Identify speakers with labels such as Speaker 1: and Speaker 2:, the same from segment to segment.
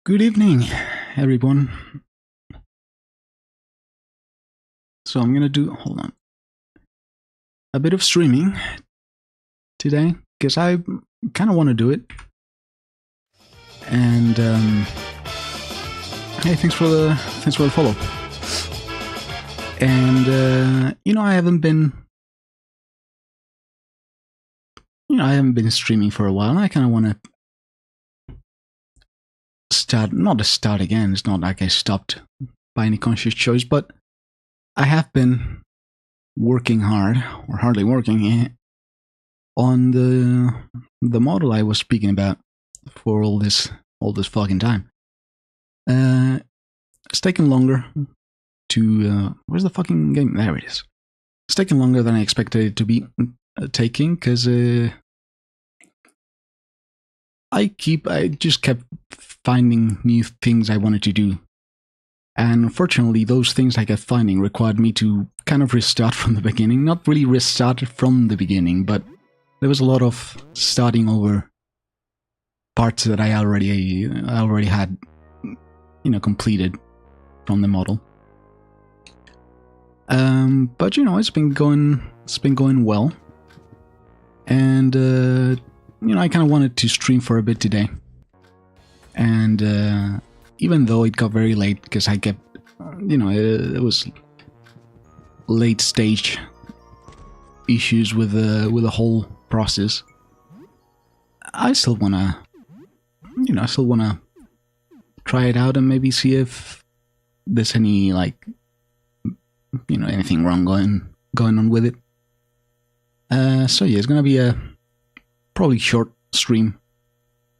Speaker 1: Good evening, everyone. So I'm gonna do, hold on, a bit of streaming today, because I kind of want to do it. And hey, thanks for the follow. And I haven't been streaming for a while, and I kind of want to start again. It's not like I stopped by any conscious choice, but I have been working hard, or hardly working, on the model I was speaking about for all this fucking time. It's taken longer to where's the fucking game? There it is. It's taken longer than I expected it to be taking, because I just kept finding new things I wanted to do. And unfortunately, those things I kept finding required me to kind of restart from the beginning. Not really restart from the beginning, but there was a lot of starting over parts that I already had, completed from the model. But it's been going well, and I kind of wanted to stream for a bit today. And even though it got very late, because I kept, it was late stage issues with the whole process, I still wanna, try it out and maybe see if there's any anything wrong going on with it. So yeah, it's gonna be a probably short stream.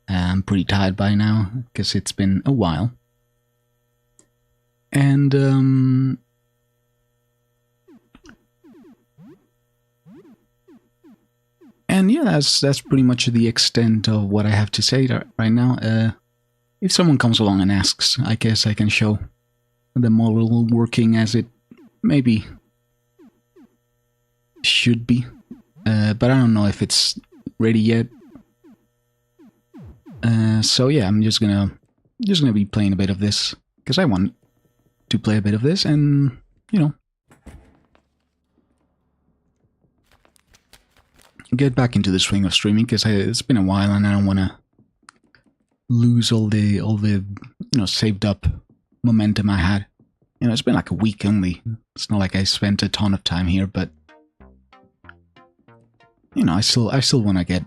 Speaker 1: I'm pretty tired by now, because it's been a while. And yeah, that's pretty much the extent of what I have to say right now. If someone comes along and asks, I guess I can show the model working as it maybe should be, but I don't know if it's ready yet. So yeah, I'm just gonna be playing a bit of this, because I want to play a bit of this, and get back into the swing of streaming, because it's been a while and I don't want to lose all the saved up momentum I had. It's been like a week only. It's not like I spent a ton of time here, but I still want to get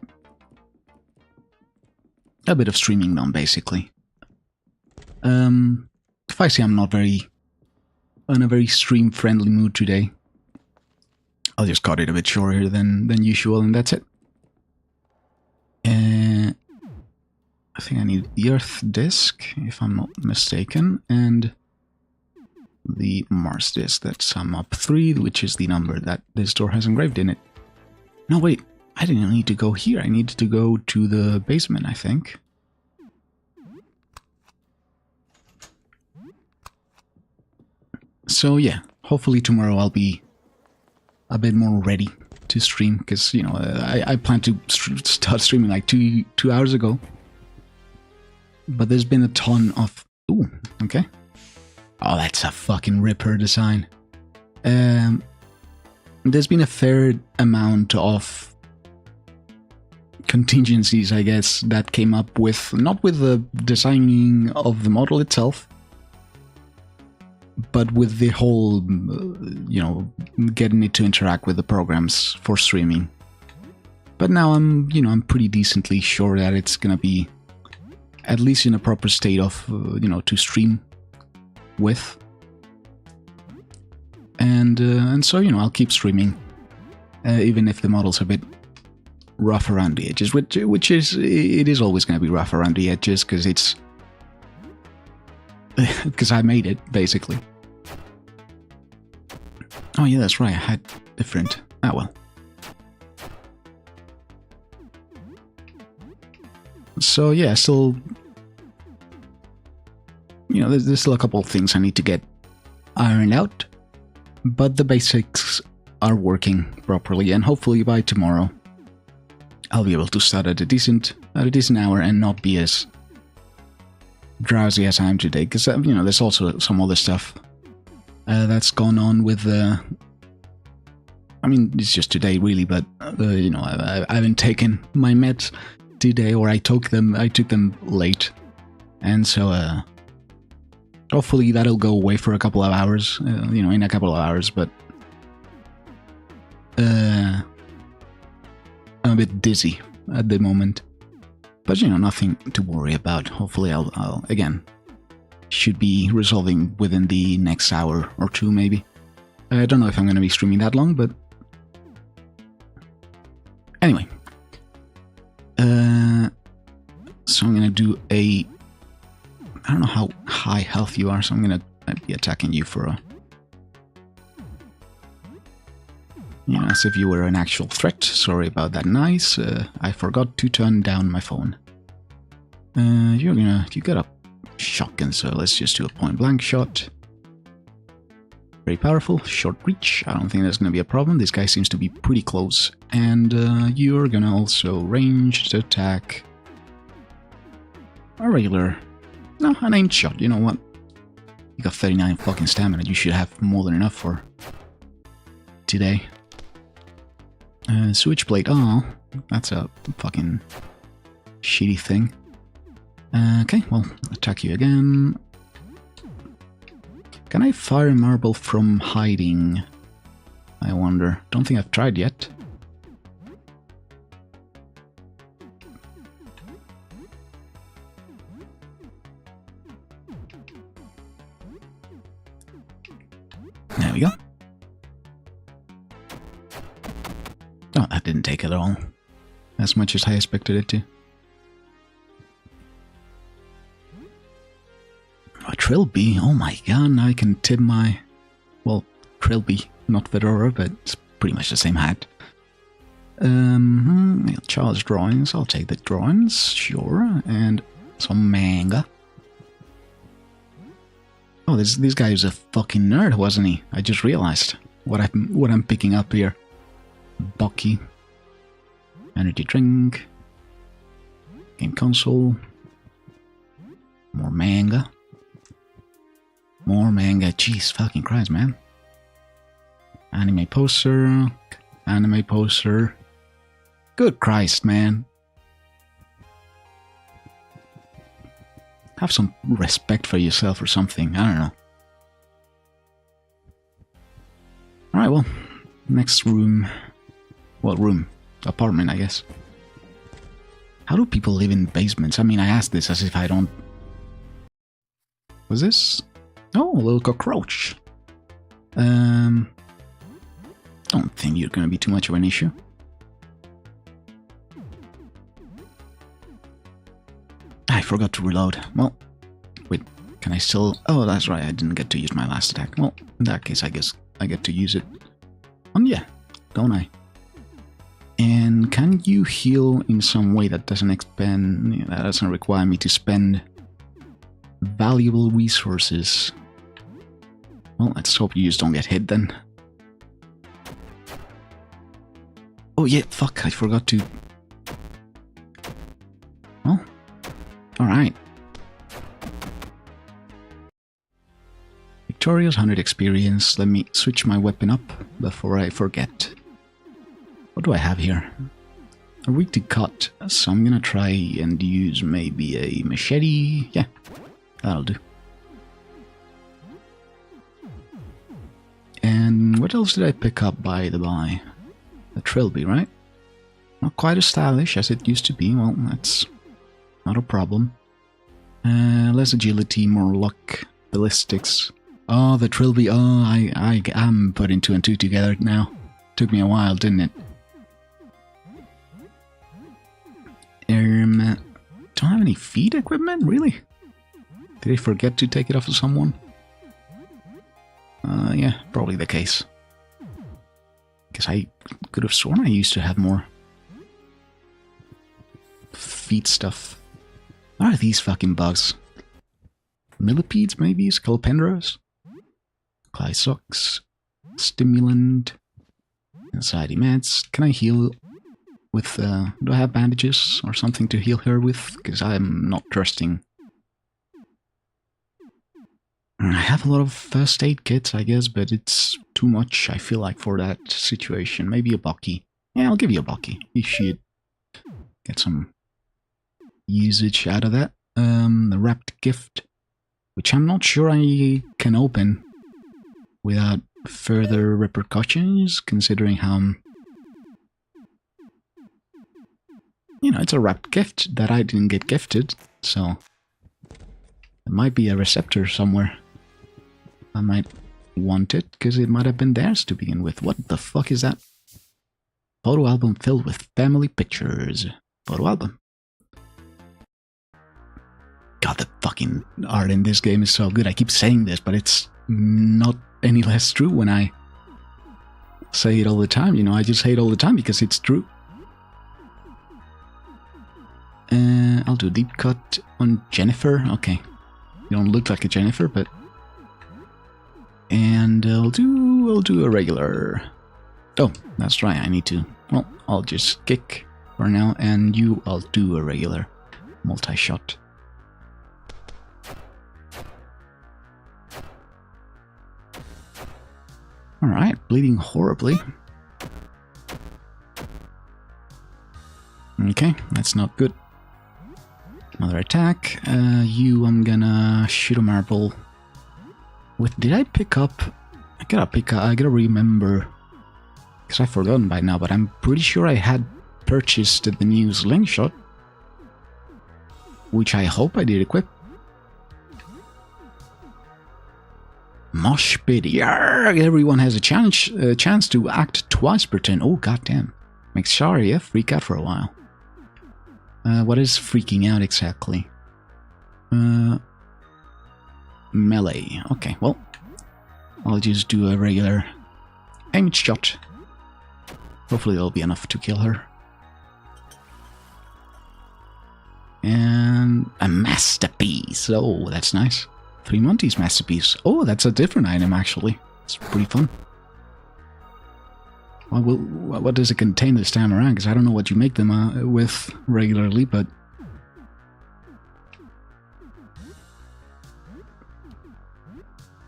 Speaker 1: a bit of streaming done, basically. If I see I'm not in a very stream friendly mood today, I'll just cut it a bit shorter than usual, and that's it. I think I need the Earth disk, if I'm not mistaken, and the Mars disk. That's sum up 3, which is the number that this door has engraved in it. No, wait. I didn't need to go here. I needed to go to the basement, I think. So yeah, hopefully tomorrow I'll be a bit more ready to stream, because I planned to start streaming like two hours ago, but there's been a ton of okay. Oh, that's a fucking ripper design. There's been a fair amount of contingencies, I guess, that came up with, not with the designing of the model itself, but with the whole, getting it to interact with the programs for streaming. But now I'm pretty decently sure that it's gonna be at least in a proper state of, to stream with. And so, I'll keep streaming, even if the model's a bit rough around the edges, which is always going to be rough around the edges, because it's because I made it, basically. Oh yeah, that's right, I had different. Ah well. So yeah, still, there's still a couple of things I need to get ironed out, but the basics are working properly, and hopefully by tomorrow I'll be able to start at a decent hour and not be as drowsy as I am today, because, you know, there's also some other stuff that's gone on with, I mean, it's just today, really, but, you know, I haven't taken my meds today, or I took them late, and so, hopefully that'll go away for a couple of hours, you know, in a couple of hours, but I'm a bit dizzy at the moment. But, you know, nothing to worry about. Hopefully I'll again, should be resolving within the next hour or two, maybe. I don't know if I'm going to be streaming that long, but... Anyway. So I'm going to do a... I don't know how high health you are, so I'm going to be attacking you for a... You know, as if you were an actual threat. Sorry about that. Nice. I forgot to turn down my phone. You got a shotgun, so let's just do a point blank shot. Very powerful, short reach. I don't think that's gonna be a problem. This guy seems to be pretty close. And you're gonna also ranged attack a regular, no, an aimed shot. You know what? You got 39 fucking stamina. You should have more than enough for today. Switchblade. Oh, that's a fucking shitty thing. Okay, well, attack you again. Can I fire a marble from hiding? I wonder. Don't think I've tried yet. There we go. Oh, that didn't take it at all. As much as I expected it to. A Trilby, oh my god, now I can tip my... Well, Trilby, not Fedora, but it's pretty much the same hat. Charge drawings, I'll take the drawings, sure, and some manga. Oh, this guy is a fucking nerd, wasn't he? I just realized what I'm picking up here. Bucky. Energy drink. Game console. More manga. More manga. Jeez, fucking Christ, man. Anime poster. Anime poster. Good Christ, man. Have some respect for yourself or something. I don't know. Alright, well. Next room. Well, room. Apartment, I guess. How do people live in basements? I mean, I asked this as if I don't... Was this? Oh, a little cockroach. Don't think you're gonna be too much of an issue. I forgot to reload. Well, wait, can I still... Oh, that's right, I didn't get to use my last attack. Well, in that case, I guess I get to use it. Yeah, don't I? And can you heal in some way that doesn't expend... that doesn't require me to spend valuable resources? Well, let's hope you just don't get hit then. Oh yeah, fuck, I forgot to... Well, alright. Victorious 100 experience. Let me switch my weapon up before I forget. What do I have here? A weak to cut, so I'm gonna try and use maybe a machete. Yeah, that'll do. And what else did I pick up, by the by? A trilby, right? Not quite as stylish as it used to be. Well, that's not a problem. Less agility, more luck, ballistics. Oh, the trilby. Oh, I'm putting two and two together now. Took me a while, didn't it? Don't have any feed equipment, really? Did I forget to take it off of someone? Yeah, probably the case. Because I could have sworn I used to have more feed stuff. What are these fucking bugs? Millipedes, maybe? Scolopendras? Clysox? Stimulant? Anxiety meds? Can I heal with... do I have bandages or something to heal her with? Because I'm not trusting I have a lot of first aid kits, I guess, but it's too much, I feel like, for that situation. Maybe a Bucky. Yeah, I'll give you a Bucky. You should get some usage out of that. The wrapped gift, which I'm not sure I can open without further repercussions, considering how... You know, it's a wrapped gift that I didn't get gifted, so... There might be a receptor somewhere. I might want it, because it might have been theirs to begin with. What the fuck is that? Photo album filled with family pictures. Photo album. God, the fucking art in this game is so good. I keep saying this, but it's not any less true when I say it all the time. You know, I just say it all the time because it's true. I'll do a deep cut on Jennifer. Okay. You don't look like a Jennifer, but... And I'll do a regular... Oh, that's right, I need to... Well, I'll just kick for now, and I'll do a regular multi-shot. Alright, bleeding horribly. Okay, that's not good. Another attack. I'm gonna shoot a marble. Did I pick up... I gotta remember... Because I've forgotten by now, but I'm pretty sure I had purchased the new slingshot. Which I hope I did equip. Mosh pit. Yarr! Everyone has a chance to act twice per turn. Oh, goddamn. Makes Sharia freak out for a while. What is freaking out exactly? Melee. Okay, well, I'll just do a regular aim shot. Hopefully that'll be enough to kill her. And a masterpiece. Oh, that's nice. 3 Monty's masterpiece. Oh, that's a different item, actually. It's pretty fun. Well, what does it contain this time around? Because I don't know what you make them with regularly, but...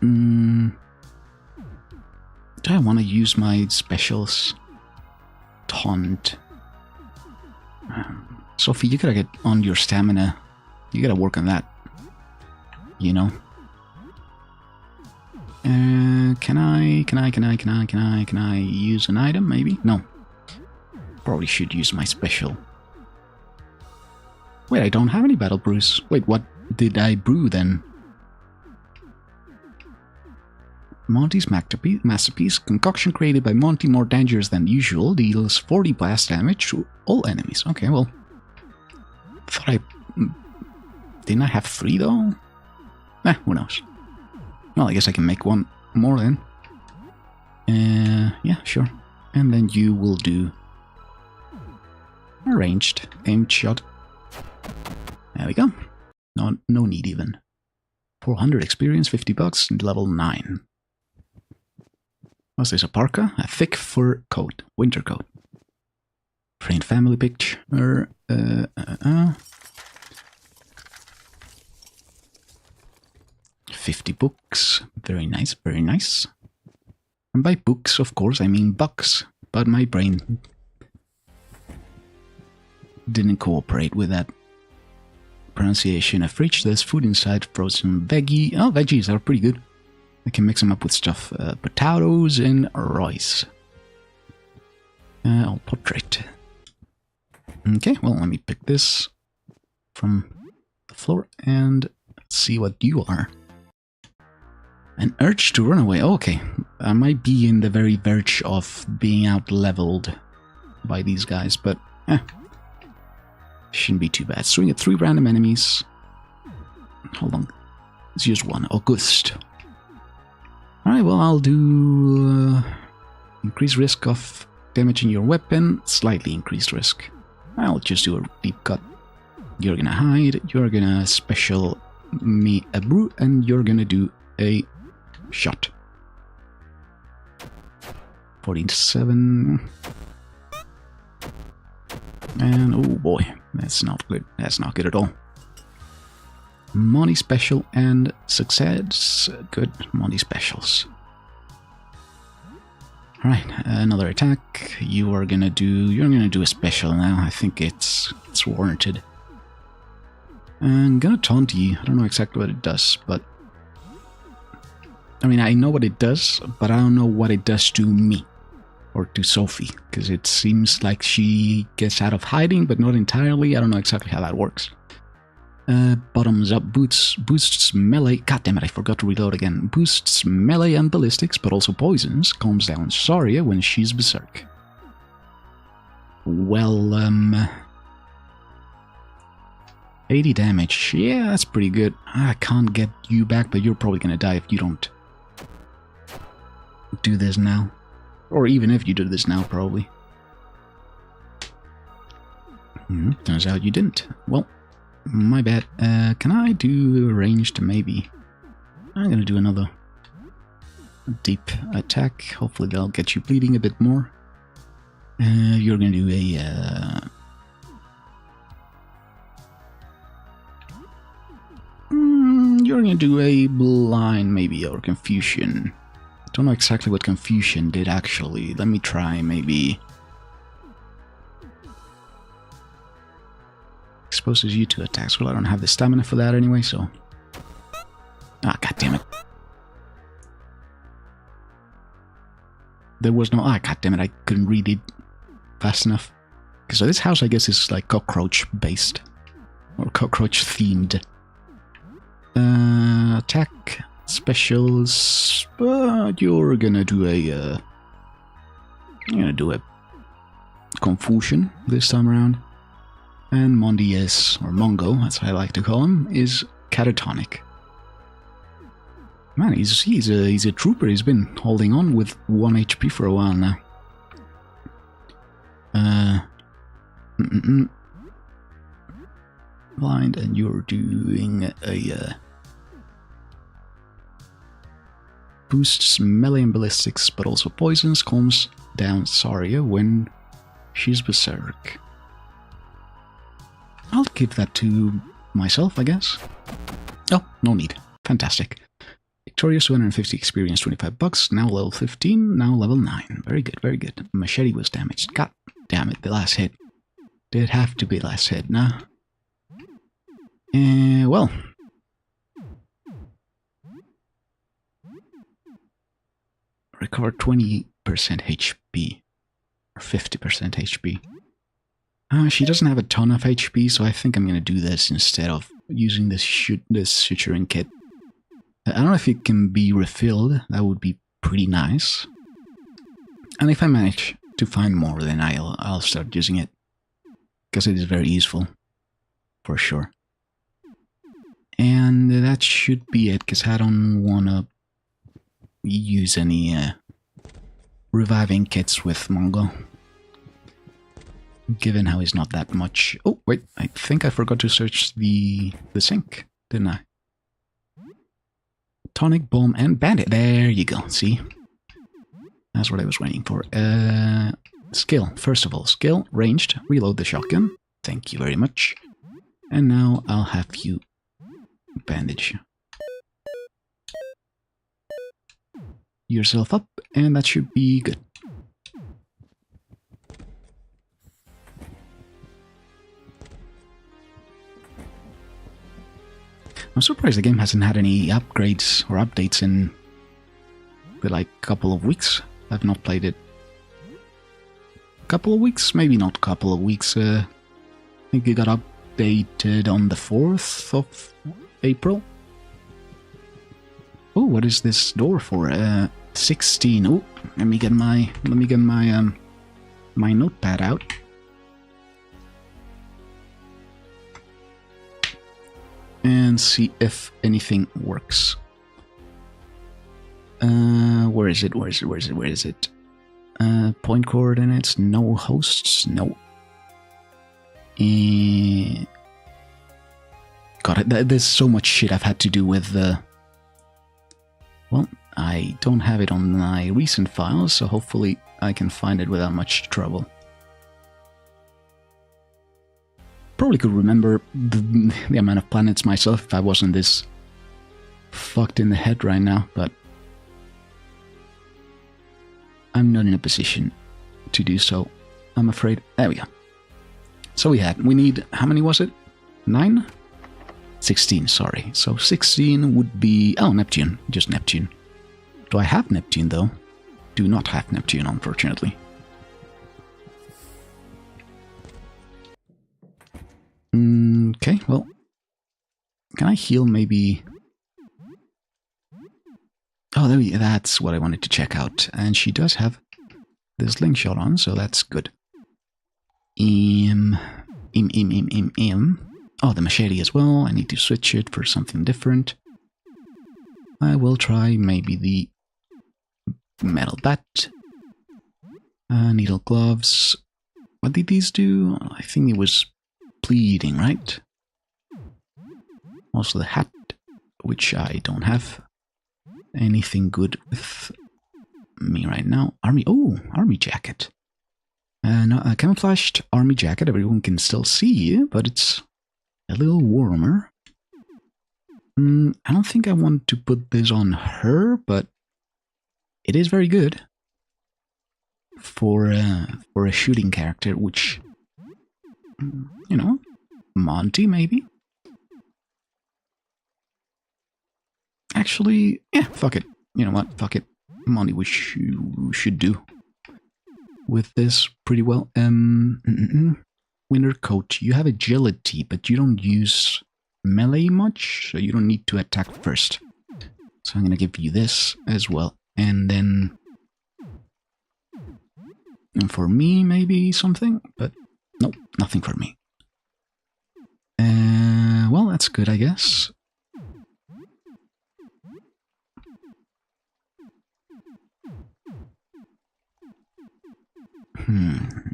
Speaker 1: Do I want to use my specials? Taunt. Sophie, you gotta get on your stamina. You gotta work on that. You know? Can I use an item, maybe? No. Probably should use my special. Wait, I don't have any battle brews. Wait, what did I brew then? Monty's masterpiece. Concoction created by Monty, more dangerous than usual. Deals 40 blast damage to all enemies. Okay, well. Thought I... Didn't I have 3 though? Who knows. Well, I guess I can make one more then. Yeah, sure. And then you will do a ranged aimed shot. There we go. No need even. 400 experience, 50 bucks, and level 9. What's this, a parka? A thick fur coat, winter coat. Framed family picture. 50 books. Very nice, very nice. And by books, of course, I mean bucks. But my brain didn't cooperate with that pronunciation. A fridge, there's food inside, frozen veggie. Oh, veggies are pretty good. I can mix them up with stuff. Potatoes and rice. Portrait. Okay, well, let me pick this from the floor and see what you are. An urge to run away. Oh, okay. I might be in the very verge of being out-leveled by these guys, but shouldn't be too bad. Swing at 3 random enemies. Hold on. Let's use 1. August. Alright, well, I'll do increased risk of damaging your weapon. Slightly increased risk. I'll just do a deep cut. You're gonna hide. You're gonna special me a brew, and you're gonna do a shot. 47. And oh boy, that's not good. That's not good at all. Money special and success. Good, money specials. Alright, another attack. You're gonna do a special now. I think it's warranted. I'm gonna taunt you. I don't know exactly what it does, but I mean, I know what it does, but I don't know what it does to me. Or to Sophie, because it seems like she gets out of hiding, but not entirely. I don't know exactly how that works. Bottoms up boosts melee. God damn it, I forgot to reload again. Boosts melee and ballistics, but also poisons. Calms down Saria when she's berserk. Well, 80 damage. Yeah, that's pretty good. I can't get you back, but you're probably gonna die if you don't do this now. Or even if you do this now, probably. Turns out you didn't. Well, my bad. Can I do a ranged? Maybe. I'm gonna do another deep attack. Hopefully that'll get you bleeding a bit more. You're gonna do a... you're gonna do a blind, maybe, or confusion. Don't know exactly what confusion did, actually. Let me try, maybe... Exposes you to attacks. Well, I don't have the stamina for that anyway, so... Ah, god damn it. There was no... Ah, god damn it, I couldn't read it fast enough. Okay, so this house, I guess, is like cockroach-based. Or cockroach-themed. Attack, specials... But you're gonna do a... you're gonna do a... Confusion this time around. And Mondi is, or Mongo, as I like to call him, is catatonic. Man, he's a trooper. He's been holding on with 1 HP for a while now. Blind, and you're doing a boosts melee and ballistics, but also poisons. Calms down Saria when she's berserk. I'll give that to myself, I guess. Oh, no need. Fantastic. Victorious, 250 experience, 25 bucks. Now level 15, now level 9. Very good, very good. Machete was damaged. God damn it, the last hit. Did have to be last hit, nah? Well. Recover 20% HP. Or 50% HP. She doesn't have a ton of HP, so I think I'm going to do this instead of using this suturing kit. I don't know if it can be refilled. That would be pretty nice. And if I manage to find more, then I'll start using it. Because it is very useful. For sure. And that should be it, because I don't want to use any reviving kits with Mongo. Given how he's not that much... Oh, wait, I think I forgot to search the sink, didn't I? Tonic, bomb, and bandit. There you go, see? That's what I was waiting for. Skill, first of all. Skill, ranged, reload the shotgun. Thank you very much. And now I'll have you bandage yourself up, and that should be good. I'm surprised the game hasn't had any upgrades or updates in like a couple of weeks. I've not played it. Couple of weeks? Maybe not couple of weeks. I think it got updated on the 4th of April. Oh, what is this door for? 16. Oh, let me get my my notepad out. And see if anything works. Where is it? Where is it? Point coordinates, no hosts, no. God, there's so much shit I've had to do with well, I don't have it on my recent files, so hopefully I can find it without much trouble. probably could remember the amount of planets myself if I wasn't this fucked in the head right now, but I'm not in a position to do so, I'm afraid. There we go. So we need, how many was it? 9? 16, sorry. So 16 would be, oh, Neptune, just Neptune. Do I have Neptune though? Do not have Neptune, unfortunately. Okay, well, can I heal maybe? Oh, that's what I wanted to check out. And she does have the slingshot on, so that's good. Oh, the machete as well. I need to switch it for something different. I will try maybe the metal bat. Needle gloves. What did these do? I think it was bleeding, right? Also the hat, which I don't have anything good with me right now. Army jacket. No, a camouflaged army jacket. Everyone can still see you, but it's a little warmer. I don't think I want to put this on her, but it is very good for a shooting character, which, you know, Monty maybe. Actually, yeah, fuck it. You know what? Fuck it. Monty, we should do with this pretty well. Winter coat. You have agility, but you don't use melee much, so you don't need to attack first. So I'm gonna give you this as well, and then for me maybe something, but nope, nothing for me. Well, that's good, I guess.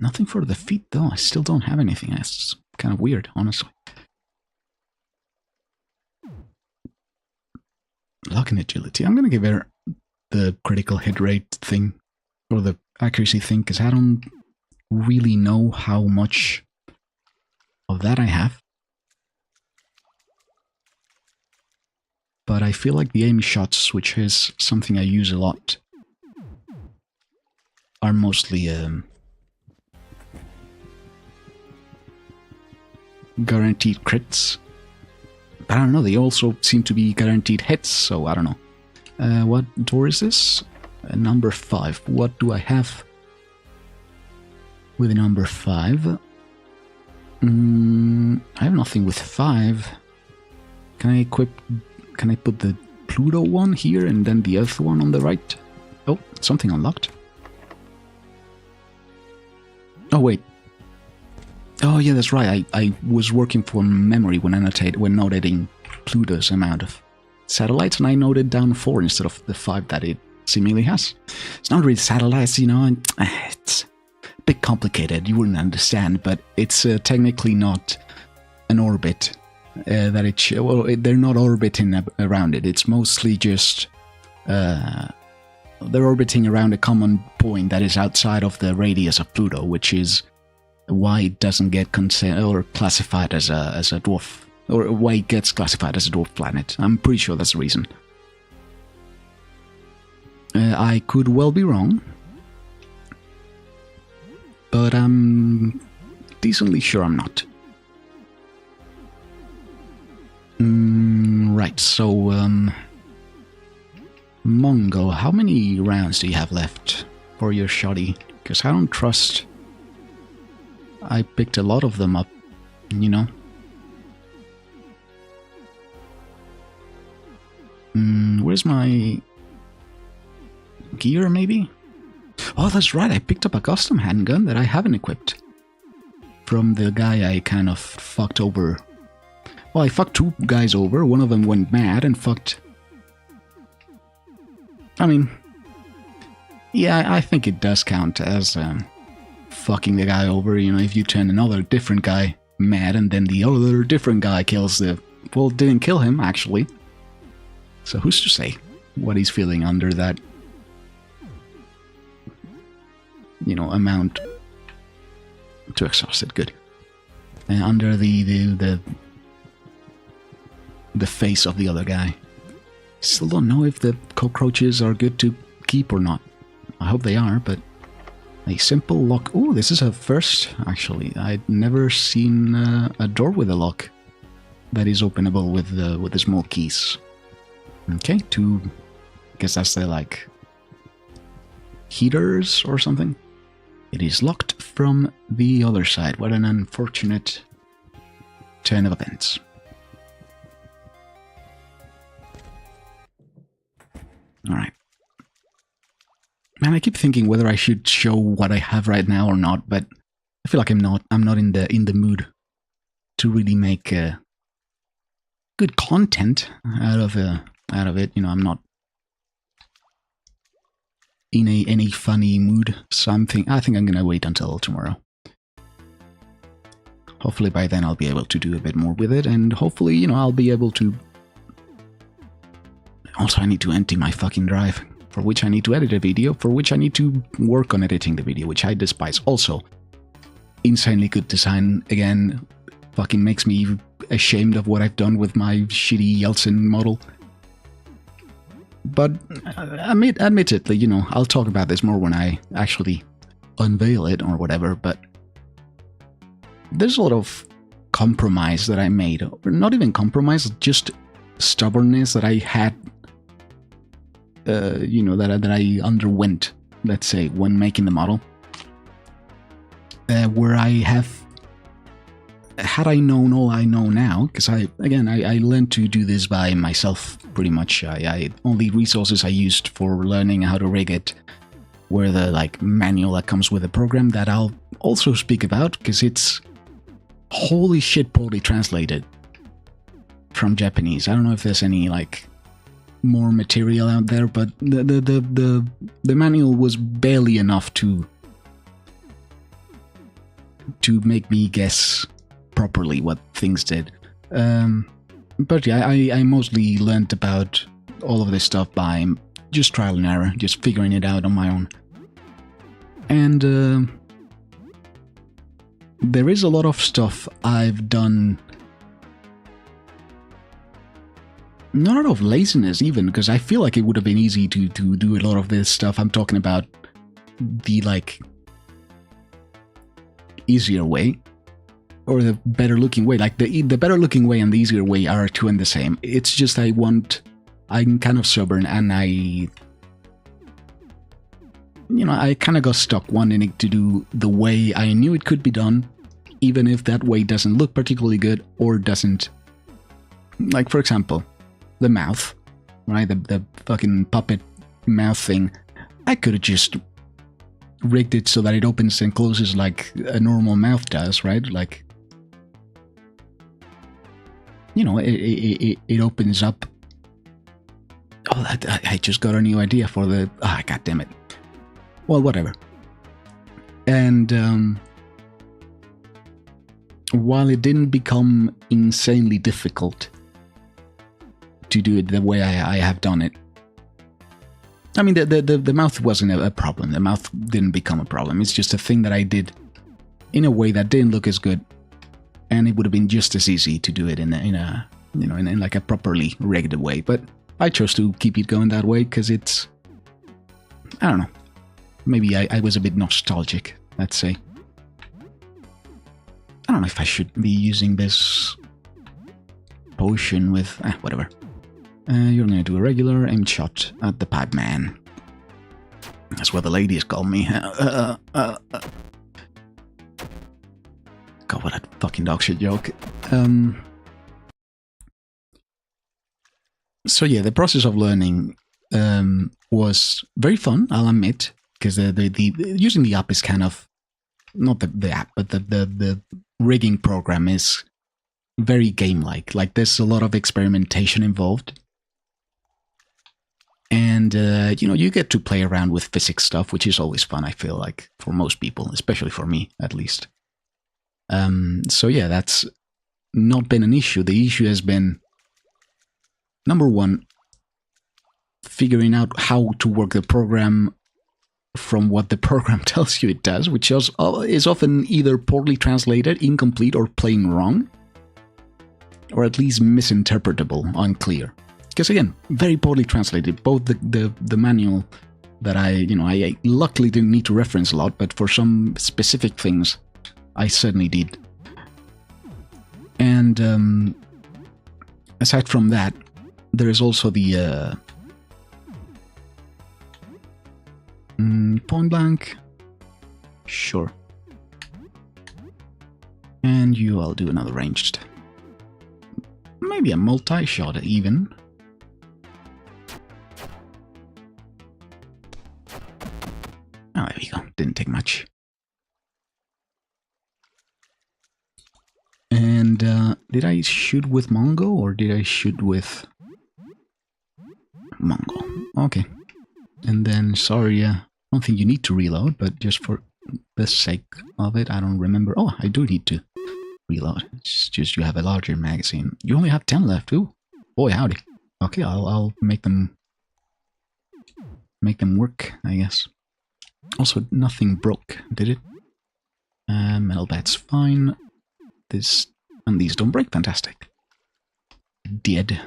Speaker 1: Nothing for the feet though. I still don't have anything. That's kind of weird, honestly. Luck and agility. I'm gonna give her the critical hit rate thing, or the accuracy thing, because I don't really know how much of that I have. But I feel like the aim shots, which is something I use a lot, are mostly guaranteed crits. But I don't know, they also seem to be guaranteed hits, so I don't know. What door is this? Number 5. What do I have with number 5? I have nothing with 5. Can I put the Pluto one here and then the Earth one on the right? Oh, something unlocked. Oh, wait. Oh, yeah, that's right. I was working from memory when notating Pluto's amount of satellites, and I noted down 4 instead of the 5 that it seemingly has. It's not really satellites, you know, and it's a bit complicated. You wouldn't understand, but it's technically not an orbit that it... Well, they're not orbiting around it. It's mostly just... they're orbiting around a common point that is outside of the radius of Pluto, which is why it doesn't get classified as a dwarf, or why it gets classified as a dwarf planet. I'm pretty sure that's the reason. I could well be wrong, but I'm decently sure I'm not. Right, so Bungle, how many rounds do you have left for your shoddy? Because I don't trust... I picked a lot of them up, you know. Where's my gear, maybe? Oh, that's right, I picked up a custom handgun that I haven't equipped. From the guy I kind of fucked over. Well, I fucked 2 guys over, one of them went mad and fucked... I mean... Yeah, I think it does count as... fucking the guy over, you know, if you turn another different guy mad and then the other different guy kills the... Well, didn't kill him, actually. So who's to say what he's feeling under that, you know, amount. Too exhausted, good. under the face of the other guy. Still don't know if the cockroaches are good to keep or not. I hope they are, but a simple lock. Oh, this is a first, actually. I'd never seen a door with a lock that is openable with the small keys. Okay, I guess that's the, like, heaters or something. It is locked from the other side. What an unfortunate turn of events. Alright. Man, I keep thinking whether I should show what I have right now or not, but I feel like I'm not in the mood to really make good content out of it. You know, I'm not in any funny mood, so I think I'm gonna wait until tomorrow. Hopefully by then I'll be able to do a bit more with it, and hopefully, you know, I'll be able to. Also, I need to empty my fucking drive, for which I need to edit a video, for which I need to work on editing the video, which I despise. Also, insanely good design, again, fucking makes me ashamed of what I've done with my shitty Yeltsin model. But admittedly, you know, I'll talk about this more when I actually unveil it or whatever, but there's a lot of compromise that I made. Or not even compromise, just stubbornness that I had, you know, that I underwent, let's say, when making the model. Where I have, had I known all I know now, because I learned to do this by myself pretty much. I only resources I used for learning how to rig it were the, like, manual that comes with the program that I'll also speak about, because it's holy shit poorly translated from Japanese. I don't know if there's any, like, more material out there, but the manual was barely enough to make me guess properly what things did. But yeah, I mostly learned about all of this stuff by just trial and error, just figuring it out on my own. And there is a lot of stuff I've done, not out of laziness even, because I feel like it would have been easy to do a lot of this stuff. I'm talking about the, like, easier way, or the better looking way. Like, the better looking way and the easier way are two and the same. It's just I'm kind of stubborn, and I kind of got stuck wanting it to do the way I knew it could be done, even if that way doesn't look particularly good or doesn't, like, for example, the mouth, right? The fucking puppet mouth thing. I could have just rigged it so that it opens and closes like a normal mouth does, right? Like, you know, it opens up. Oh, I just got a new idea for the. Ah, god damn it. Well, whatever. And while it didn't become insanely difficult to do it the way I have done it, I mean, the mouth wasn't a problem. The mouth didn't become a problem. It's just a thing that I did in a way that didn't look as good, and it would have been just as easy to do it in like a properly rigged way. But I chose to keep it going that way because it's, I don't know, maybe I was a bit nostalgic, let's say. I don't know if I should be using this potion with, whatever. You're gonna do a regular aim shot at the pipe man. That's what the ladies call me. God, what a fucking dog shit joke. So yeah, the process of learning was very fun, I'll admit, because the using the app is kind of, not the app, but the rigging program is very game-like. Like, there's a lot of experimentation involved. And, you get to play around with physics stuff, which is always fun, I feel like, for most people, especially for me, at least. So yeah, that's not been an issue. The issue has been, number one, figuring out how to work the program from what the program tells you it does, which is often either poorly translated, incomplete, or plain wrong, or at least misinterpretable, unclear. Because again, very poorly translated. Both the manual that I luckily didn't need to reference a lot, but for some specific things, I certainly did. And aside from that, there is also the point blank. Sure. And I'll do another ranged. Maybe a multi-shot even. Oh, there we go. Didn't take much. And did I shoot with Mongo or did I shoot with Mongo? Okay. And then, sorry, I don't think you need to reload, but just for the sake of it, I don't remember. Oh, I do need to reload. It's just you have a larger magazine. You only have 10 left, too. Boy, howdy. Okay, I'll make them work, I guess. Also, nothing broke, did it? Metal bat's fine. This and these don't break. Fantastic. Did.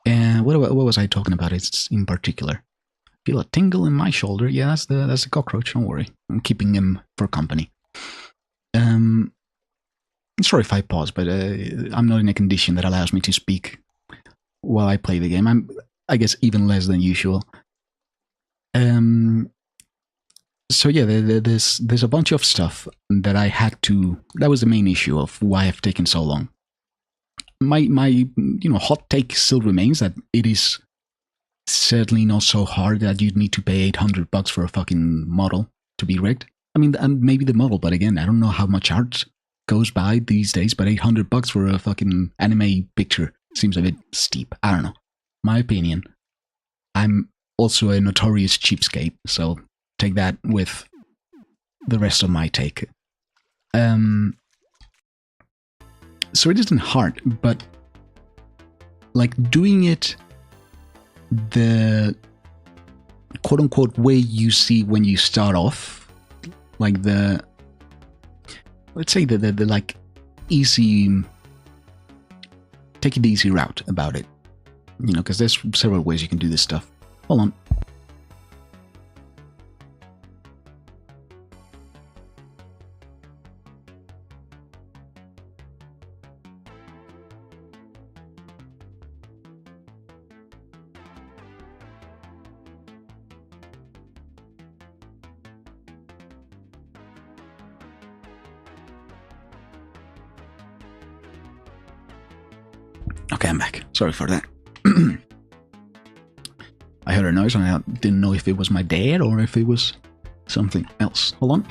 Speaker 1: And what was I talking about? It's in particular. Feel a tingle in my shoulder. Yeah, that's the cockroach. Don't worry. I'm keeping him for company. Sorry if I pause, but I'm not in a condition that allows me to speak while I play the game. I guess even less than usual. So yeah, there's a bunch of stuff that I had to. That was the main issue of why I've taken so long. My hot take still remains that it is certainly not so hard that you'd need to pay $800 for a fucking model to be rigged. I mean, and maybe the model, but again, I don't know how much art goes by these days. But $800 for a fucking anime picture seems a bit steep. I don't know. My opinion. I'm also a notorious cheapskate, so take that with the rest of my take. So it isn't hard, but like doing it the quote-unquote way you see when you start off, like let's say the like easy, take it easy route about it, because there's several ways you can do this stuff. Hold on. Okay, I'm back. Sorry for that. I heard a noise and I didn't know if it was my dad or if it was something else. Hold on.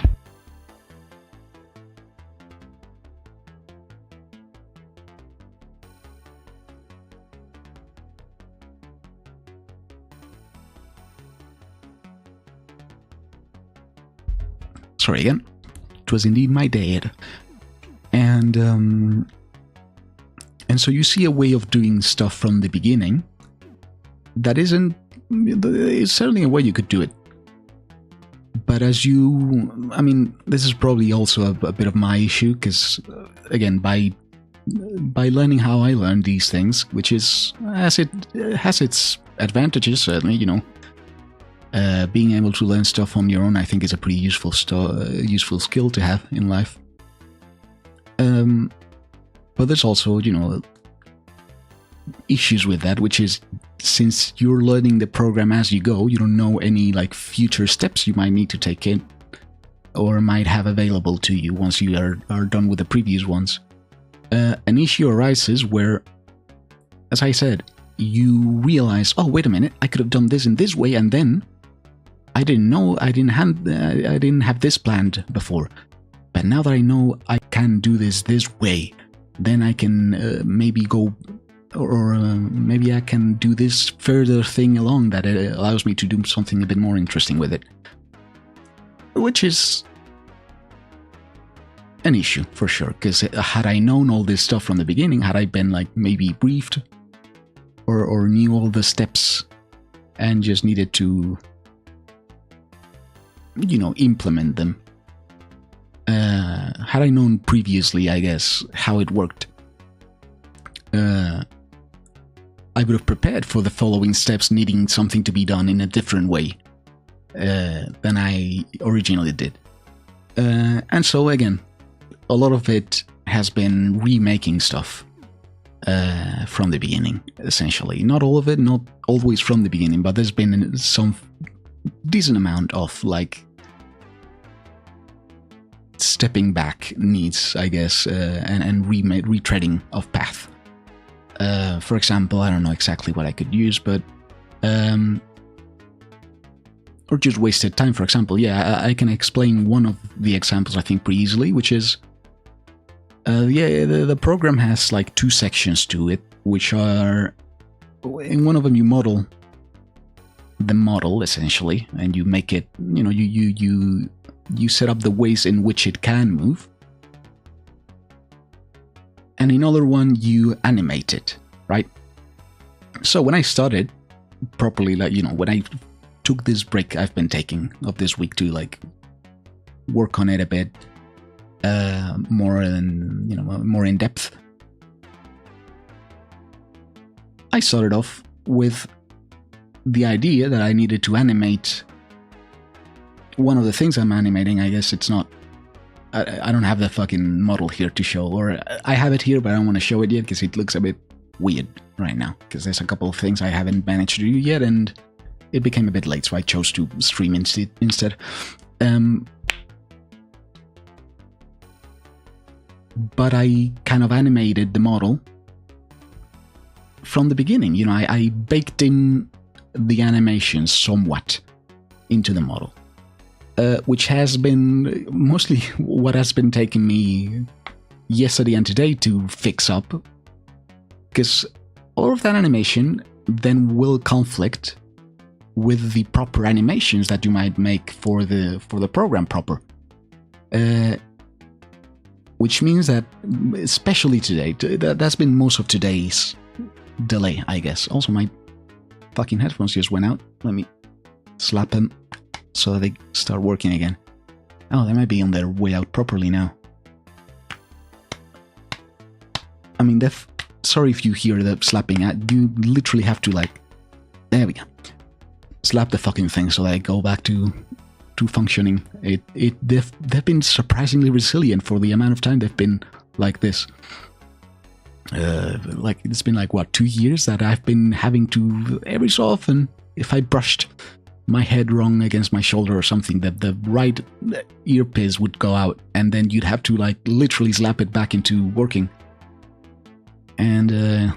Speaker 1: Sorry again. It was indeed my dad. And so you see a way of doing stuff from the beginning that isn't, it's certainly a way you could do it. But this is probably also a bit of my issue, because again, by learning how I learned these things, which is, has its advantages, certainly, being able to learn stuff on your own, I think is a pretty useful skill to have in life. But there's also, issues with that, which is, since you're learning the program as you go, you don't know any like future steps you might need to take in or might have available to you once you are done with the previous ones. An issue arises where, as I said, you realize, oh, wait a minute, I could have done this in this way, and then I didn't know, I didn't have this planned before. But now that I know I can do this way, then I can maybe go, or maybe I can do this further thing along that allows me to do something a bit more interesting with it. Which is an issue, for sure, because had I known all this stuff from the beginning, had I been like maybe briefed or knew all the steps and just needed to, implement them. Had I known previously, I guess, how it worked, I would have prepared for the following steps needing something to be done in a different way than I originally did. And so again, a lot of it has been remaking stuff from the beginning, essentially. Not all of it, not always from the beginning, but there's been some decent amount of like stepping back needs, I guess, and retreading of path. For example, I don't know exactly what I could use, but or just wasted time, for example. Yeah, I can explain one of the examples, I think, pretty easily, which is the program has like 2 sections to it, which are, in one of them you model the model essentially, and you make it, you set up the ways in which it can move, and in other one you animate it, right? So when I started properly, like, when I took this break I've been taking of this week to like work on it a bit more in depth, I started off with the idea that I needed to animate one of the things I'm animating. I guess it's not, I don't have the fucking model here to show, or I have it here but I don't want to show it yet because it looks a bit weird right now, because there's a couple of things I haven't managed to do yet and it became a bit late, so I chose to stream instead. But I kind of animated the model from the beginning. I baked in the animations somewhat into the model, which has been mostly what has been taking me yesterday and today to fix up, because all of that animation then will conflict with the proper animations that you might make for the program proper. Which means that, especially today, that's been most of today's delay, I guess. Also, my fucking headphones just went out. Let me slap them so they start working again. Oh, they might be on their way out properly now. I mean, sorry if you hear the slapping. You literally have to, like, there we go, slap the fucking thing so that I go back to functioning. They've been surprisingly resilient for the amount of time they've been like this. Like, it's been like, what, 2 years that I've been having to, every so often, if I brushed my head wrong against my shoulder or something, that the right earpiece would go out and then you'd have to like literally slap it back into working. And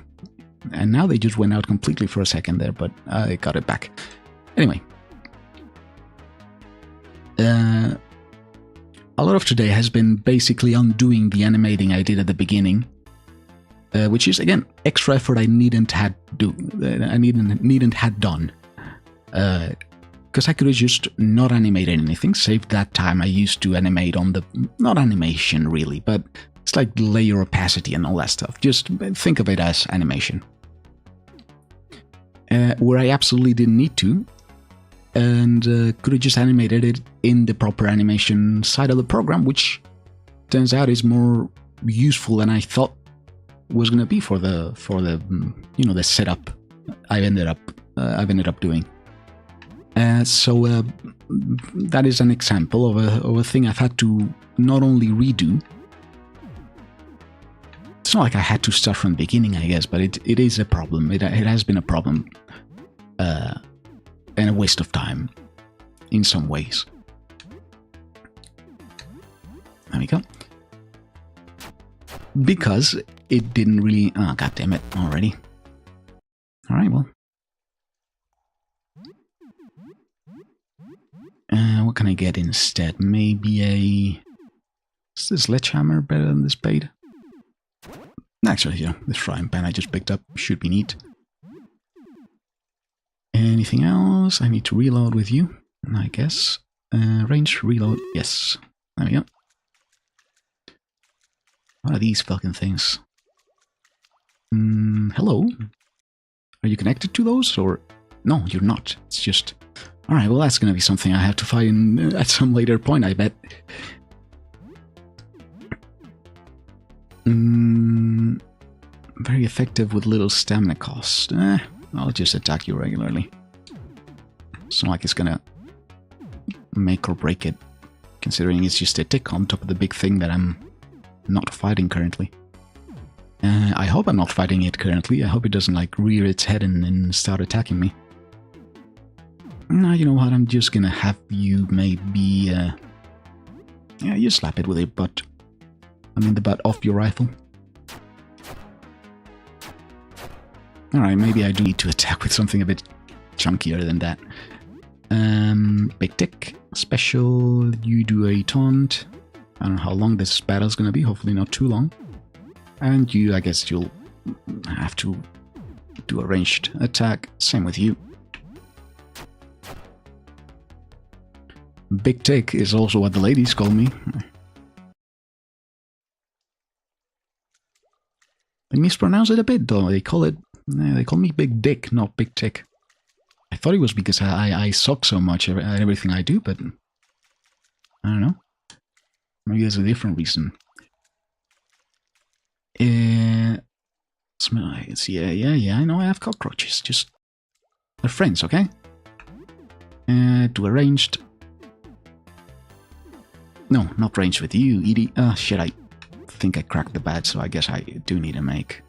Speaker 1: now they just went out completely for a second there, but I got it back. Anyway, a lot of today has been basically undoing the animating I did at the beginning, which is, again, extra effort I needn't had done. Because I could have just not animated anything, saved that time I used to animate on the, not animation really, but it's like layer opacity and all that stuff. Just think of it as animation. Where I absolutely didn't need to, and could have just animated it in the proper animation side of the program, which turns out is more useful than I thought was going to be for the the setup I've ended up doing. So that is an example of a thing I've had to not only redo. It's not like I had to start from the beginning, I guess, but it is a problem. It has been a problem. And a waste of time in some ways. There we go. Because it didn't really... Oh, god damn it, already. Alright, well. What can I get instead? Maybe a... Is this sledgehammer better than the spade? Actually, yeah, this frying pan I just picked up should be neat. Anything else? I need to reload with you, I guess. Range, reload, yes. There we go. What are these fucking things? Hello? Are you connected to those, or no? You're not. It's just all right. Well, that's gonna be something I have to fight in at some later point, I bet. Very effective with little stamina cost. I'll just attack you regularly. It's not like it's gonna make or break it, considering it's just a tick on top of the big thing that I'm not fighting currently. I hope I'm not fighting it currently. I hope it doesn't like rear its head and start attacking me. Now, you know what? I'm just gonna have you maybe... yeah, you slap it with your butt. I mean the butt off your rifle. Alright, maybe I do need to attack with something a bit chunkier than that. Big tick. Special. You do a taunt. I don't know how long this battle's gonna be. Hopefully not too long. And you, I guess you'll have to do a ranged attack. Same with you. Big tick is also what the ladies call me. They mispronounce it a bit though. They call me Big Dick, not Big Tick. I thought it was because I suck so much at everything I do, but I don't know. Maybe there's a different reason. Yeah, I know I have cockroaches. Just they're friends, okay? Do a ranged. No, not ranged with you, Edie. Shit, I think I cracked the bat, so I guess I do need to make.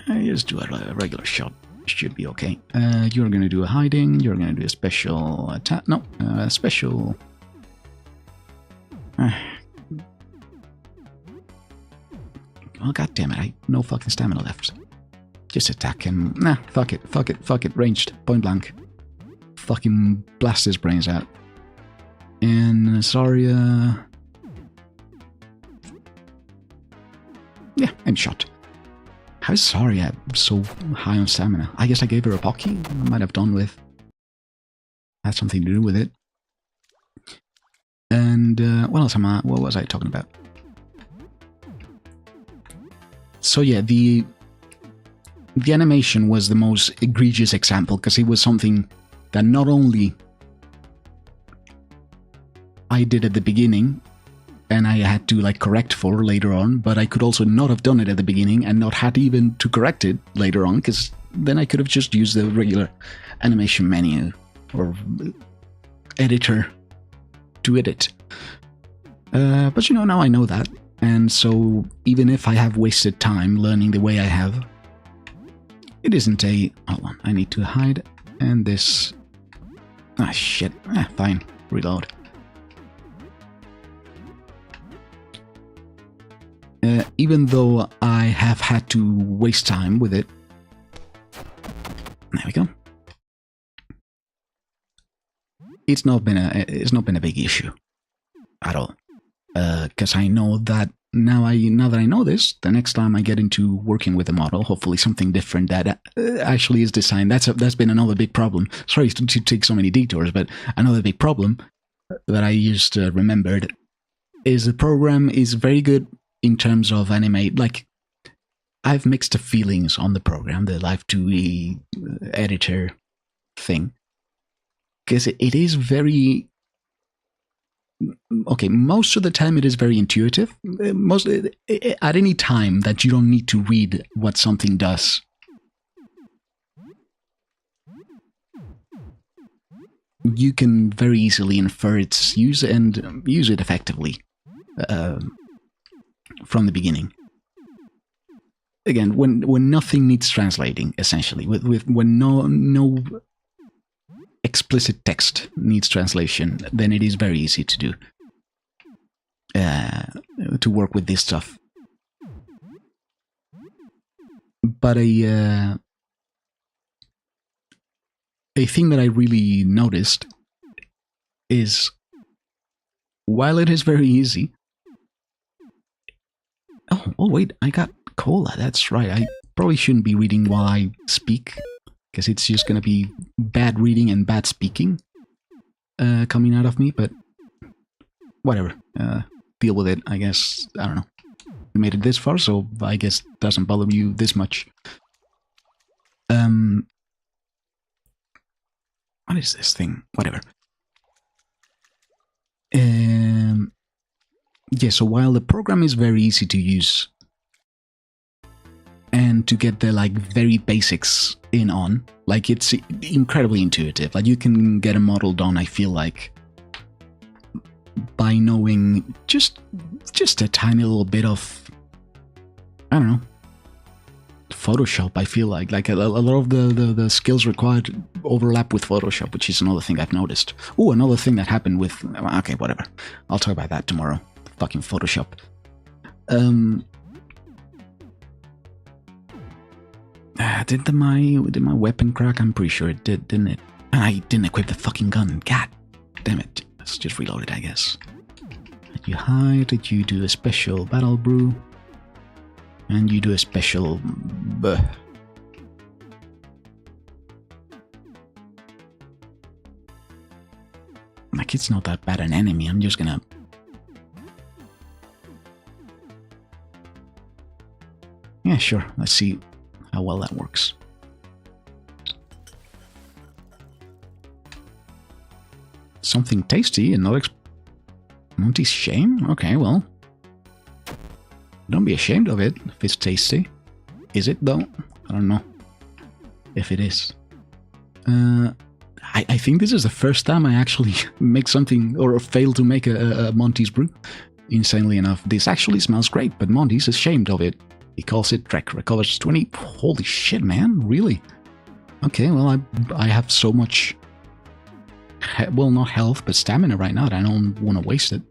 Speaker 1: I just do a regular shot. Should be okay. You're gonna do a hiding. You're gonna do a special attack. No, special. Oh, god damn it! I no fucking stamina left. Just attack him. Nah, fuck it. Ranged, point blank. Fucking blast his brains out. And sorry. Yeah, and shot. How sorry I'm so high on stamina? I guess I gave her a pocky. I might have done with. Had something to do with it. And what else what was I talking about? So yeah, the animation was the most egregious example because it was something that not only I did at the beginning and I had to like correct for later on, but I could also not have done it at the beginning and not had even to correct it later on, because then I could have just used the regular animation menu or editor to edit. But you know, now I know that, and so even if I have wasted time learning the way I have, it isn't a... Hold on, I need to hide, and this... Ah, shit. Fine. Reload. Even though I have had to waste time with it. There we go. It's not been a big issue at all. Because I know that now that I know this, the next time I get into working with a model, hopefully something different that actually is designed. That's been another big problem. Sorry to take so many detours, but another big problem that I just remembered is the program is very good in terms of animate. Like, I have mixed feelings on the program, the Live 2E editor thing, because it is very... Okay, most of the time it is very intuitive. At any time that you don't need to read what something does. You can very easily infer its use and use it effectively from the beginning. Again, when nothing needs translating, essentially, when no explicit text needs translation, then it is very easy to do, to work with this stuff. But a thing that I really noticed is, while it is very easy... Oh wait, I got cola, that's right. I probably shouldn't be reading while I speak, because it's just going to be bad reading and bad speaking coming out of me, but whatever. Deal with it, I guess. I don't know. you made it this far, so I guess it doesn't bother you this much. What is this thing? Whatever. Yeah, so while the program is very easy to use and to get the like very basics in on, like it's incredibly intuitive. Like you can get a model done, I feel like, by knowing just a tiny little bit of, I don't know, Photoshop. I feel like a lot of the skills required overlap with Photoshop, which is another thing I've noticed. Oh, another thing that happened with, okay, whatever, I'll talk about that tomorrow. Fucking Photoshop. Did my weapon crack? I'm pretty sure it did, didn't it? And I didn't equip the fucking gun. God damn it. Let's just reload it, I guess. Did you hide? Did you do a special battle brew? And you do a special... My kid's not that bad an enemy. I'm just gonna... Yeah, sure. Let's see how well that works. Something tasty and not Monty's shame? Okay, well. Don't be ashamed of it if it's tasty. Is it though? I don't know if it is. I think this is the first time I actually make something or fail to make a Monty's brew. Insanely enough, this actually smells great, but Monty's ashamed of it. He calls it Trek. Recovers 20. Holy shit, man! Really? Okay, well I have so much. Well, not health, but stamina right now. I don't want to waste it.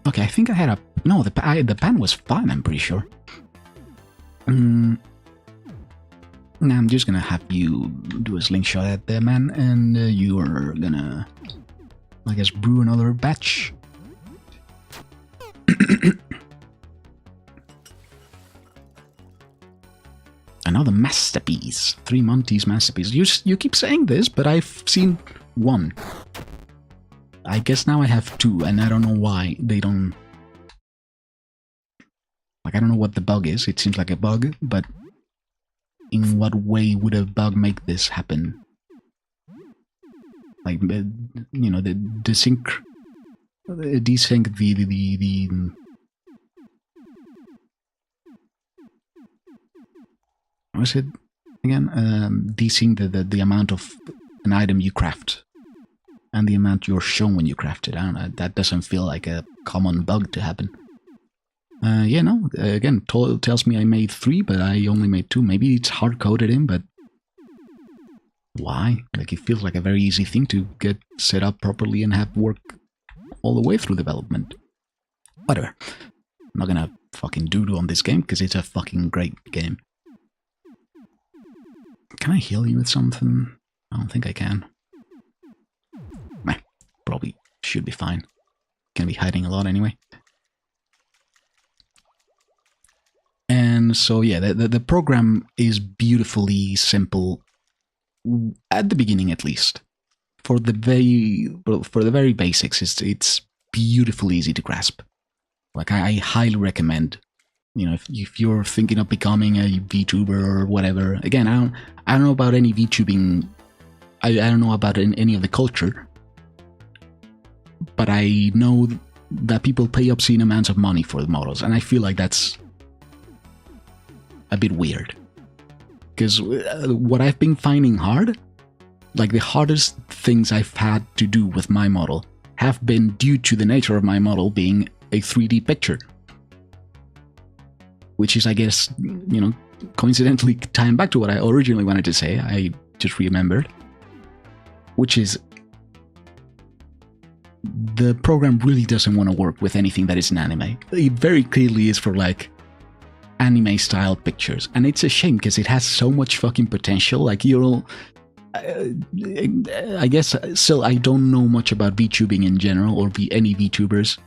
Speaker 1: Okay, I think I had a... No, the pan was fine, I'm pretty sure. Now I'm just gonna have you do a slingshot at there, man, and you are gonna, I guess, brew another batch. Another masterpiece. 3 Monty's masterpiece. You keep saying this, but I've seen 1. I guess now I have 2, and I don't know why they don't... Like, I don't know what the bug is. It seems like a bug, but in what way would a bug make this happen? Like, you know, desync the what was it again? Desync the amount of an item you craft and the amount you're shown when you craft it. I don't know, that doesn't feel like a common bug to happen. Yeah, no, again, tells me I made 3, but I only made 2. Maybe it's hard-coded in, but why? Like, it feels like a very easy thing to get set up properly and have work all the way through development. Whatever. I'm not gonna fucking doo-doo on this game, because it's a fucking great game. Can I heal you with something? I don't think I can. Meh, probably should be fine. Gonna be hiding a lot anyway. And so, yeah, the program is beautifully simple, at the beginning at least. For the very basics, it's beautifully easy to grasp. Like, I highly recommend, you know, if you're thinking of becoming a VTuber or whatever. Again, I don't know about any VTubing. I don't know about any of the culture, but I know that people pay obscene amounts of money for the models, and I feel like that's a bit weird. Because what I've been finding hard, like the hardest things I've had to do with my model, have been due to the nature of my model being a 3D picture. Which is, I guess, you know, coincidentally tying back to what I originally wanted to say, I just remembered. Which is, the program really doesn't want to work with anything that is an anime. It very clearly is for, like, anime-style pictures. And it's a shame, because it has so much fucking potential. Like, you'll... I guess, still, I don't know much about VTubing in general, or any VTubers.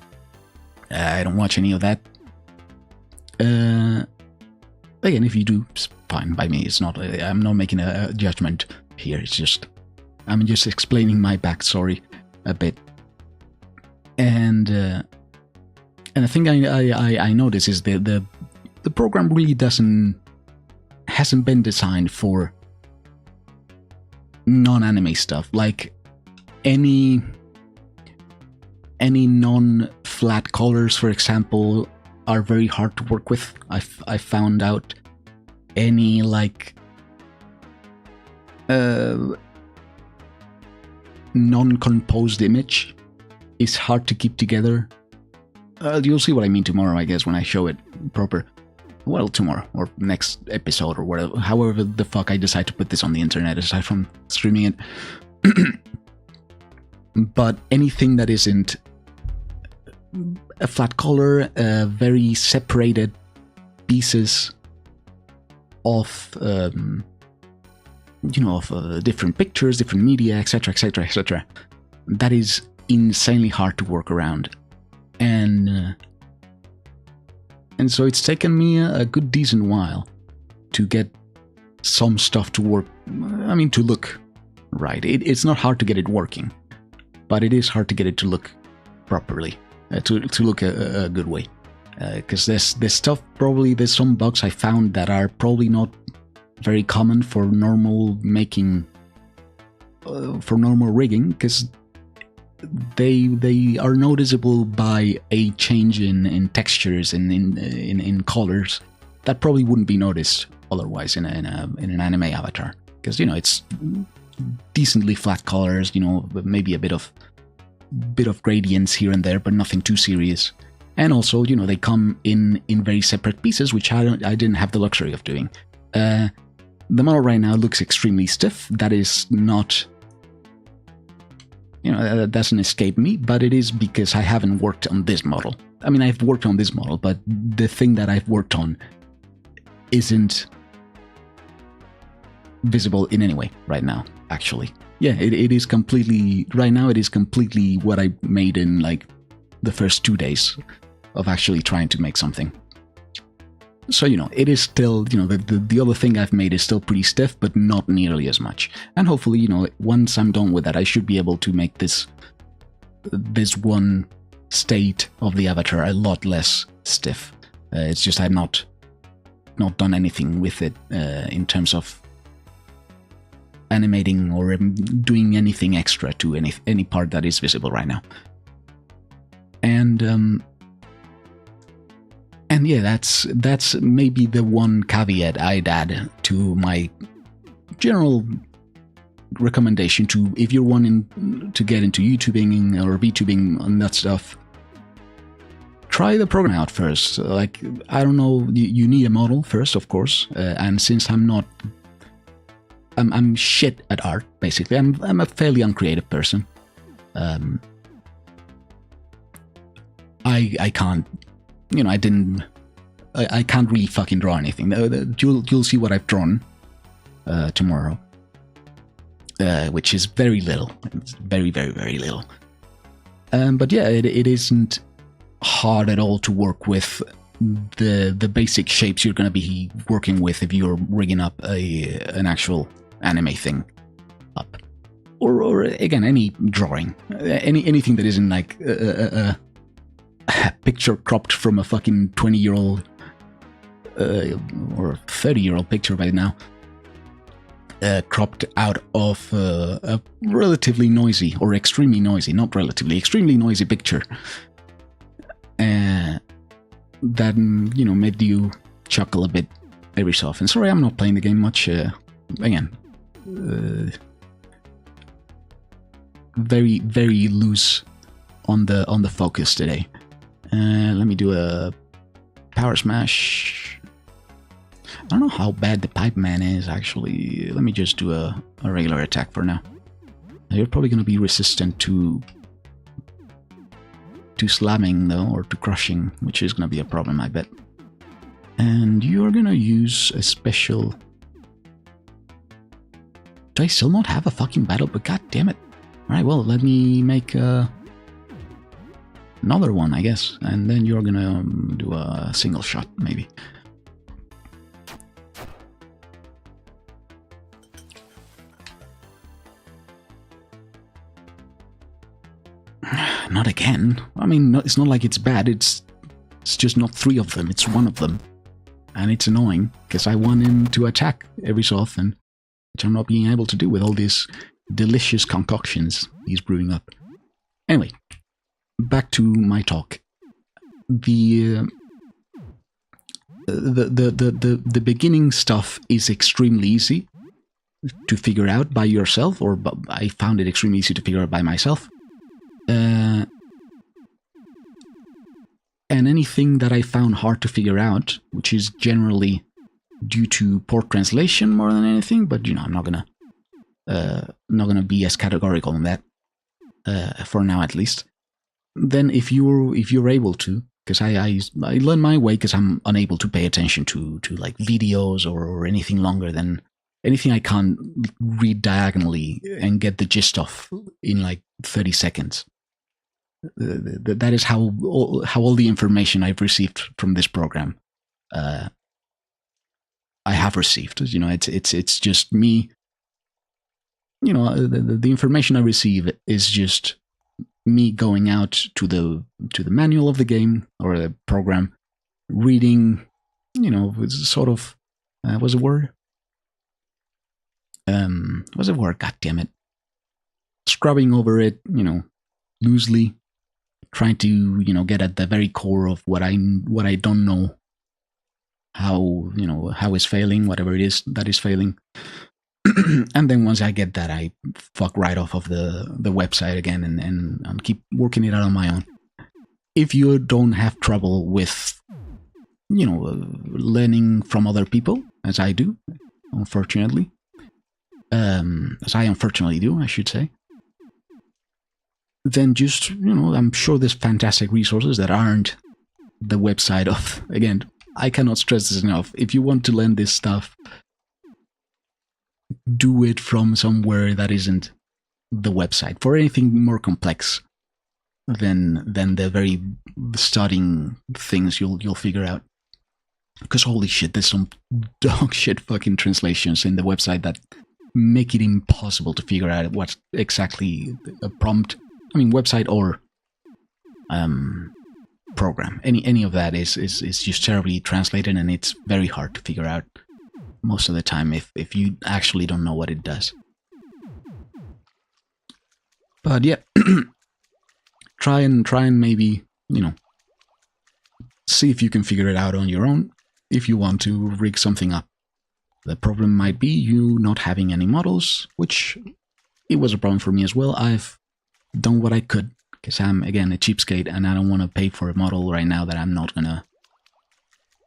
Speaker 1: I don't watch any of that. Again, if you do, it's fine by me. It's not. I'm not making a judgment here. It's just, I'm just explaining my backstory a bit. And And the thing I notice is the program really hasn't been designed for non-anime stuff. Like any non-flat colors, for example, are very hard to work with. I found out any like non-composed image is hard to keep together. You'll see what I mean tomorrow, I guess, when I show it proper. Well, tomorrow or next episode or whatever, however the fuck I decide to put this on the internet aside from streaming it. But anything that isn't a flat color, very separated pieces of different pictures, different media, etc., etc., etc. That is insanely hard to work around, and so it's taken me a good decent while to get some stuff to work. I mean, to look right. It's not hard to get it working, but it is hard to get it to look properly, to look a good way. Because there's stuff, probably there's some bugs I found that are probably not very common for normal making, for normal rigging, because they are noticeable by a change in textures and in colors that probably wouldn't be noticed otherwise in an anime avatar, because it's decently flat colors, maybe a bit of gradients here and there, but nothing too serious. And also, they come in very separate pieces, which I didn't have the luxury of doing. The model right now looks extremely stiff. That is not, that doesn't escape me, but it is because I haven't worked on this model. I mean, I've worked on this model, but the thing that I've worked on isn't visible in any way right now, actually. Yeah, it is completely, right now it is completely what I made in like the first 2 days of actually trying to make something. So, it is still, the other thing I've made is still pretty stiff, but not nearly as much. And hopefully, once I'm done with that, I should be able to make this one state of the avatar a lot less stiff. It's just I've not done anything with it in terms of animating or doing anything extra to any part that is visible right now. And yeah, that's maybe the one caveat I'd add to my general recommendation to, if you're wanting to get into YouTubing or VTubing and that stuff, try the program out first. Like, I don't know, you need a model first, of course, and since I'm shit at art, basically. I'm a fairly uncreative person. I can't, I can't really fucking draw anything. You'll see what I've drawn tomorrow, which is very little. It's very, very, very little. But yeah, it isn't hard at all to work with the basic shapes you're going to be working with if you're rigging up an actual anime thing up, or again, any drawing, anything that isn't like a picture cropped from a fucking 20-year-old or 30-year-old picture by now, cropped out of a relatively noisy or extremely noisy, not relatively, extremely noisy picture that made you chuckle a bit every so often. Sorry, I'm not playing the game much. Again, very, very loose on the focus today. Let me do a power smash. I don't know how bad the pipe man is, actually. Let me just do a regular attack for now. You're probably going to be resistant to slamming, though, or to crushing, which is going to be a problem, I bet. And you're going to use a special... Do I still not have a fucking battle? But god damn it. Alright, well, let me make another one, I guess. And then you're gonna do a single shot, maybe. Not again. I mean, it's not like it's bad. It's It's just not 3 of them, it's 1 of them. And it's annoying, because I want him to attack every so often, which I'm not being able to do with all these delicious concoctions he's brewing up. Anyway, back to my talk. The beginning stuff is extremely easy to figure out by yourself, or I found it extremely easy to figure out by myself. And anything that I found hard to figure out, which is generally due to poor translation more than anything, but you know, I'm not gonna be as categorical on that for now, at least. Then, if you're able to, because I learn my way because I'm unable to pay attention to like videos or anything longer than anything I can't read diagonally and get the gist of in like 30 seconds. That is how all the information I've received from this program I have received. You know, it's just me. You know, the information I receive is just me going out to the manual of the game or the program, reading. You know, sort of what's the word? What's the word? God damn it! Scrubbing over it, you know, loosely. Trying to, you know, get at the very core of what I don't know, how, you know, how is failing, whatever it is that is failing. And then once I get that, I fuck right off of the website again and keep working it out on my own. If you don't have trouble with, you know, learning from other people, as I do, unfortunately, as I unfortunately do, I should say, then just, you know, I'm sure there's fantastic resources that aren't the website of, again, I cannot stress this enough. If you want to learn this stuff, do it from somewhere that isn't the website. For anything more complex than the very starting things you'll figure out. Because holy shit, there's some dog shit fucking translations in the website that make it impossible to figure out what's exactly a prompt. I mean, website or program. Any of that is just terribly translated, and it's very hard to figure out most of the time if you actually don't know what it does. But yeah, try and maybe, you know, see if you can figure it out on your own if you want to rig something up. The problem might be you not having any models, which it was a problem for me as well. I've done what I could, because I'm, again, a cheapskate, and I don't want to pay for a model right now that I'm not gonna,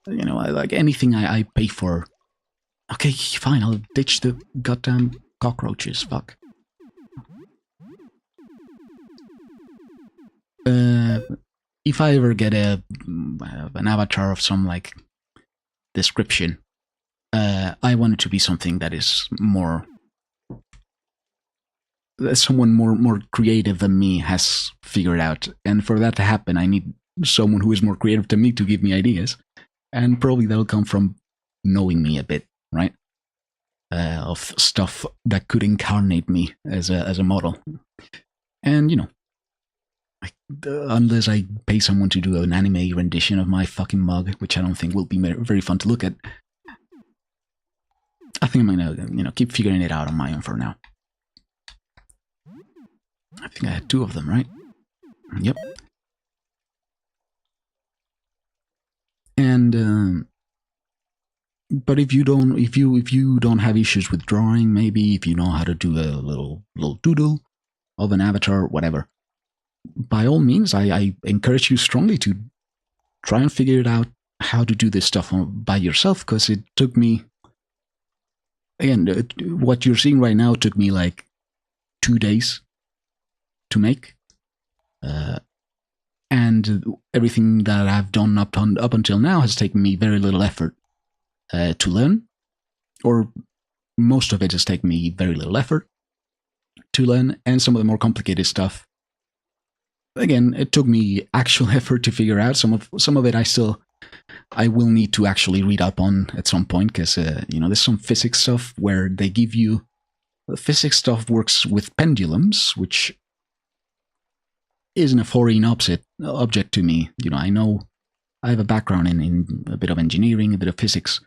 Speaker 1: you know, like anything I pay for. Okay, fine, I'll ditch the goddamn cockroaches, fuck. If I ever get an avatar of some, like, description, I want it to be something that is more... someone more creative than me has figured out. And for that to happen, I need someone who is more creative than me to give me ideas. And probably that'll come from knowing me a bit, right? Of stuff that could incarnate me as a model. And, you know, unless I pay someone to do an anime rendition of my fucking mug, which I don't think will be very fun to look at, I think I'm gonna, you know, keep figuring it out on my own for now. I think I had 2 of them, right? Yep. And but if you don't have issues with drawing, maybe if you know how to do a little doodle of an avatar, whatever, by all means, I encourage you strongly to try and figure it out how to do this stuff by yourself, because it took me, again, what you're seeing right now took me like 2 days to make, and everything that I've done up until now has taken me very little effort to learn, or most of it has taken me very little effort to learn, and some of the more complicated stuff, again, it took me actual effort to figure out. Some of it I will need to actually read up on at some point, because you know, there's some physics stuff where they give you, the physics stuff works with pendulums, which isn't a foreign object to me. You know, I know I have a background in a bit of engineering, a bit of physics,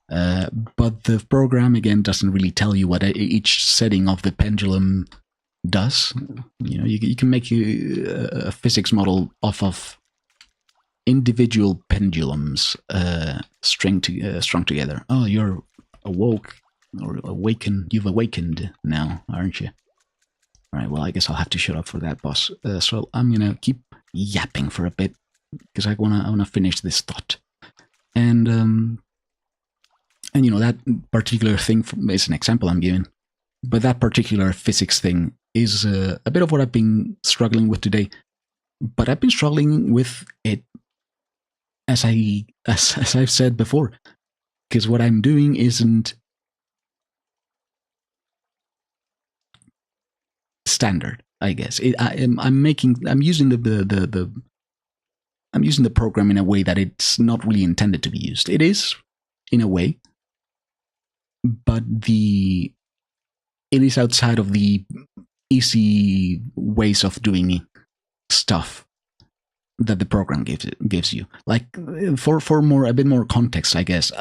Speaker 1: but the program again doesn't really tell you what each setting of the pendulum does. You can make a physics model off of individual pendulums strung together. Oh, you're awoke or awakened. You've awakened now, aren't you? All right. Well, I guess I'll have to shut up for that, boss. So I'm gonna keep yapping for a bit because I wanna finish this thought. And that particular thing is an example I'm giving, but that particular physics thing is a bit of what I've been struggling with today. But I've been struggling with it as I've said before, because what I'm doing isn't standard, I guess. I'm using I'm using the program in a way that it's not really intended to be used. It is, in a way, but it is outside of the easy ways of doing stuff that the program gives you. Like for a bit more context, I guess.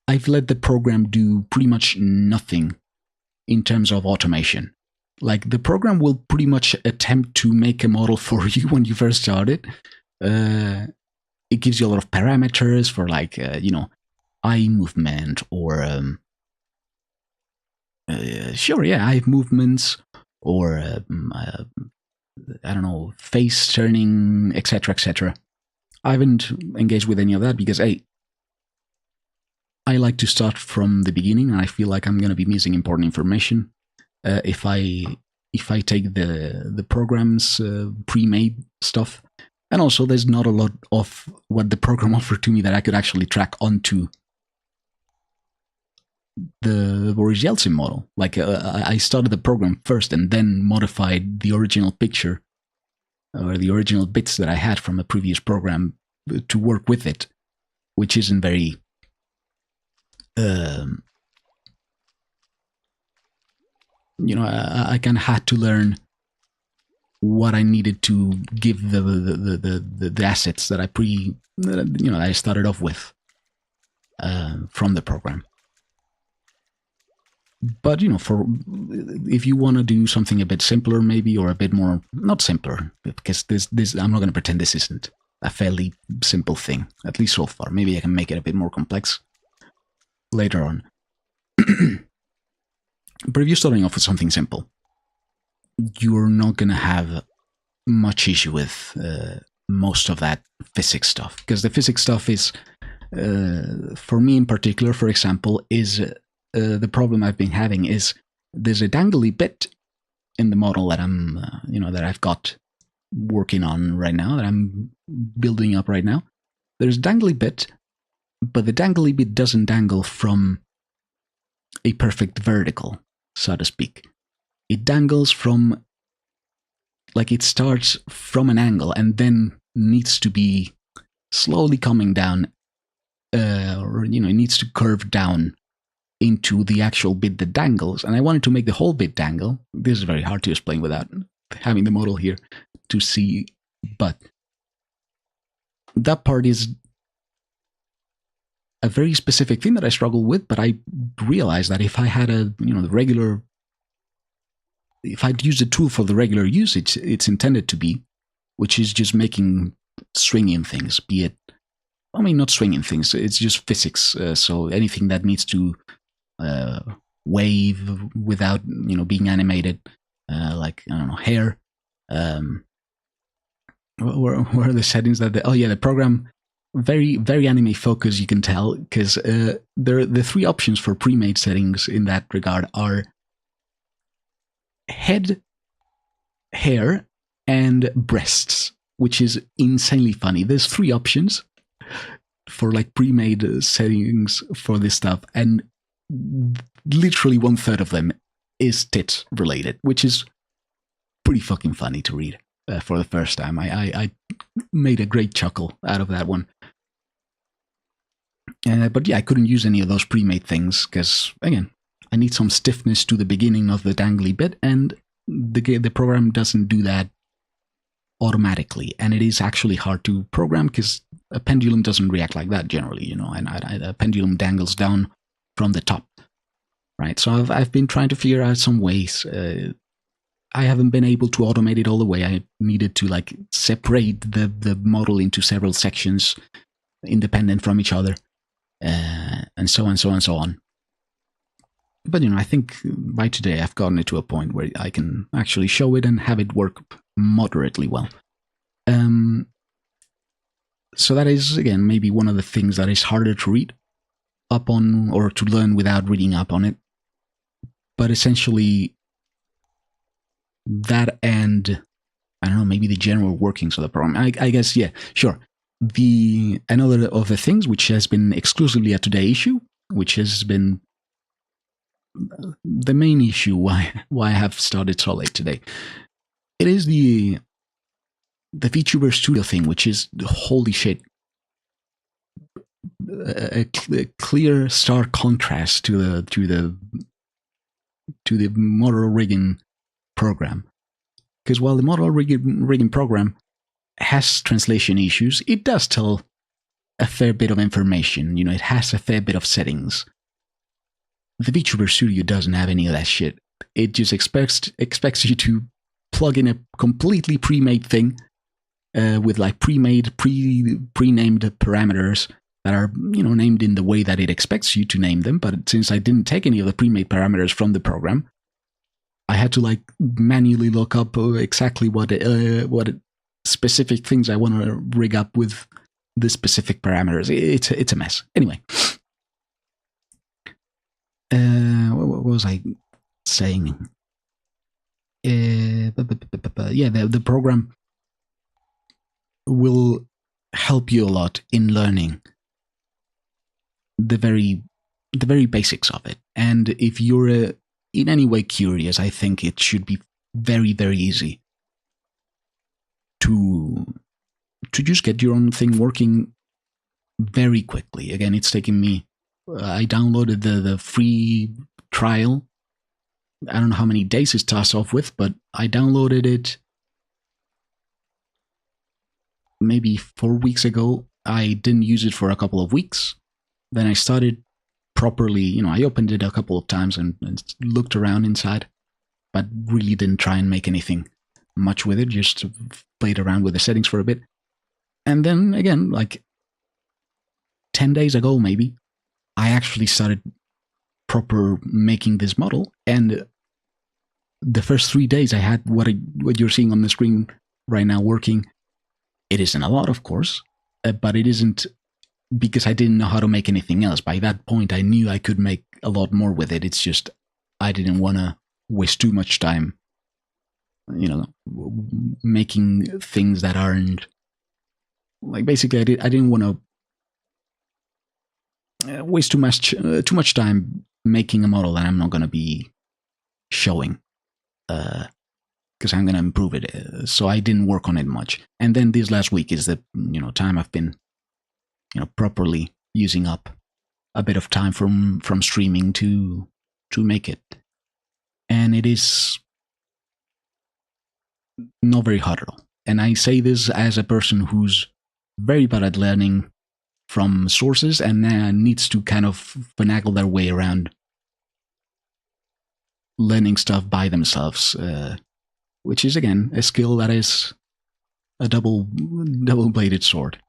Speaker 1: I've let the program do pretty much nothing in terms of automation. Like the program will pretty much attempt to make a model for you when you first start it. It gives you a lot of parameters for like eye movement or eye movements or I don't know, face turning, etc., etc. I haven't engaged with any of that because I like to start from the beginning, and I feel like I'm going to be missing important information if I take the program's pre-made stuff. And also, there's not a lot of what the program offered to me that I could actually track onto the Boris Yeltsin model. Like I started the program first and then modified the original picture or the original bits that I had from a previous program to work with it, which isn't very I kind of had to learn what I needed to give the assets that I started off with from the program. But if you want to do something a bit simpler, maybe, or a bit more not simpler, because this I'm not going to pretend this isn't a fairly simple thing, at least so far. Maybe I can make it a bit more complex later on. But if you're starting off with something simple, you're not going to have much issue with most of that physics stuff, because the physics stuff is, for me in particular, for example, is the problem I've been having is there's a dangly bit in the model that I'm, that I've got working on right now, that I'm building up right now. There's a dangly bit, but the dangly bit doesn't dangle from a perfect vertical, so to speak. It dangles from, like, it starts from an angle and then needs to be slowly coming down, or, it needs to curve down into the actual bit that dangles. And I wanted to make the whole bit dangle. This is very hard to explain without having the model here to see, but that part is a very specific thing that I struggle with. But I realized that if I had if I'd use the tool for the regular usage it's intended to be, which is just making swinging things, be it, not swinging things, it's just physics. So anything that needs to wave without, being animated, like, I don't know, hair. Where are the settings that the program, very, very anime focus, you can tell, because the three options for pre-made settings in that regard are head, hair, and breasts, which is insanely funny. There's three options for like pre-made settings for this stuff, and literally 1/3 of them is tits related, which is pretty fucking funny to read for the first time. I made a great chuckle out of that one. But yeah, I couldn't use any of those pre-made things because, again, I need some stiffness to the beginning of the dangly bit, and the program doesn't do that automatically, and it is actually hard to program because a pendulum doesn't react like that generally, and a pendulum dangles down from the top, right? So I've been trying to figure out some ways. I haven't been able to automate it all the way. I needed to like separate the model into several sections, independent from each other, and so on, so on, so on. But I think by today I've gotten it to a point where I can actually show it and have it work moderately well. So that is, again, maybe one of the things that is harder to read up on or to learn without reading up on it. But essentially, that and, I don't know, maybe the general workings of the program. I guess, yeah, sure. Another of the things which has been exclusively a Today issue, which has been the main issue why I have started so late today. It is the VTuber Studio thing, which is, holy shit, a clear, stark contrast to the model rigging program. Because while the model rigging program has translation issues, it does tell a fair bit of information. It has a fair bit of settings. The VTuber Studio doesn't have any of that shit. It just expects you to plug in a completely pre-made thing with like pre-named parameters that are named in the way that it expects you to name them. But since I didn't take any of the pre-made parameters from the program, I had to like manually look up exactly what specific things I want to rig up with the specific parameters. It's a mess. Anyway. What was I saying? Yeah, the program will help you a lot in learning the very basics of it. And if you're in any way curious, I think it should be very, very easy to just get your own thing working very quickly. Again, it's taken me. I downloaded the free trial. I don't know how many days it starts off with, but I downloaded it maybe 4 weeks ago. I didn't use it for a couple of weeks. Then I started properly, I opened it a couple of times and looked around inside, but really didn't try and make anything much with it, just played around with the settings for a bit. And then again, like 10 days ago maybe, I actually started proper making this model, and the first 3 days I had what you're seeing on the screen right now working. It isn't a lot, of course, but it isn't because I didn't know how to make anything else. By that point, I knew I could make a lot more with it. It's just I didn't want to waste too much time, making things that aren't like, basically I didn't want to waste too much time making a model that I'm not going to be showing, because I'm going to improve it. So I didn't work on it much. And then this last week is the time I've been properly using up a bit of time from streaming to make it. And it is not very hard at all. And I say this as a person who's very bad at learning from sources and needs to kind of finagle their way around learning stuff by themselves, which is, again, a skill that is a double-bladed sword.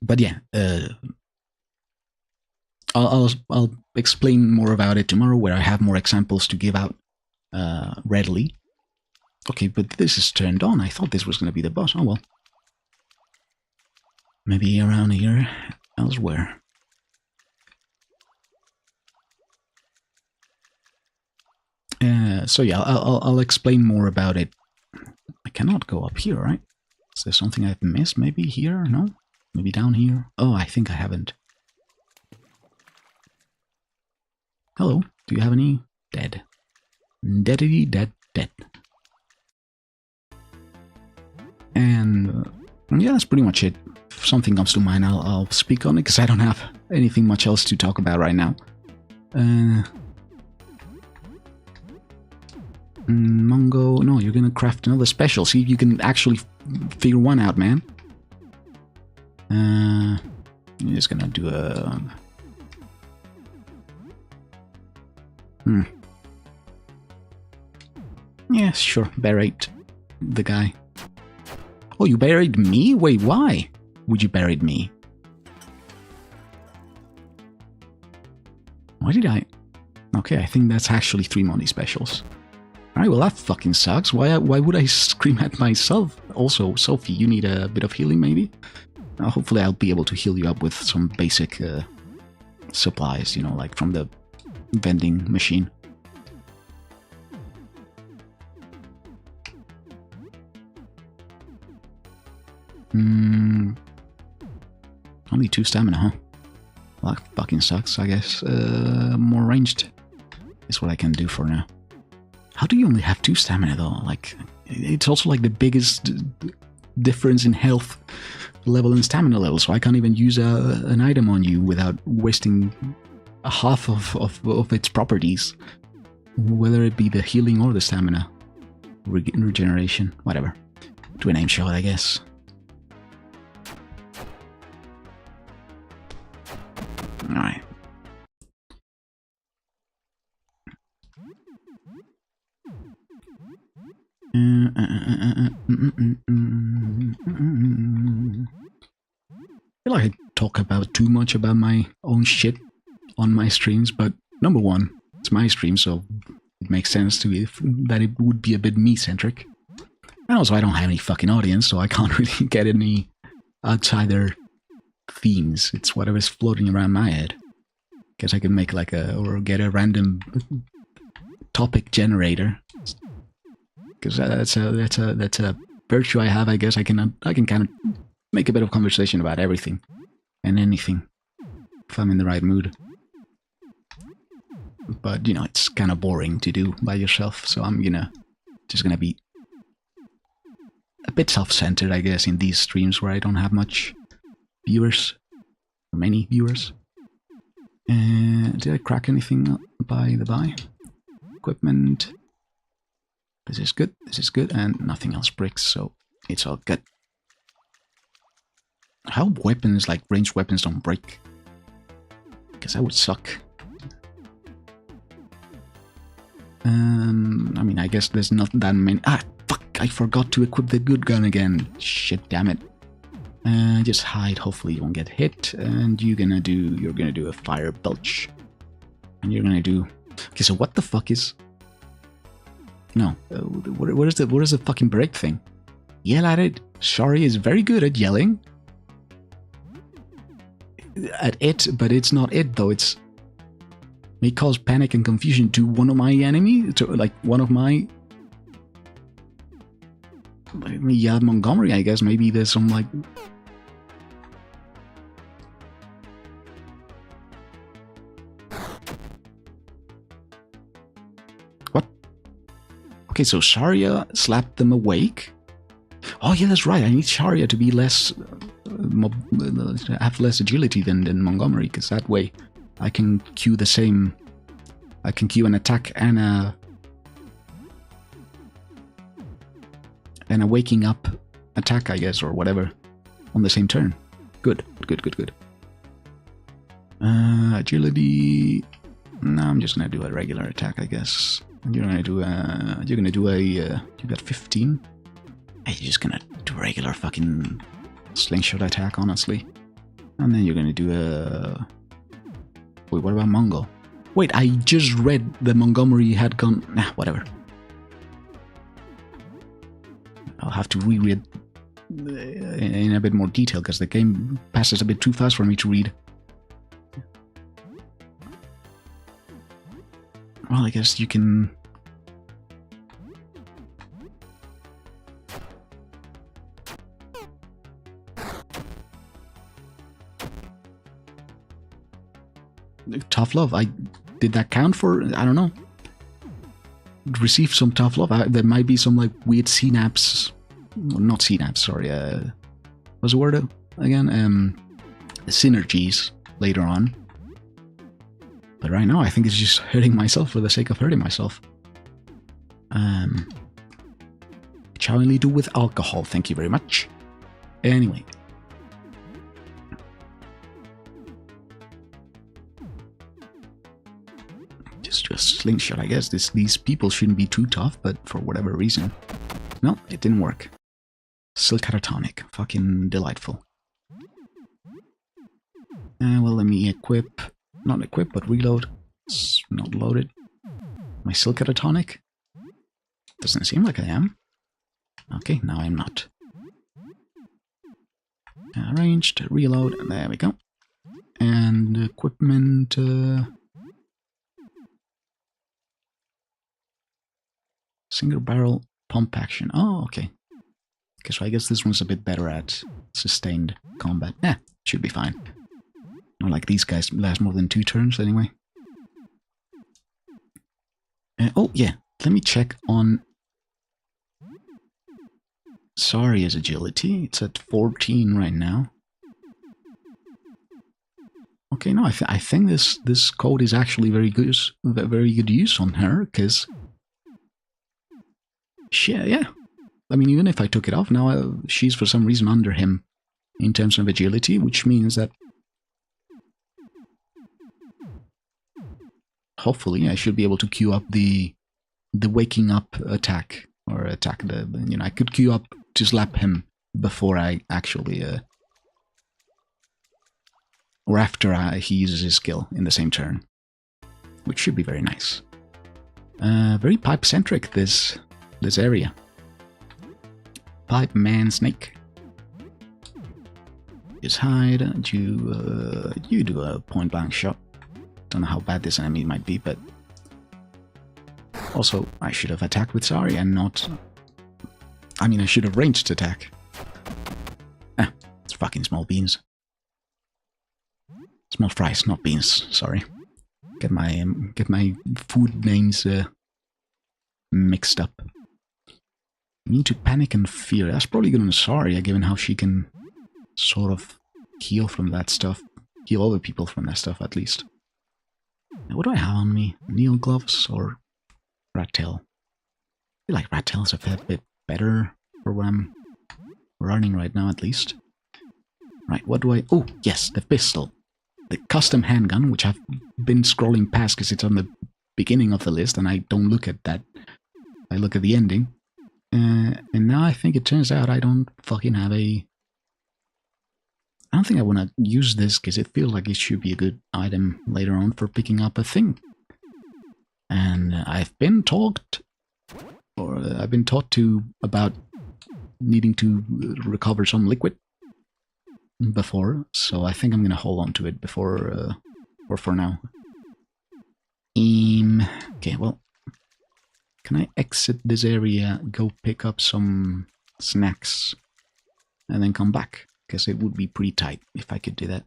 Speaker 1: But yeah, I'll explain more about it tomorrow, where I have more examples to give out readily. Okay, but this is turned on. I thought this was going to be the boss. Oh well. Maybe around here, elsewhere. So yeah, I'll explain more about it. I cannot go up here, right? Is there something I've missed? Maybe here? No? Maybe down here? Oh, I think I haven't. Hello, do you have any? Dead. Deadity, dead. And yeah, that's pretty much it. If something comes to mind, I'll speak on it, because I don't have anything much else to talk about right now. Mongo, no, you're gonna craft another special. See if you can actually figure one out, man. I'm just gonna do a... Yeah, sure, berate the guy. Oh, you buried me? Wait, why would you buried me? Why did I... Okay, I think that's actually 3 money specials. Alright, well that fucking sucks. Why would I scream at myself? Also, Sophie, you need a bit of healing maybe? Hopefully I'll be able to heal you up with some basic supplies, you know, like from the vending machine. Only 2 stamina, huh? Well, that fucking sucks, I guess. More ranged is what I can do for now. How do you only have 2 stamina, though? Like, it's also like the biggest difference in health level and stamina level, so I can't even use an item on you without wasting half of its properties. Whether it be the healing or the stamina. Regeneration, whatever. Do a name shot, I guess. Alright. I feel like I talk about too much about my own shit on my streams, but number one, it's my stream, so it makes sense to me that it would be a bit me-centric. And also, I don't have any fucking audience, so I can't really get any outsider themes. It's whatever's floating around my head. Guess I can make like or get a random topic generator. Because that's a virtue I have. I guess I can kind of make a bit of conversation about everything and anything if I'm in the right mood. But you know, it's kind of boring to do by yourself, so I'm just gonna be a bit self-centered, I guess, in these streams where I don't have much viewers, or many viewers. Did I crack anything by the by? Equipment. This is good, and nothing else breaks, so it's all good. How weapons, like ranged weapons, don't break? Because that would suck. I mean, I guess there's not that many. Ah, fuck! I forgot to equip the good gun again. Shit, damn it. Just hide. Hopefully you won't get hit. And you're gonna do a fire belch. And you're gonna do. Okay, so what the fuck is? No, what is the fucking break thing? Yell at it. Shari is very good at yelling. At it, but it's not it though. It's may cause panic and confusion to one of my enemy, to like one of my. Yeah, Montgomery. I guess maybe there's some like. What? Okay, so Sharia slapped them awake. Oh yeah, that's right. I need Sharia to be less, have less agility than Montgomery, because that way I can queue the same. I can queue an attack and a waking up attack, I guess, or whatever, on the same turn. Good. Agility. No, I'm just gonna do a regular attack, I guess. You're gonna do a. You got 15. Hey, you're just gonna do a regular fucking slingshot attack, honestly. And then you're gonna do a. Wait, what about Bungle? Wait, I just read that Montgomery had gone. Nah, whatever. I'll have to reread in a bit more detail because the game passes a bit too fast for me to read. Well, I guess you can. Tough love. Did that count for? I don't know. Receive some tough love. There might be some like weird synapse. Well, not synapse. Sorry. What's the word again? Synergies later on. But right now, I think it's just hurting myself for the sake of hurting myself. Which I only do with alcohol, thank you very much. Anyway. Just a slingshot, I guess. These people shouldn't be too tough, but for whatever reason. No, it didn't work. Still catatonic. Fucking delightful. Well, let me equip. Not equip, but reload. It's not loaded. Am I still catatonic? Doesn't seem like I am. Okay, now I'm not. Arranged, reload, there we go. And equipment... single barrel pump action. Oh, okay. Okay, so I guess this one's a bit better at sustained combat. Should be fine. Not like these guys last more than 2 turns anyway. Oh, yeah. Let me check on... Saria's agility. It's at 14 right now. Okay, no, I think this code is actually very good use on her, because... yeah. I mean, even if I took it off, now she's for some reason under him in terms of agility, which means that hopefully I should be able to queue up the waking up attack, or attack I could queue up to slap him before I actually or after he uses his skill in the same turn, which should be very nice. Very pipe centric this area. Pipe man snake. Just hide. You do a point blank shot. Don't know how bad this enemy might be, but also I should have attacked with Sari and not. I mean, I should have ranged attack. It's fucking small beans. Small fries, not beans. Sorry. Get my food names mixed up. Need to panic and fear. That's probably good on Saria, given how she can sort of heal from that stuff. Heal other people from that stuff, at least. Now, what do I have on me? Needle gloves or rat tail? I feel like rat tail is a fair bit better for what I'm running right now, at least. Right, what do I... Oh, yes, the pistol. The custom handgun, which I've been scrolling past because it's on the beginning of the list, and I don't look at that. I look at the ending. And now I think it turns out I don't fucking have a... I don't think I want to use this because it feels like it should be a good item later on for picking up a thing. And I've been taught to about needing to recover some liquid before, so I think I'm gonna hold on to it before, or for now. Okay, well, can I exit this area, go pick up some snacks, and then come back? Because it would be pretty tight if I could do that.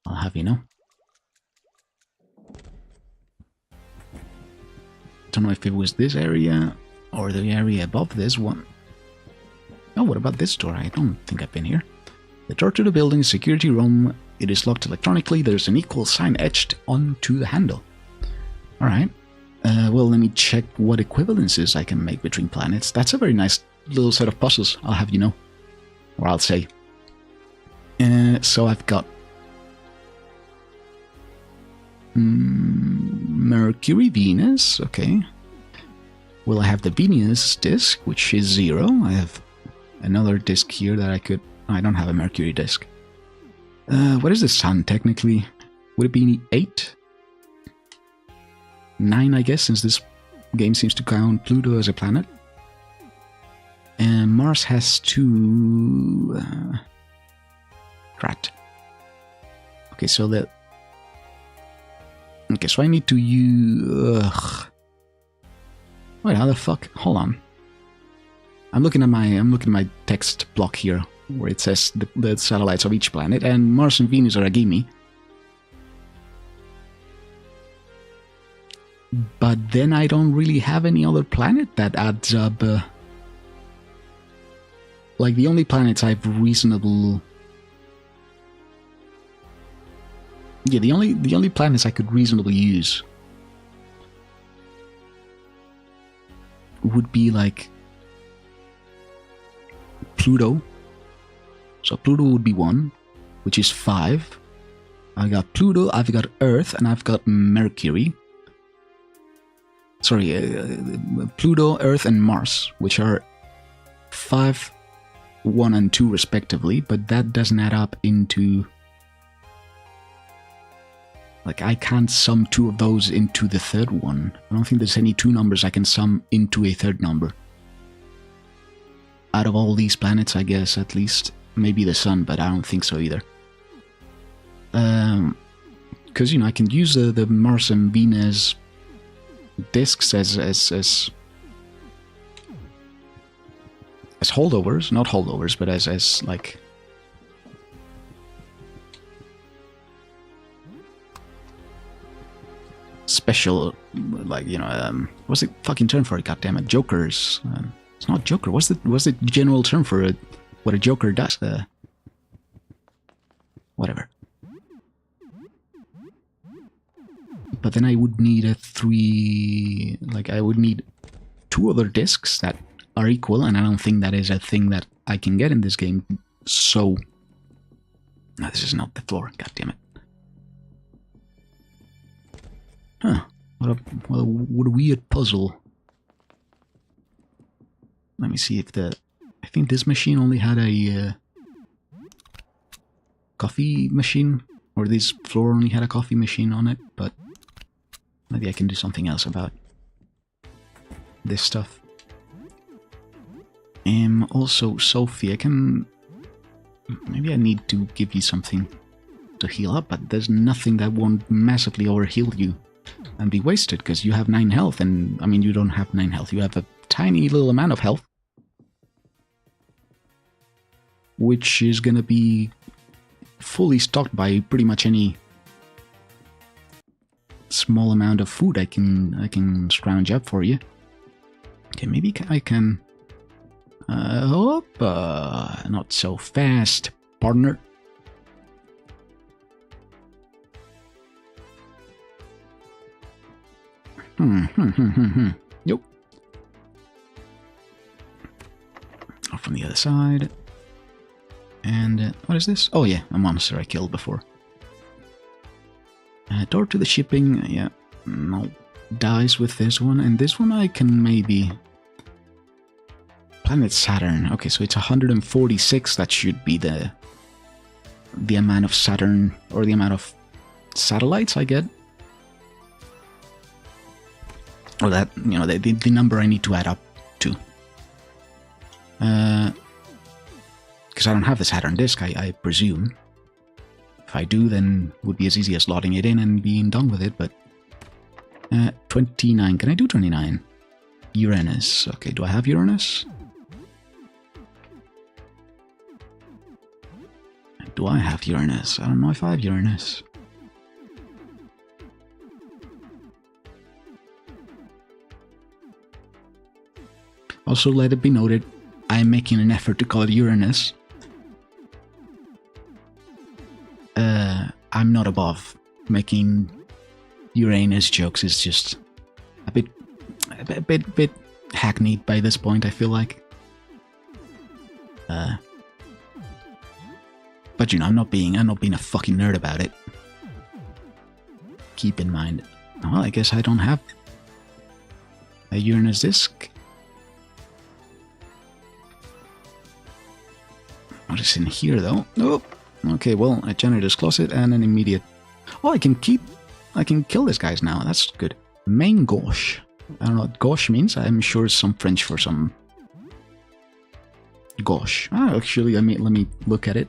Speaker 1: I'll have you know. Don't know if it was this area or the area above this one. Oh, what about this door? I don't think I've been here. The door to the building is security room. It is locked electronically. There's an equal sign etched onto the handle. Alright. Well, let me check what equivalences I can make between planets. That's a very nice little set of puzzles, I'll have you know. Or I'll say. So I've got Mercury, Venus, okay. Well, I have the Venus disk, which is 0. I have another disk here that I could... I don't have a Mercury disk. What is the Sun, technically? Would it be 8? 9, I guess, since this game seems to count Pluto as a planet. And Mars has 2... Drat. Okay, so that... Okay, so I need to use... Wait, how the fuck? Hold on. I'm looking at my text block here, where it says the satellites of each planet, and Mars and Venus are a gimme. But then I don't really have any other planet that adds up. Like, the only planets I've reasonable... Yeah, the only planets I could reasonably use would be like Pluto. So Pluto would be 1, which is 5. I got Pluto, I've got Earth, and I've got Mercury. Sorry, Pluto, Earth, and Mars, which are 5, 1, and 2 respectively, but that doesn't add up into... Like, I can't sum 2 of those into the third one. I don't think there's any 2 numbers I can sum into a third number. Out of all these planets, I guess, at least. Maybe the Sun, but I don't think so either. Because, you know, I can use the Mars and Venus disks as holdovers, not holdovers, but as like special, like, you know, what's the fucking term for it? Goddammit, jokers. It's not joker. What's the general term for it? What a joker does? Whatever. But then I would need I would need 2 other discs that are equal, and I don't think that is a thing that I can get in this game. So, no, this is not the floor. God damn it! Huh? What a weird puzzle. Let me see if I think this machine only had a coffee machine, or this floor only had a coffee machine on it, but maybe I can do something else about this stuff. Also, Sophie, maybe I need to give you something to heal up, but there's nothing that won't massively overheal you and be wasted, because you have 9 health, and, I mean, you don't have 9 health, you have a tiny little amount of health, which is gonna be fully stocked by pretty much any small amount of food I can scrounge up for you. Okay, maybe I can... not so fast, partner. Nope. Or from the other side. And what is this? Oh yeah, a monster I killed before. Door to the shipping, yeah, no, dies with this one, and this one I can maybe... Planet Saturn, okay, so it's 146, that should be the amount of Saturn, or the amount of satellites I get. Or that, you know, the number I need to add up to. Because I don't have the Saturn disk, I presume. If I do, then it would be as easy as slotting it in and being done with it, but... 29, can I do 29? Uranus, okay, do I have Uranus? Do I have Uranus? I don't know if I have Uranus. Also, let it be noted, I'm making an effort to call it Uranus. I'm not above making Uranus jokes. It's just a bit hackneyed by this point, I feel like. But you know, I'm not being a fucking nerd about it. Keep in mind. Well, I guess I don't have a Uranus disk. What is in here, though? Oh, okay. Well, a janitor's closet and an immediate. Oh, I can kill these guys now. That's good. Main gauche. I don't know what gauche means. I'm sure it's some French for some gauche. Ah, actually, let me look at it.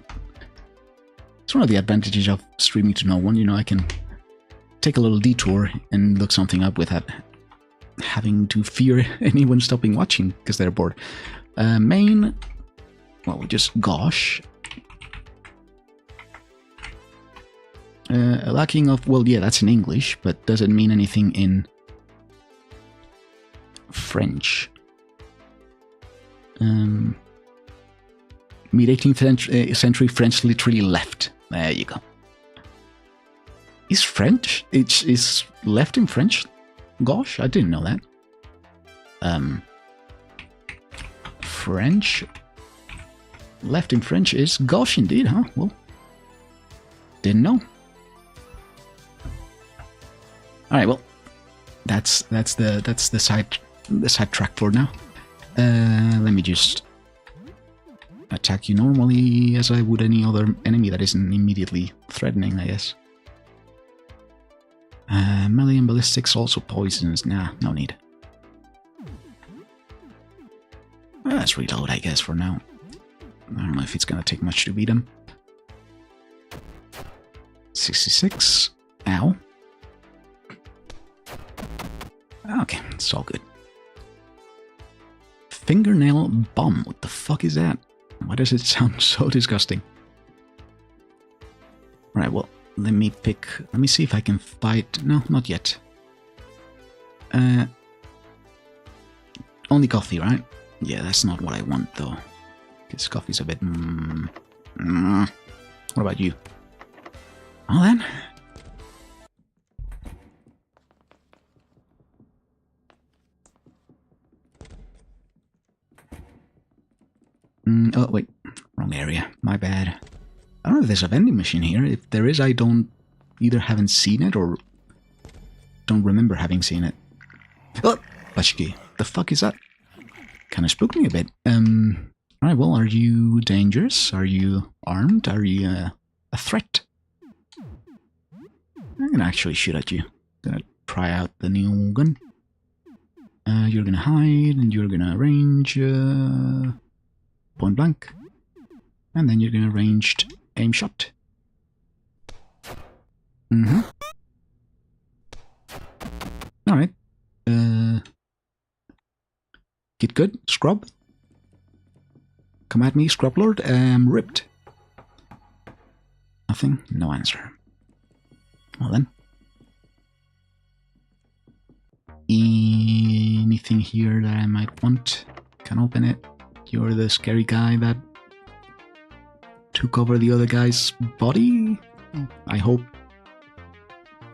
Speaker 1: It's one of the advantages of streaming to no one. You know, I can take a little detour and look something up without having to fear anyone stopping watching because they're bored. Main, well, just gauche. Lacking of, well, yeah, that's in English, but does it mean anything in French? Mid-18th century French literally left. There you go. Is French? Is left in French? Gosh, I didn't know that. French. Left in French is gosh indeed, huh? Well, didn't know. All right, well, that's the side track for now. Let me just attack you normally as I would any other enemy that isn't immediately threatening, I guess. Melee and ballistics also poisons. Nah, no need. Well, let's reload, I guess, for now. I don't know if it's gonna take much to beat him. 66. Ow. Okay, it's all good. Fingernail bomb. What the fuck is that? Why does it sound so disgusting? Right, well, let me see if I can fight. No, not yet. Only coffee, right? Yeah, that's not what I want, though. Because coffee's a bit... What about you? Well, then. Oh, wait. Wrong area. My bad. I don't know if there's a vending machine here. If there is, I don't... either haven't seen it or... don't remember having seen it. Oh! Bashki. The fuck is that? Kinda spooked me a bit. Alright, well, are you dangerous? Are you armed? Are you a threat? I'm gonna actually shoot at you. Gonna try out the new gun. You're gonna hide, and you're gonna range... point blank. And then you're gonna ranged aim shot. Alright. Get good, scrub. Come at me, scrub lord. Ripped. Nothing, no answer. Well then. Anything here that I might want? Can open it. You're the scary guy that took over the other guy's body? I hope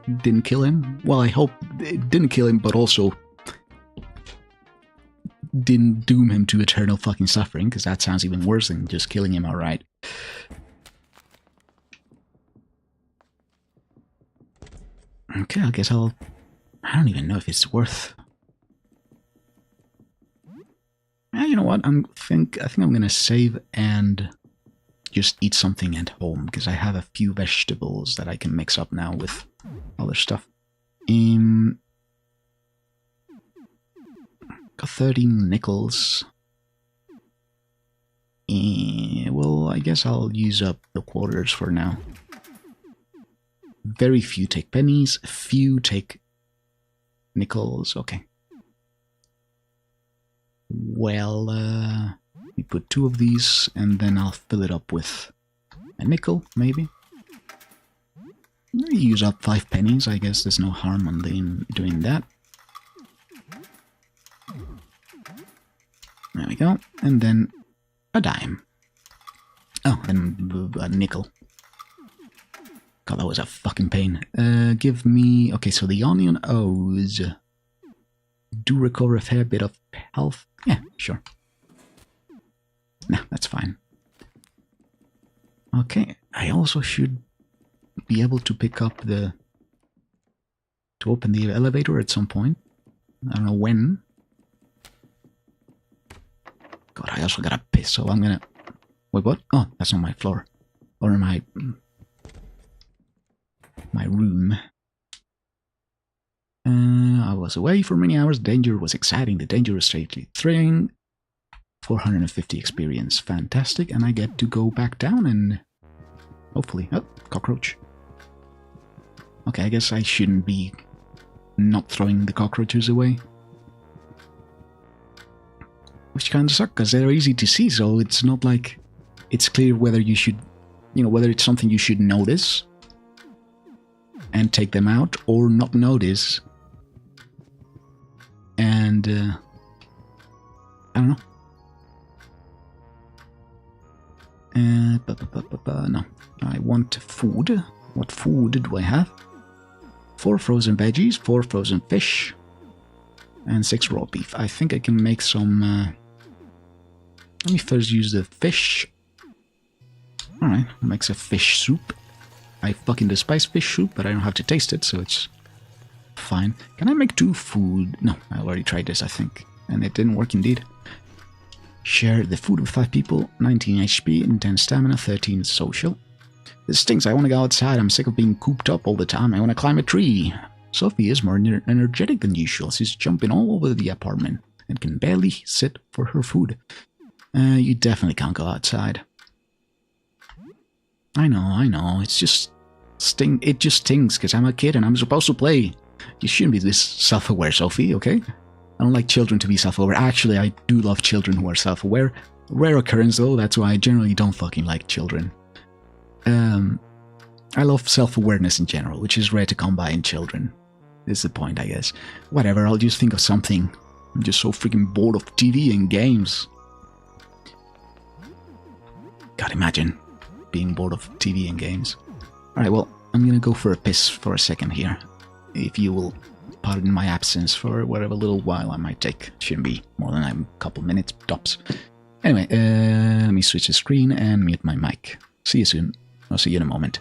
Speaker 1: it didn't kill him. Well, I hope it didn't kill him, but also didn't doom him to eternal fucking suffering, because that sounds even worse than just killing him outright. Okay, I guess I don't even know if it's worth... You know what? I think I'm gonna save and just eat something at home, because I have a few vegetables that I can mix up now with other stuff. Got 13 nickels. Well, I guess I'll use up the quarters for now. Very few take pennies, few take nickels. Okay. Well, we put 2 of these, and then I'll fill it up with a nickel, maybe. Use up 5 pennies, I guess there's no harm in doing that. There we go, and then a dime. Oh, and a nickel. God, that was a fucking pain. Give me... Okay, so the onion O's do recover a fair bit of health. Yeah, sure. Nah, that's fine. Okay, I also should be able to pick up the... to open the elevator at some point. I don't know when. God, I also gotta piss, so I'm gonna... Wait, what? Oh, that's not my floor. Or my room. I was away for many hours. Danger was exciting. The danger was strangely thrilling. 450 experience. Fantastic. And I get to go back down and... hopefully... Oh, cockroach. Okay, I guess I shouldn't be not throwing the cockroaches away. Which kind of sucks, because they're easy to see, so it's not like it's clear whether you should... you know, whether it's something you should notice and take them out, or not notice and I don't know. No, I want food. What food do I have? 4 frozen veggies, 4 frozen fish, and 6 raw beef. I think I can make some Let me first use the fish. Alright, makes a fish soup. I fucking despise fish soup, but I don't have to taste it, so it's fine. Can I make 2 food? No, I already tried this, I think. And it didn't work indeed. Share the food with 5 people. 19 HP, intense stamina, 13 social. This stinks, I want to go outside. I'm sick of being cooped up all the time. I want to climb a tree. Sophie is more energetic than usual. She's jumping all over the apartment and can barely sit for her food. You definitely can't go outside. I know. It's just it just stings because I'm a kid and I'm supposed to play. You shouldn't be this self-aware, Sophie, okay? I don't like children to be self-aware. Actually, I do love children who are self-aware. Rare occurrence though, that's why I generally don't fucking like children. I love self-awareness in general, which is rare to come by in children. Is the point, I guess. Whatever, I'll just think of something. I'm just so freaking bored of TV and games. God, imagine being bored of TV and games. Alright, well, I'm gonna go for a piss for a second here. If you will pardon my absence for whatever little while I might take. Shouldn't be more than a couple minutes, tops. Anyway, let me switch the screen and mute my mic. See you soon. I'll see you in a moment.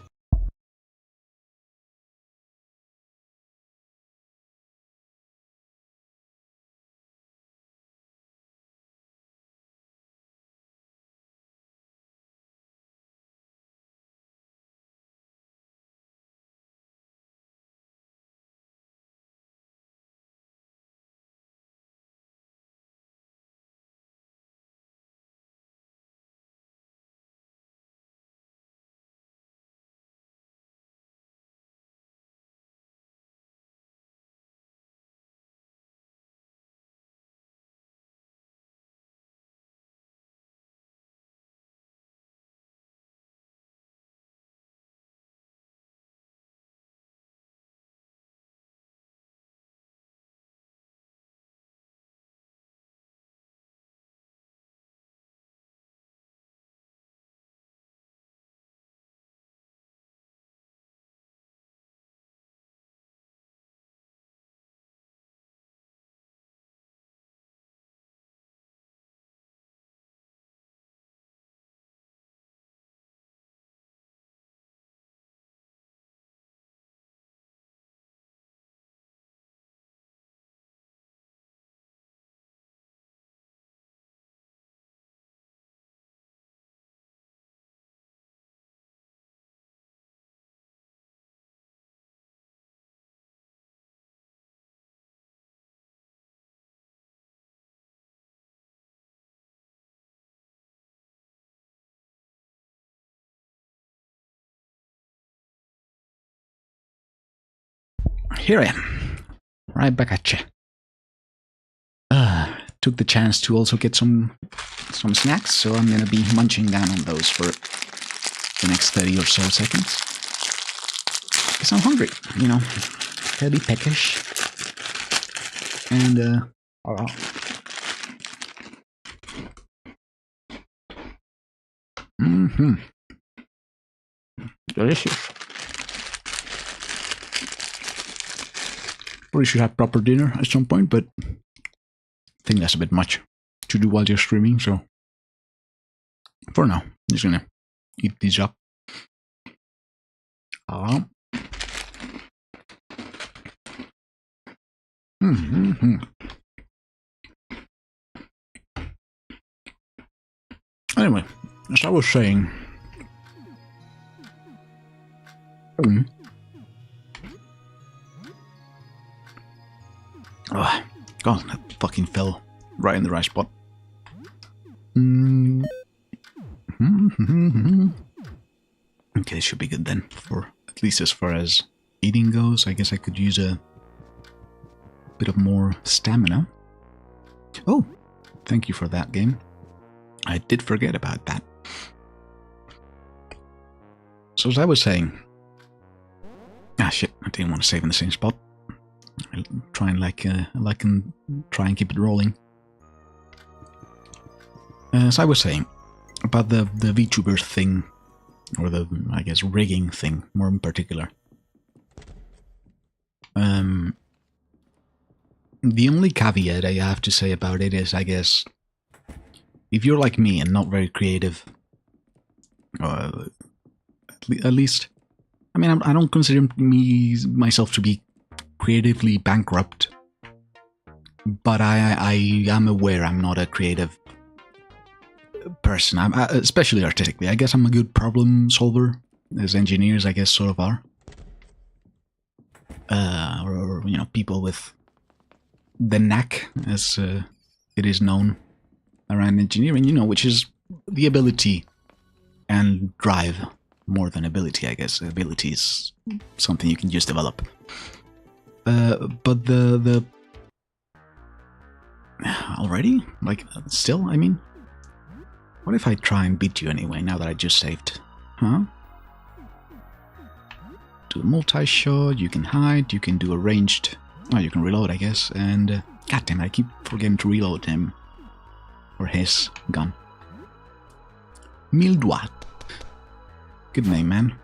Speaker 1: Here I am, right back at you. Took the chance to also get some snacks, so I'm gonna be munching down on those for the next 30 or so seconds. Because I'm hungry, you know, gotta be peckish. And, delicious. Probably should have proper dinner at some point, but I think that's a bit much to do while you're streaming, so for now, I'm just gonna eat these up. Anyway, as I was saying, oh, God, that fucking fell right in the right spot. Okay, it should be good then, for at least as far as eating goes. I guess I could use a bit of more stamina. Oh, thank you for that, game. I did forget about that. So as I was saying... Ah, shit, I didn't want to save in the same spot. I'll try and try and keep it rolling. As I was saying, about the VTuber thing, or the, I guess, rigging thing, more in particular. The only caveat I have to say about it is, I guess, if you're like me and not very creative, at least, I mean, I don't consider myself to be creatively bankrupt, but I am aware I'm not a creative person. I'm especially artistically. I guess I'm a good problem solver, as engineers, I guess, sort of are. Or you know, people with the knack, as it is known around engineering, you know, which is the ability and drive more than ability, I guess. Ability is something you can just develop. But the already? Like, still, I mean? What if I try and beat you anyway, now that I just saved? Huh? Do a multi-shot, you can hide, you can do a ranged... Oh, you can reload, I guess, and... God damn it, I keep forgetting to reload him. Or his gun. Mildoit. Good name, man.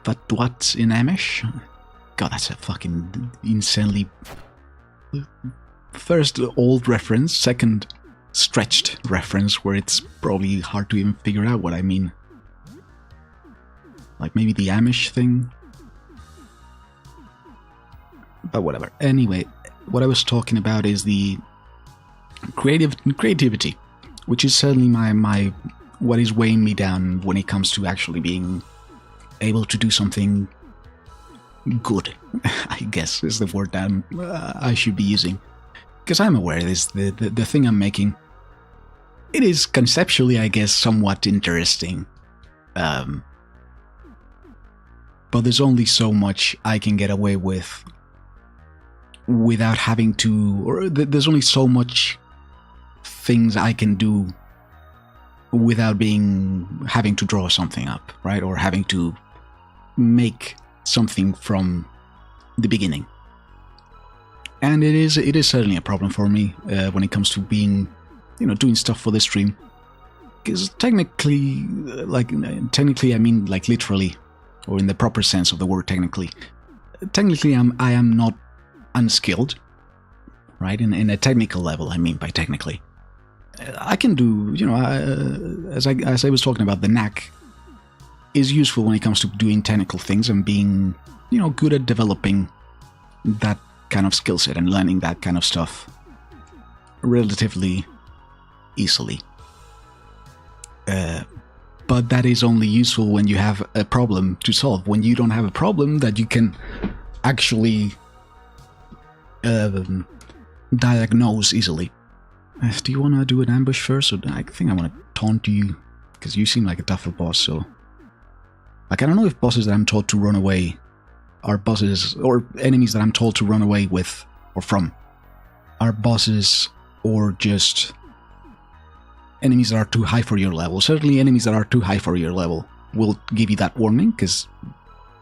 Speaker 1: Vatdoit in Amish? God, that's a fucking insanely... First, old reference. Second, stretched reference, where it's probably hard to even figure out what I mean. Like maybe the Amish thing? But whatever. Anyway, what I was talking about is the creativity, which is certainly my what is weighing me down when it comes to actually being able to do something good, I guess is the word that I should be using. Because I'm aware this the thing I'm making, it is conceptually, I guess, somewhat interesting. But there's only so much I can get away with without having to, or there's only so much things I can do without having to draw something up, right? Or having to make something from the beginning. And it is certainly a problem for me when it comes to being, you know, doing stuff for the stream. Because technically, I mean like literally, or in the proper sense of the word technically I am not unskilled, right? In a technical level, I mean by technically. I can do, you know, as I was talking about, the knack is useful when it comes to doing technical things and being, you know, good at developing that kind of skill set and learning that kind of stuff relatively easily. But that is only useful when you have a problem to solve. When you don't have a problem that you can actually diagnose easily. Do you want to do an ambush first? Or I think I want to taunt you, because you seem like a tougher boss, so... Like, I don't know if bosses that I'm told to run away are bosses, or enemies that I'm told to run away with, or from, are bosses, or just enemies that are too high for your level. Certainly enemies that are too high for your level will give you that warning, because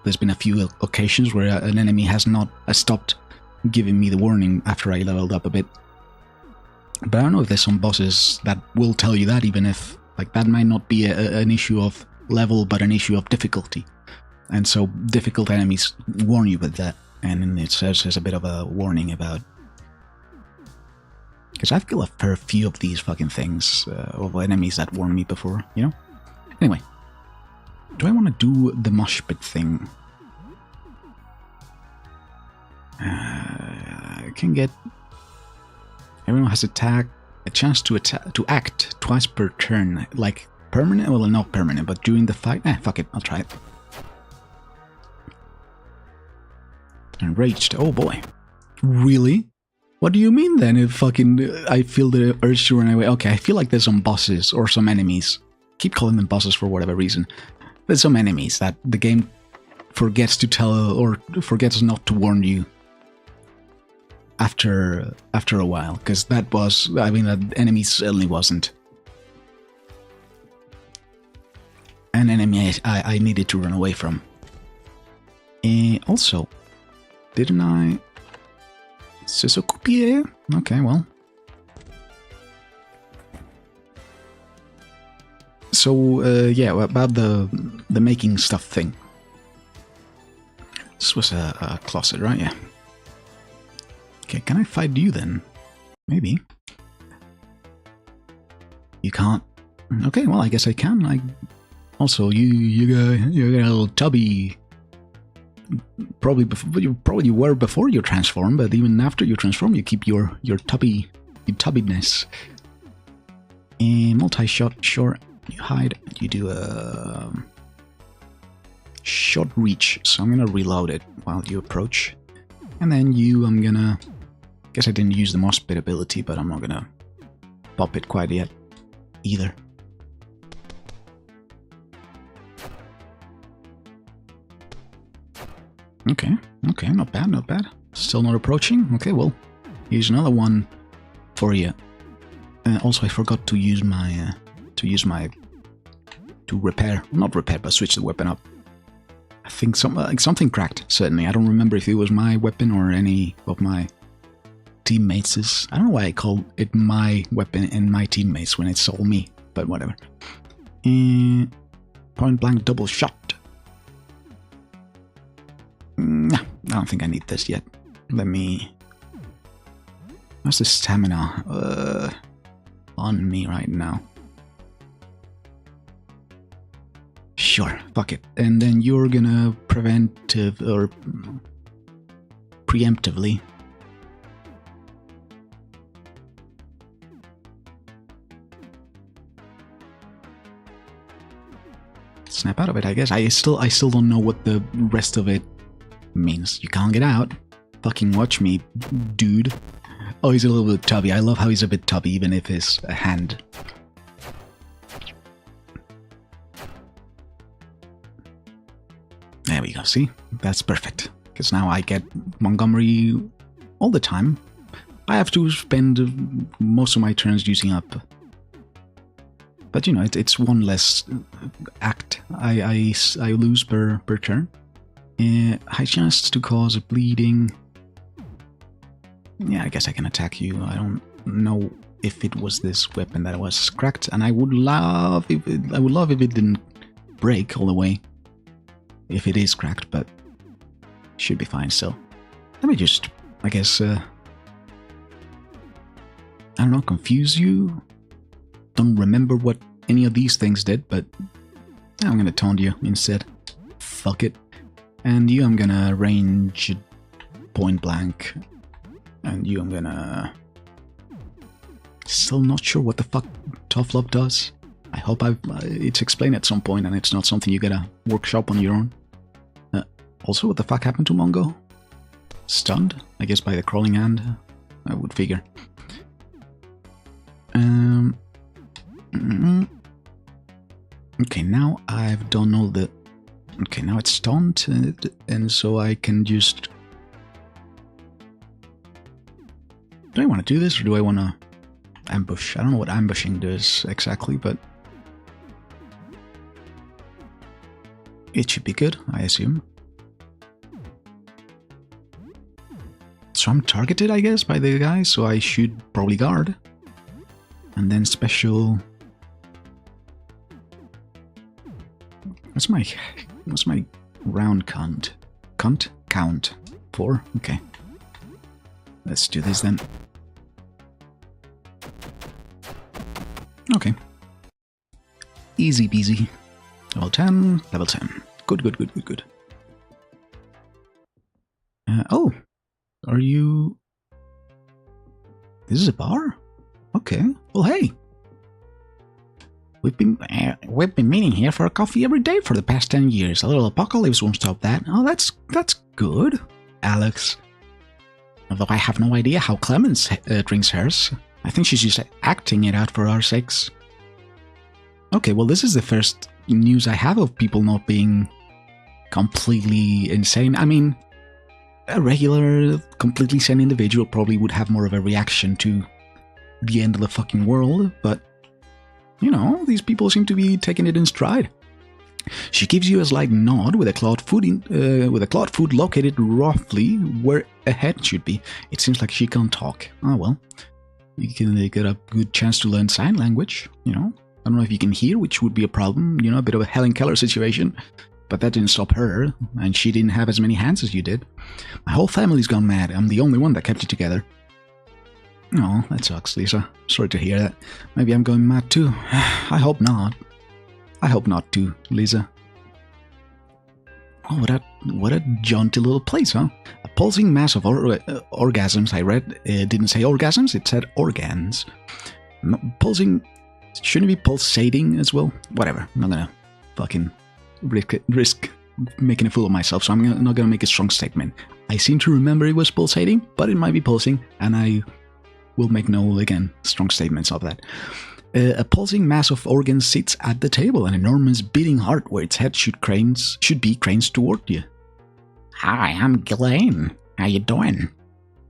Speaker 1: there's been a few occasions where an enemy has stopped giving me the warning after I leveled up a bit. But I don't know if there's some bosses that will tell you that, even if, like, that might not be an issue of level, but an issue of difficulty. And so difficult enemies warn you with that, and it serves as a bit of a warning about... Because I've killed a fair few of these fucking things, of enemies that warned me before, you know? Anyway, do I want to do the mosh pit thing? I can get... Everyone has a chance to act twice per turn, like permanent? Well, not permanent, but during the fight. Fuck it, I'll try it. Enraged, oh boy. Really? What do you mean then if fucking I feel the urge to run away? Okay, I feel like there's some bosses or some enemies. Keep calling them bosses for whatever reason. There's some enemies that the game forgets to tell or forgets not to warn you after a while, because that was, I mean, that enemy certainly wasn't an enemy I needed to run away from. Also, didn't I... Sesokupie? Okay, well. So, yeah, about the making stuff thing. This was a closet, right? Yeah. Okay, can I fight you then? Maybe. You can't. Okay, well, I guess I can. Also, you got a little tubby. Probably you were before you transform, but even after you transform, you keep your tubbiness. Multi-shot, sure. You hide. You do a short reach. So I'm gonna reload it while you approach, and then I'm gonna. Guess I didn't use the moss pit ability, but I'm not gonna pop it quite yet either. Okay, not bad, not bad. Still not approaching? Okay, well, here's another one for you. Also, I forgot to use my, to repair, not repair, but switch the weapon up. I think something cracked, certainly. I don't remember if it was my weapon or any of my teammates'. I don't know why I call it my weapon and my teammates when it's all me, but whatever. Point blank double shot. Nah, I don't think I need this yet. Let me... What's the stamina on me right now? Sure, fuck it. And then you're gonna preventive or preemptively snap out of it, I guess. I still don't know what the rest of it means. You can't get out. Fucking watch me, dude. Oh, he's a little bit tubby. I love how he's a bit tubby, even if it's a hand. There we go, see? That's perfect. Because now I get Montgomery all the time. I have to spend most of my turns using up. But you know, it's one less act I lose per turn. High chance to cause a bleeding. Yeah, I guess I can attack you. I don't know if it was this weapon that was cracked, and I would love if it didn't break all the way. If it is cracked, but should be fine still. Let me just, I guess, I don't know, confuse you. Don't remember what any of these things did, but I'm gonna taunt you instead. Fuck it. And you, I'm gonna range point blank. And you, I'm gonna... Still not sure what the fuck Tough Love does. I hope it's explained at some point and it's not something you gotta workshop on your own. Also, what the fuck happened to Mongo? Stunned? I guess by the crawling hand, I would figure. Okay, now I've done all the... Okay, now it's stunned, and so I can just... Do I want to do this, or do I want to ambush? I don't know what ambushing does exactly, but... It should be good, I assume. So I'm targeted, I guess, by the guy, so I should probably guard. And then special... What's my round count? Count? 4? Okay. Let's do this then. Okay. Easy peasy. Level 10, level 10. Good. Oh! Are you... This is a bar? Okay. Well, hey! We've been meeting here for a coffee every day for the past 10 years. A little apocalypse won't stop that. Oh, that's good, Alex. Although I have no idea how Clemens drinks hers. I think she's just acting it out for our sakes. Okay, well, this is the first news I have of people not being completely insane. I mean, a regular, completely sane individual probably would have more of a reaction to the end of the fucking world, but, you know, these people seem to be taking it in stride. She gives you a slight nod with a clawed foot located roughly where a head should be. It seems like she can't talk. Oh well, you can get a good chance to learn sign language, you know. I don't know if you can hear, which would be a problem, you know, a bit of a Helen Keller situation. But that didn't stop her, and she didn't have as many hands as you did. My whole family's gone mad. I'm the only one that kept it together. Oh, that sucks, Lisa. Sorry to hear that. Maybe I'm going mad too. I hope not. I hope not too, Lisa. Oh, what a jaunty little place, huh? A pulsing mass of orgasms, I read. It didn't say orgasms, it said organs. Pulsing, shouldn't it be pulsating as well? Whatever, I'm not gonna fucking risk making a fool of myself, so I'm not gonna make a strong statement. I seem to remember it was pulsating, but it might be pulsing, and I will make no, again, strong statements of that. A pulsing mass of organs sits at the table, an enormous beating heart where its head should be cranes toward you. Hi, I'm Ghislaine. How you doing?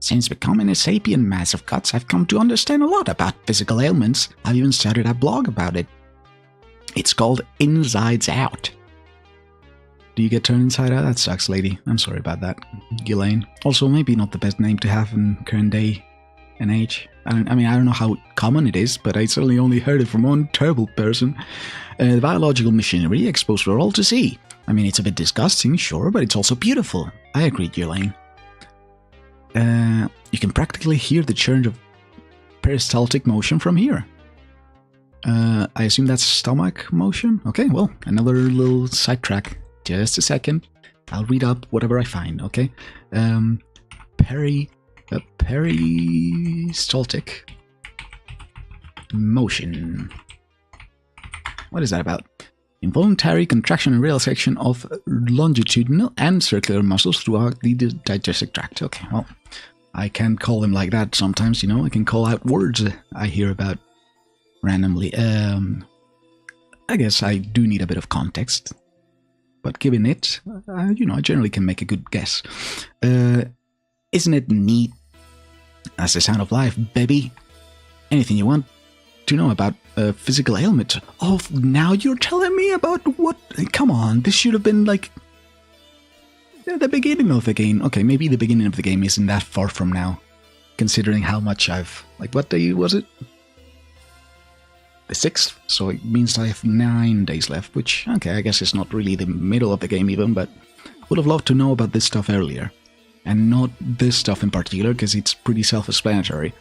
Speaker 1: Since becoming a sapient mass of guts, I've come to understand a lot about physical ailments. I've even started a blog about it. It's called Insides Out. Do you get turned inside out? That sucks, lady. I'm sorry about that, Ghislaine. Also, maybe not the best name to have in current day and age. I don't know how common it is, but I certainly only heard it from one terrible person. The biological machinery exposed for all to see. I mean, it's a bit disgusting, sure, but it's also beautiful. I agree, Ghislaine. You can practically hear the churn of peristaltic motion from here. I assume that's stomach motion? Okay, well, another little sidetrack. Just a second. I'll read up whatever I find, okay? Peristaltic motion. What is that about? Involuntary contraction and relaxation of longitudinal and circular muscles throughout the digestive tract. Okay, well, I can't call them like that sometimes, you know. I can call out words I hear about randomly. I guess I do need a bit of context. But given it, I generally can make a good guess. Isn't it neat? That's the sound of life, baby. Anything you want to know about physical ailment? Oh, now you're telling me about what? Come on, this should have been like the beginning of the game. Okay, maybe the beginning of the game isn't that far from now, considering how much I've... Like, what day was it? The 6th, so it means I have 9 days left, which, okay, I guess it's not really the middle of the game even, but would have loved to know about this stuff earlier. And not this stuff in particular, because it's pretty self-explanatory.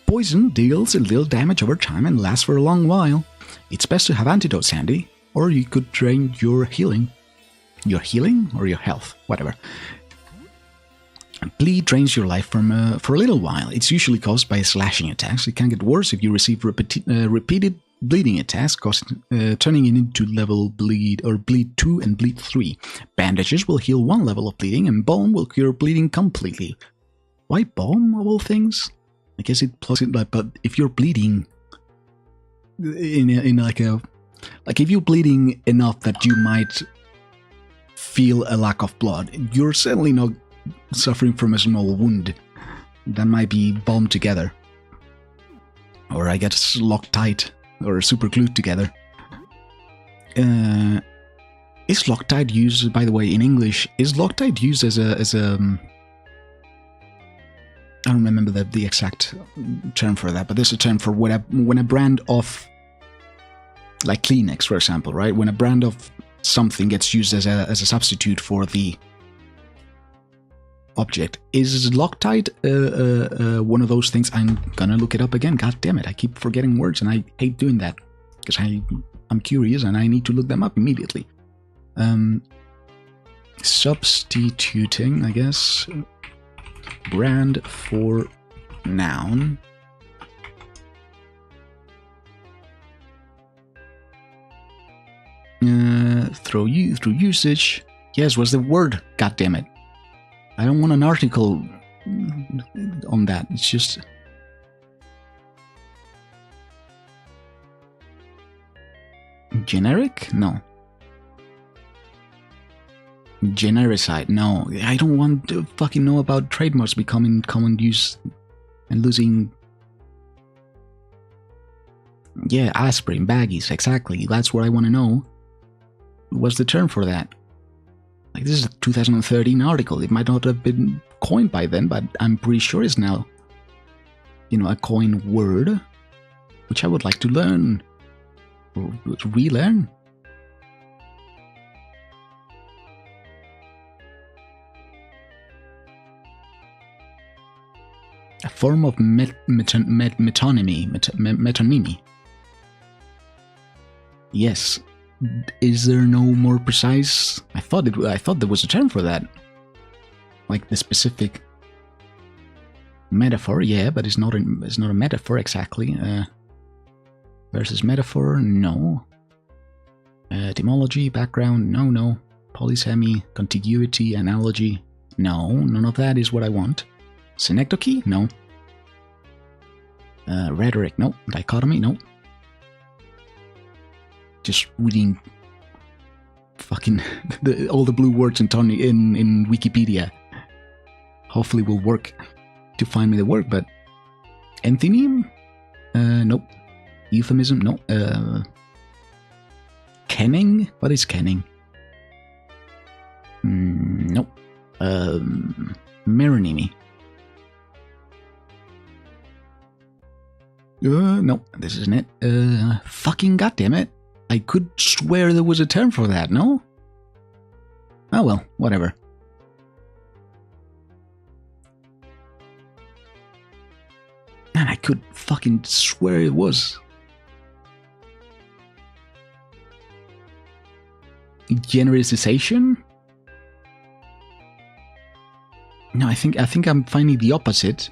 Speaker 1: Poison deals a little damage over time and lasts for a long while. It's best to have antidotes handy, or you could drain your healing. Your healing? Or your health? Whatever. Bleed drains your life for a little while. It's usually caused by slashing attacks. It can get worse if you receive repeated bleeding attacks, turning it into level bleed or bleed 2 and bleed 3. Bandages will heal 1 level of bleeding, and balm will cure bleeding completely. Why balm of all things? I guess it plugs it, but if you're bleeding in like if you're bleeding enough that you might feel a lack of blood, you're certainly not suffering from a small wound that might be bound together, or I guess locked tight or super glued together. Is Loctite used, by the way, in English? Is Loctite used as a I don't remember the exact term for that, but there's a term for when a brand of, like Kleenex, for example, right? When a brand of something gets used as a substitute for the object. Is Loctite one of those things? I'm gonna look it up again. God damn it, I keep forgetting words, and I hate doing that because I'm curious and I need to look them up immediately. Substituting, I guess. Brand for noun. Through usage. Yes, what's the word? God damn it. I don't want an article on that. It's just... generic? No. Genericide? No. I don't want to fucking know about trademarks becoming common use and losing... Yeah, aspirin, baggies, exactly. That's what I want to know. What's the term for that? Like, this is a 2013 article. It might not have been coined by then, but I'm pretty sure it's now, a coined word, which I would like to learn, or relearn. form of metonymy. Yes. Is there no more precise? I thought there was a term for that. Like the specific metaphor, yeah, but it's not a metaphor exactly. Versus metaphor, no. Etymology, background, no. Polysemy, contiguity, analogy, no. None of that is what I want. Synecdoche, no. Rhetoric, no. Dichotomy, no. Just reading fucking all the blue words in Wikipedia. Hopefully will work to find me the word, but enthymeme? Nope. Euphemism? No. Kenning? What is kenning? Nope. Meronymy? Nope, this isn't it. Fucking goddammit. I could swear there was a term for that, no? Oh well, whatever. Man, I could fucking swear it was. Genericization? No, I think I'm finding the opposite.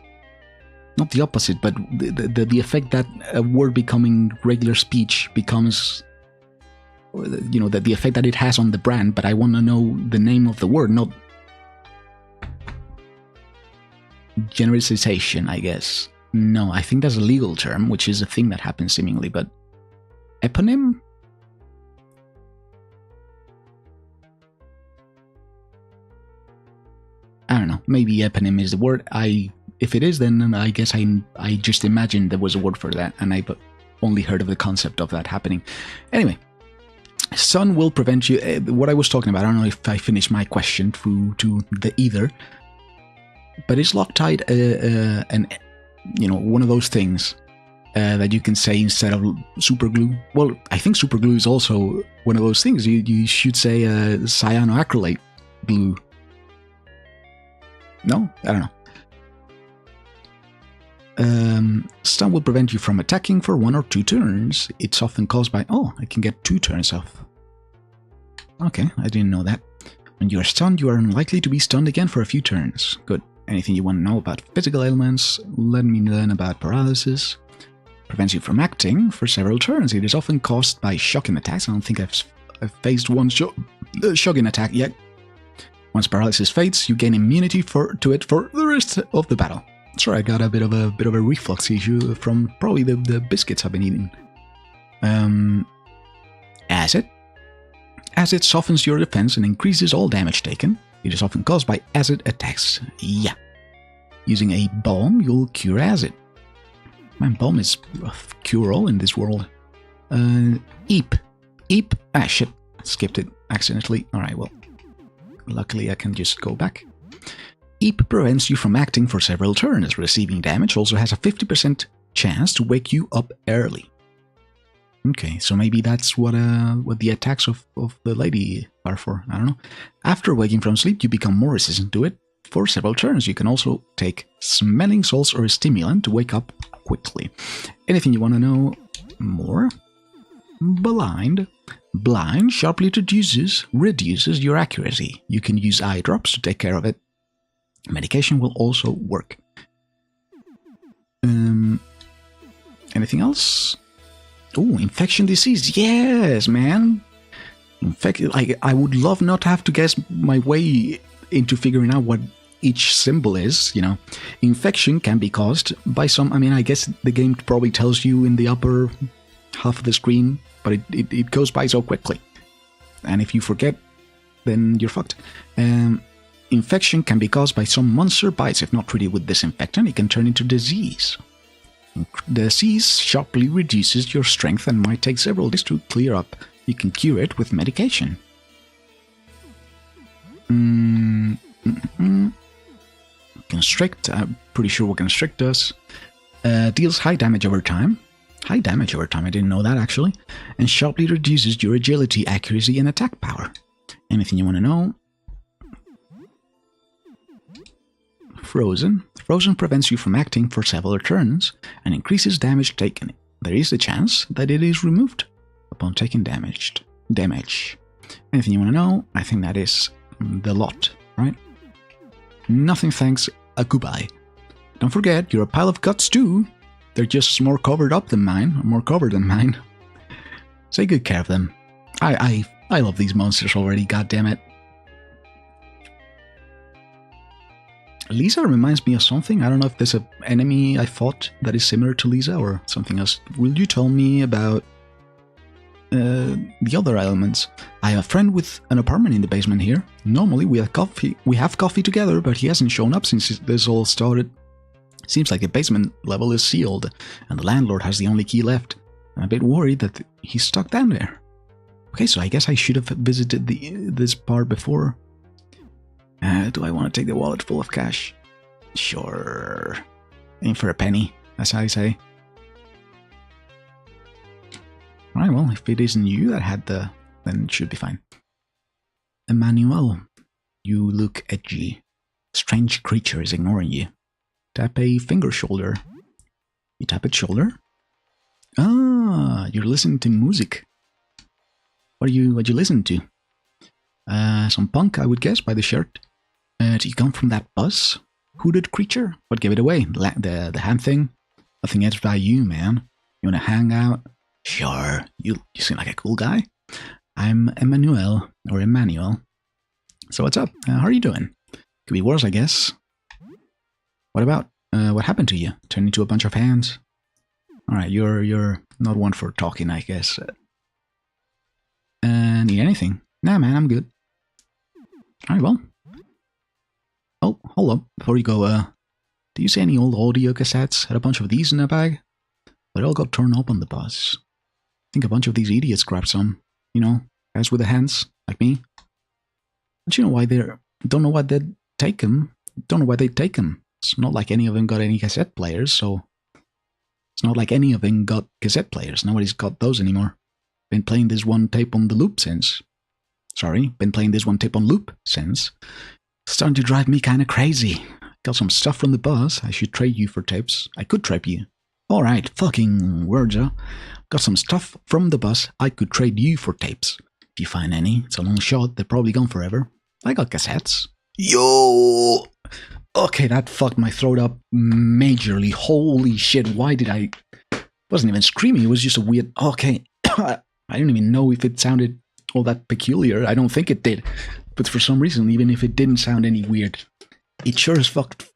Speaker 1: Not the opposite, but the effect that a word becoming regular speech becomes, you know, the effect that it has on the brand, but I want to know the name of the word, not genericization, I guess. No, I think that's a legal term, which is a thing that happens seemingly, but eponym? I don't know, maybe eponym is the word. If it is, then I guess I just imagined there was a word for that, and I've only heard of the concept of that happening. Anyway, sun will prevent you. What I was talking about, I don't know if I finished my question to the either, but is Loctite and you know, one of those things that you can say instead of super glue? Well, I think super glue is also one of those things. You should say cyanoacrylate glue. No, I don't know. Stun will prevent you from attacking for 1 or 2 turns. It's often caused by... Oh, I can get 2 turns off. Okay, I didn't know that. When you are stunned, you are unlikely to be stunned again for a few turns. Good. Anything you want to know about physical ailments? Let me learn about paralysis. Prevents you from acting for several turns. It is often caused by shocking attacks. I don't think I've faced one shocking attack yet. Once paralysis fades, you gain immunity to it for the rest of the battle. Sorry, I got a bit of a reflux issue from probably the biscuits I've been eating. Acid. Acid softens your defense and increases all damage taken. It is often caused by acid attacks. Yeah. Using a bomb, you'll cure acid. Man, bomb is a cure-all in this world. Eep. Eep. Ah, shit. Skipped it accidentally. Alright, well. Luckily, I can just go back. Eep prevents you from acting for several turns. Receiving damage also has a 50% chance to wake you up early. Okay, so maybe that's what the attacks of the lady are for. I don't know. After waking from sleep, you become more resistant to it for several turns. You can also take smelling salts or a stimulant to wake up quickly. Anything you want to know more? Blind. Blind sharply reduces your accuracy. You can use eye drops to take care of it. Medication will also work. Anything else? Oh, infection disease. Yes, man. I would love not to have to guess my way into figuring out what each symbol is, you know. Infection can be caused by some... I mean, I guess the game probably tells you in the upper half of the screen, but it goes by so quickly. And if you forget, then you're fucked. Infection can be caused by some monster bites. If not treated with disinfectant, it can turn into disease. Disease sharply reduces your strength and might take several days to clear up. You can cure it with medication. Constrict, I'm pretty sure what Constrict does. Deals high damage over time. High damage over time, I didn't know that actually. And sharply reduces your agility, accuracy, and attack power. Anything you want to know? Frozen. Frozen prevents you from acting for several turns and increases damage taken. There is a chance that it is removed upon taking damage. Anything you want to know? I think that is the lot, right? Nothing thanks, goodbye. Don't forget, you're a pile of guts too. They're just more covered up than mine, more covered than mine. Take good care of them. I love these monsters already, goddammit. Lisa reminds me of something. I don't know if there's an enemy I fought that is similar to Lisa or something else. Will you tell me about the other elements? I have a friend with an apartment in the basement here. Normally we have coffee together, but he hasn't shown up since this all started. Seems like the basement level is sealed, and the landlord has the only key left. I'm a bit worried that he's stuck down there. Okay, so I guess I should have visited this part before. Do I want to take the wallet full of cash? Sure. Aim for a penny, as I say. Alright, well, if it isn't you that had then it should be fine. Emmanuel, you look edgy. Strange creature is ignoring you. Tap a finger shoulder. You tap it shoulder? Ah, you're listening to music. What you listen to? Some punk, I would guess, by the shirt. Do you come from that bus? Hooded creature? What gave it away? The hand thing? Nothing else by you, man. You wanna hang out? Sure. You seem like a cool guy. I'm Emmanuel, or Emmanuel. So what's up? How are you doing? Could be worse, I guess. What about? What happened to you? Turned into a bunch of hands? Alright, you're not one for talking, I guess. Need anything? Nah, man, I'm good. Alright, well. Oh, hold up. Before you go, do you see any old audio cassettes? Had a bunch of these in their bag? But it all got torn up on the bus. I think a bunch of these idiots grabbed some. You know, guys with the hands, like me. But you know why don't know why they'd take them. Don't know why they'd take them. It's not like any of them got any cassette players, so... It's not like any of them got cassette players. Nobody's got those anymore. Been playing this one tape on the loop since. Been playing this one tape on loop since. Starting to drive me kind of crazy. Got some stuff from the bus. I should trade you for tapes. I could trap you. Alright, fucking words, huh? Got some stuff from the bus. I could trade you for tapes. If you find any, it's a long shot. They're probably gone forever. I got cassettes. Yo! Okay, that fucked my throat up majorly. Holy shit, why did I... Wasn't even screaming, it was just a weird... Okay, I don't even know if it sounded all that peculiar. I don't think it did. But for some reason, even if it didn't sound any weird, it sure as fucked.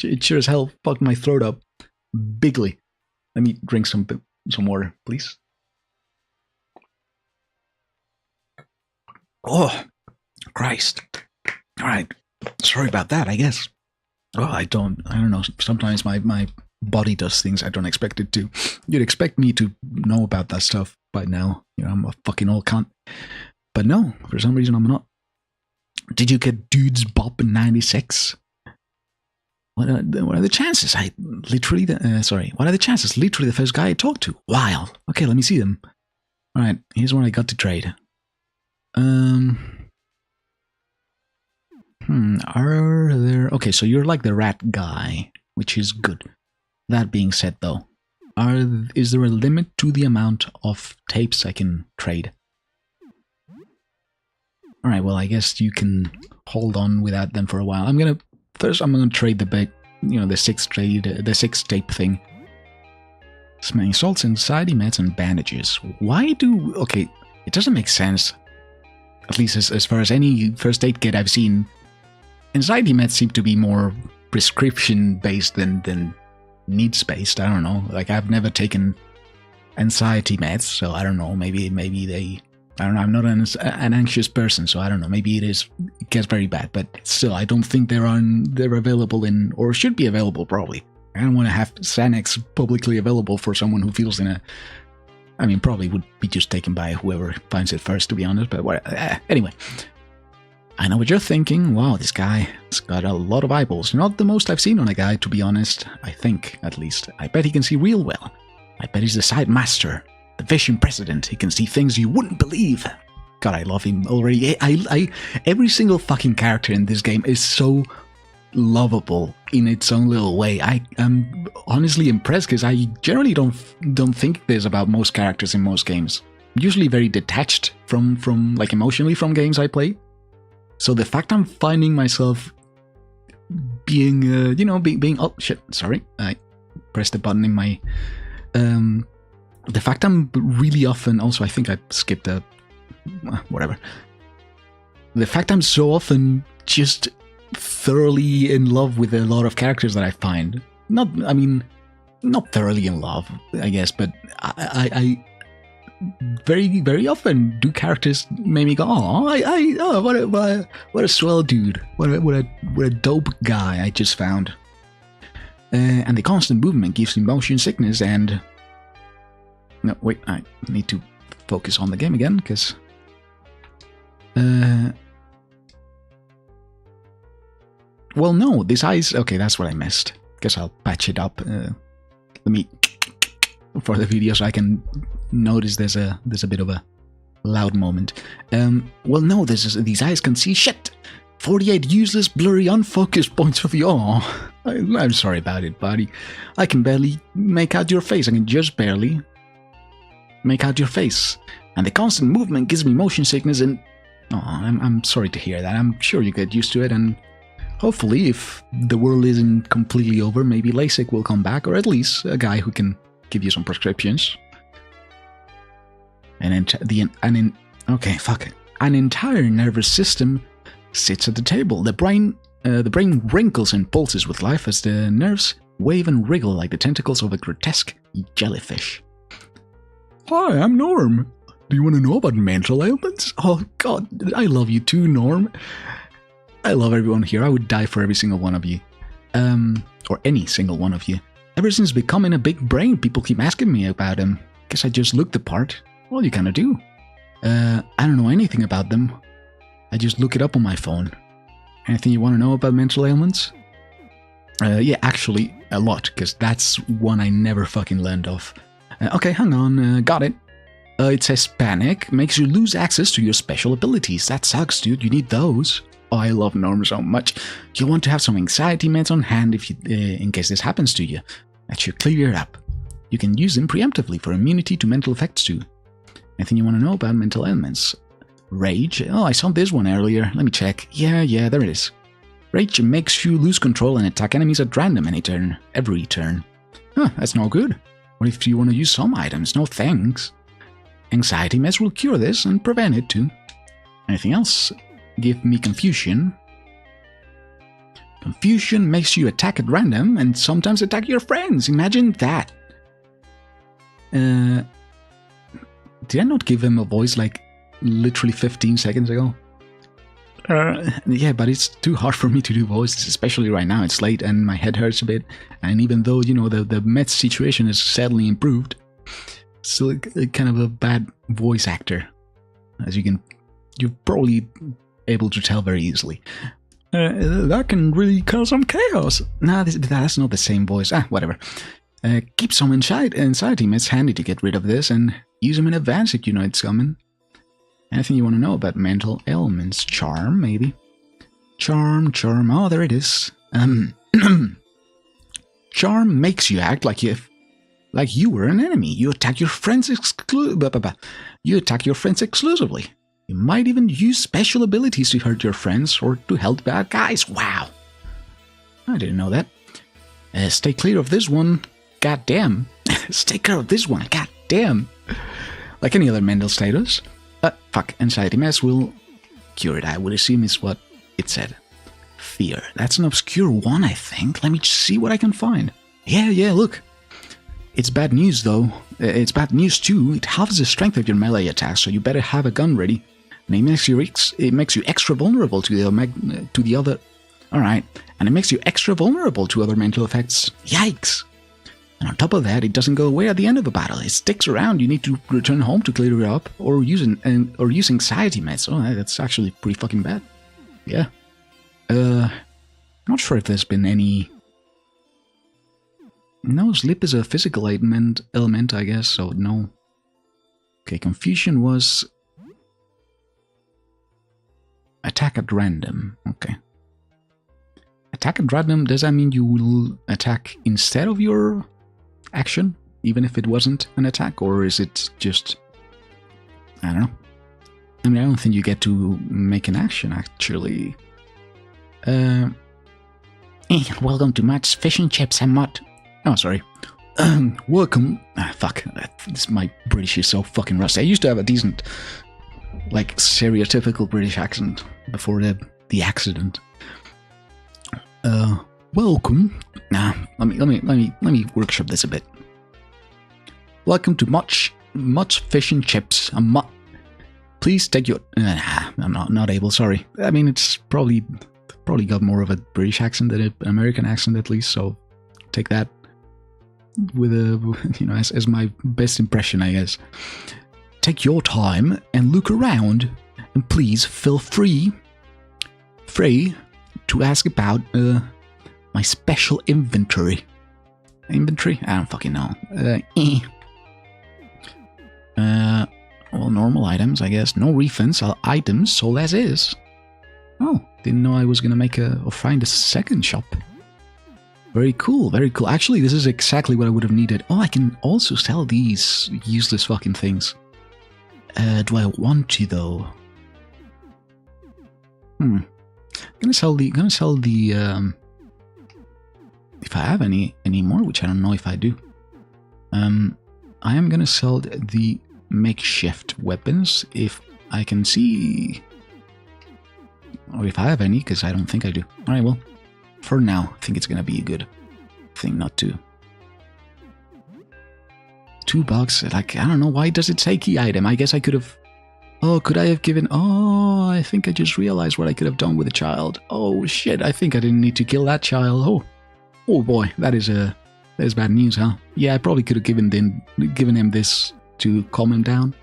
Speaker 1: It sure as hell fucked my throat up bigly. Let me drink some water, please. Oh, Christ. Alright. Sorry about that, I guess. Oh, I don't know. Sometimes my body does things I don't expect it to. You'd expect me to know about that stuff by now. You know, I'm a fucking old cunt. But no, for some reason I'm not. Did you get Dudes Bop in 96? What are the chances? What are the chances? Literally the first guy I talked to. Wow. Okay, let me see them. Alright, here's one I got to trade. Are there... Okay, so you're like the rat guy, which is good. That being said, though, is there a limit to the amount of tapes I can trade? Alright, well, I guess you can hold on with that then for a while. I'm gonna trade the big, the six tape thing. Smelling salts, anxiety meds, and bandages. Okay, it doesn't make sense. At least as far as any first aid kit I've seen, anxiety meds seem to be more prescription-based than needs-based. I don't know. Like, I've never taken anxiety meds, so I don't know. Maybe they... I don't know. I'm not an anxious person, so I don't know. Maybe it gets very bad, but still, I don't think they're available in, or should be available, probably. I don't want to have Xanax publicly available for someone who feels in a... I mean, probably would be just taken by whoever finds it first, to be honest, but anyway. I know what you're thinking. Wow, this guy's got a lot of eyeballs. Not the most I've seen on a guy, to be honest. I think, at least. I bet he can see real well. I bet he's the side master. The vision president. He can see things you wouldn't believe. God, I love him already. Every single fucking character in this game is so... lovable in its own little way. I am honestly impressed because I generally don't think this about most characters in most games. I'm usually very detached from like emotionally from games I play. So the fact I'm finding myself being being oh shit, sorry, I pressed the button in my the fact I'm really often also, I think I skipped a whatever. The fact I'm so often just thoroughly in love with a lot of characters that I find. Not thoroughly in love, I guess, but I very, very often do characters make me go, oh, what a swell dude, what a dope guy I just found. And the constant movement gives me motion sickness and... No, wait, I need to focus on the game again, because... Well, no, this eyes... Okay, that's what I missed. Guess I'll patch it up. Let me... For the video so I can notice there's a bit of a loud moment. Well, no, these eyes can see shit. 48 useless, blurry, unfocused points of view. Oh, I'm sorry about it, buddy. I can barely make out your face. I can just barely make out your face. And the constant movement gives me motion sickness and... Oh, I'm sorry to hear that. I'm sure you get used to it, and hopefully if the world isn't completely over, maybe LASIK will come back, or at least a guy who can give you some prescriptions. And okay, fuck it. An entire nervous system sits at the table. The brain wrinkles and pulses with life as the nerves wave and wriggle like the tentacles of a grotesque jellyfish. Hi, I'm Norm. Do you want to know about mental ailments? Oh god, I love you too, Norm. I love everyone here. I would die for every single one of you. Or any single one of you. Ever since becoming a big brain, people keep asking me about them. Guess I just look the part. Well, you kinda do. I don't know anything about them. I just look it up on my phone. Anything you want to know about mental ailments? Yeah, actually, a lot, because that's one I never fucking learned of. Okay, hang on, got it. It says panic makes you lose access to your special abilities. That sucks, dude. You need those. Oh, I love Norm so much. You want to have some anxiety meds on hand if you, in case this happens to you. That should clear it up. You can use them preemptively for immunity to mental effects too. Anything you want to know about mental ailments? Rage? Oh, I saw this one earlier. Let me check. Yeah, there it is. Rage makes you lose control and attack enemies at random every turn. Huh, that's no good. What if you want to use some items? No thanks. Anxiety meds will cure this and prevent it too. Anything else? Give me confusion. Confusion makes you attack at random and sometimes attack your friends. Imagine that. Did I not give him a voice like literally 15 seconds ago? Yeah, but it's too hard for me to do voices, especially right now. It's late and my head hurts a bit. And even though, you know, the Mets situation is sadly improved, still kind of a bad voice actor, as you're probably able to tell very easily. That can really cause some chaos. Nah, that's not the same voice. Whatever. Keep some anxiety meds handy to get rid of this and use them in advance if you know it's coming. Anything you want to know about mental ailments? Charm, maybe? Charm. Oh, there it is. Charm makes you act like you were an enemy. You attack your friends exclusively. You might even use special abilities to hurt your friends or to help bad guys. Wow. I didn't know that. Stay clear of this one. Goddamn. Stay clear of this one. Goddamn. Like any other mental status. Fuck. Anxiety meds will cure it, I would assume is what it said. Fear. That's an obscure one, I think. Let me see what I can find. Yeah, look. It's bad news, though. It's bad news, too. It halves the strength of your melee attacks, so you better have a gun ready. And it makes you extra vulnerable to the other... Alright. And it makes you extra vulnerable to other mental effects. Yikes! And on top of that, it doesn't go away at the end of a battle. It sticks around. You need to return home to clear it up, or use anxiety meds. Oh, that's actually pretty fucking bad. Yeah. Not sure if there's been any... No, sleep is a physical element, I guess, so no. Okay, confusion was... Attack at random. Okay. Attack at random, does that mean you will attack instead of your action, even if it wasn't an attack, or is it just... I don't know. I mean, I don't think you get to make an action, actually. Welcome to Matt's Fish and Chips and Mutt. Oh, sorry. Welcome... fuck. My British is so fucking rusty. I used to have a decent, like, stereotypical British accent before the accident. Welcome. Nah, let me workshop this a bit. Welcome to Much Fish and Chips and Mutt. Please take your... I'm not able, sorry. I mean, it's probably got more of a British accent than an American accent, at least, so take that with a, you know, as my best impression, I guess. Take your time and look around, and please feel free to ask about my special inventory. Inventory? I don't fucking know. Well, normal items, I guess. No refunds, items, sold as is. Oh, didn't know I was gonna make or find a second shop. Very cool, very cool. Actually, this is exactly what I would have needed. Oh, I can also sell these useless fucking things. Do I want to, though? Gonna sell the if I have any more, which I don't know if I do. I am gonna sell the makeshift weapons if I can see, or if I have any, because I don't think I do. Alright, well, for now, I think it's gonna be a good thing not to. $2, like, I don't know, why does it say key item? I guess I could have... Oh, could I have given... Oh, I think I just realized what I could have done with a child. Oh, shit, I think I didn't need to kill that child. Oh boy, that is bad news, huh? Yeah, I probably could have given him this to calm him down.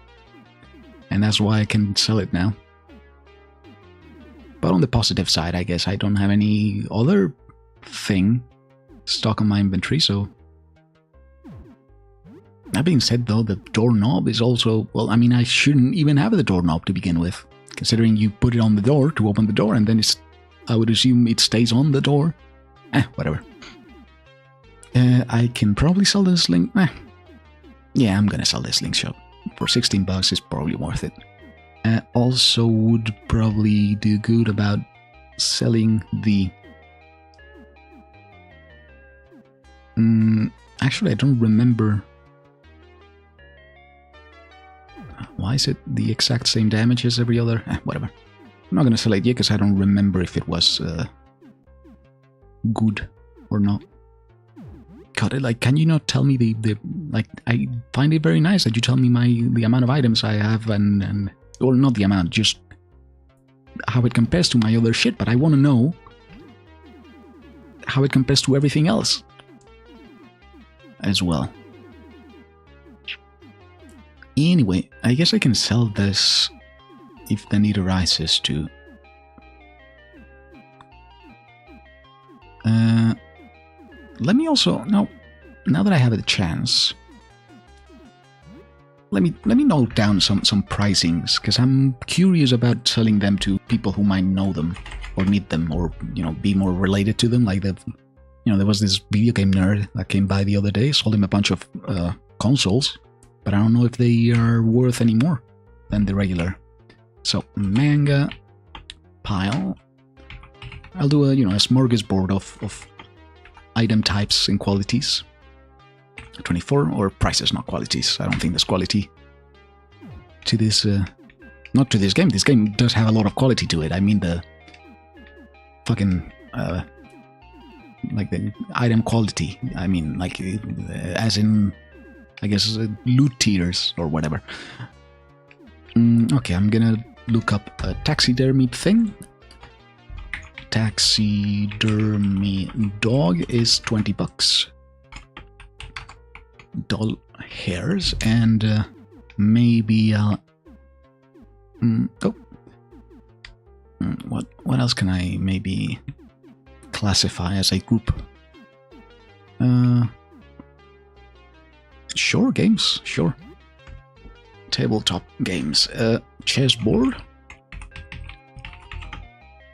Speaker 1: And that's why I can sell it now. But on the positive side, I guess I don't have any other thing stock on my inventory, so... That being said, though, the doorknob is also... Well, I mean, I shouldn't even have the doorknob to begin with, considering you put it on the door to open the door, and then it's... I would assume it stays on the door. Whatever. I can probably sell this link... Yeah, I'm gonna sell this link shop. For $16, it's probably worth it. Also would probably do good about selling the... actually, I don't remember... Why is it the exact same damage as every other? Whatever. I'm not gonna sell it yet because I don't remember if it was good or not. God, like, can you not tell me the like? I find it very nice that you tell me the amount of items I have and or not the amount, just how it compares to my other shit. But I want to know how it compares to everything else as well. Anyway, I guess I can sell this if the need arises to. Let me also now that I have the chance. Let me note down some pricings, because I'm curious about selling them to people who might know them or need them, or be more related to them. Like there was this video game nerd that came by the other day, sold him a bunch of consoles. But I don't know if they are worth any more than the regular. So, manga pile. I'll do a smorgasbord of item types and qualities. 24, or prices, not qualities. I don't think there's quality to this. Not to this game. This game does have a lot of quality to it. I mean the fucking like the item quality. I mean like as in. I guess loot tiers or whatever. Okay, I'm gonna look up a taxidermy thing. Taxidermy dog is $20. Doll hairs, and maybe what else can I maybe classify as a group? Sure, games, sure. Tabletop games. Chessboard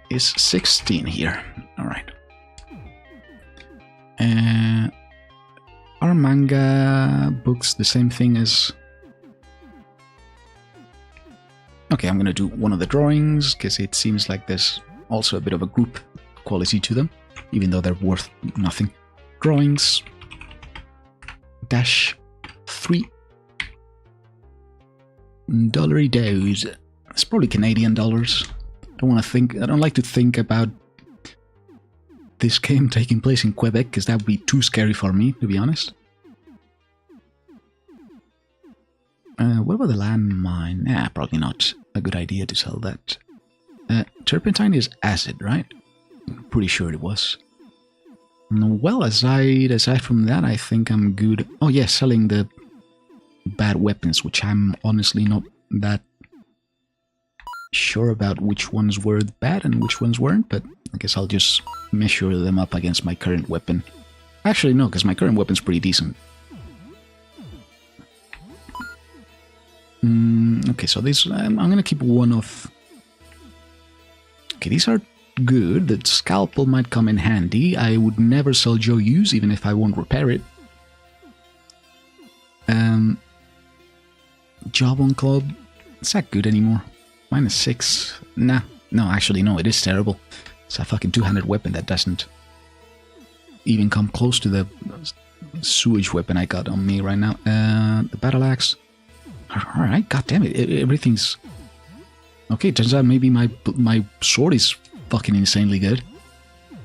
Speaker 1: is 16 here. Alright. Are manga books the same thing as... Okay, I'm gonna do one of the drawings, because it seems like there's also a bit of a group quality to them, even though they're worth nothing. Drawings... -3 dollary dows. It's probably Canadian dollars. I don't like to think about this game taking place in Quebec, because that would be too scary for me, to be honest. What about the landmine? Probably not a good idea to sell that. Turpentine is acid, right? Pretty sure it was. Well, aside from that, I think I'm good. Oh yeah, selling the bad weapons, which I'm honestly not that sure about which ones were bad and which ones weren't, but I guess I'll just measure them up against my current weapon. Actually, no, because my current weapon's pretty decent. Okay, so this I'm gonna keep one of... Okay, these are good. The scalpel might come in handy. I would never sell Joyous, even if I won't repair it. Jawbone Club, it's not good anymore. -6. Nah, no, actually no, it is terrible. It's a fucking two-handed weapon that doesn't even come close to the sewage weapon I got on me right now. The battle axe. Alright, goddammit, everything's... Okay, turns out maybe my sword is fucking insanely good.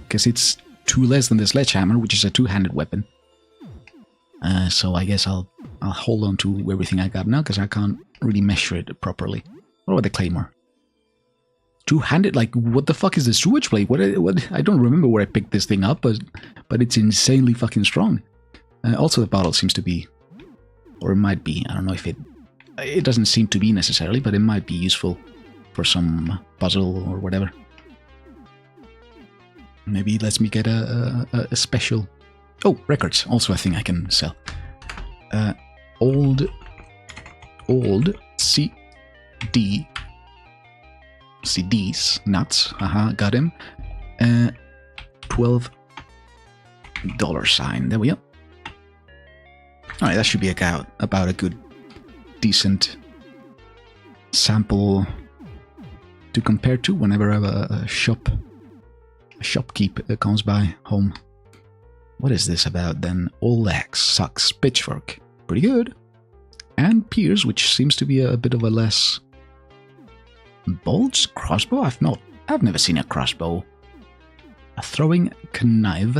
Speaker 1: Because it's 2 less than the sledgehammer, which is a two-handed weapon. So I guess I'll hold on to everything I got now, because I can't really measure it properly. What about the claymore? Two-handed? Like, what the fuck is the sewage blade? What? I don't remember where I picked this thing up, but it's insanely fucking strong. Also, the bottle seems to be, or it might be. I don't know if it doesn't seem to be necessarily, but it might be useful for some puzzle or whatever. Maybe it lets me get a special. Oh, records. Also, a thing I can sell. Old CDs, nuts, got him. $12 sign, there we go. Alright, that should be about a good, decent sample to compare to whenever I have a shopkeep comes by home. What is this about then? Old axe, sucks, pitchfork, pretty good. And Piers, which seems to be a bit of a less... Bolts? Crossbow? I've never seen a crossbow. A throwing knife.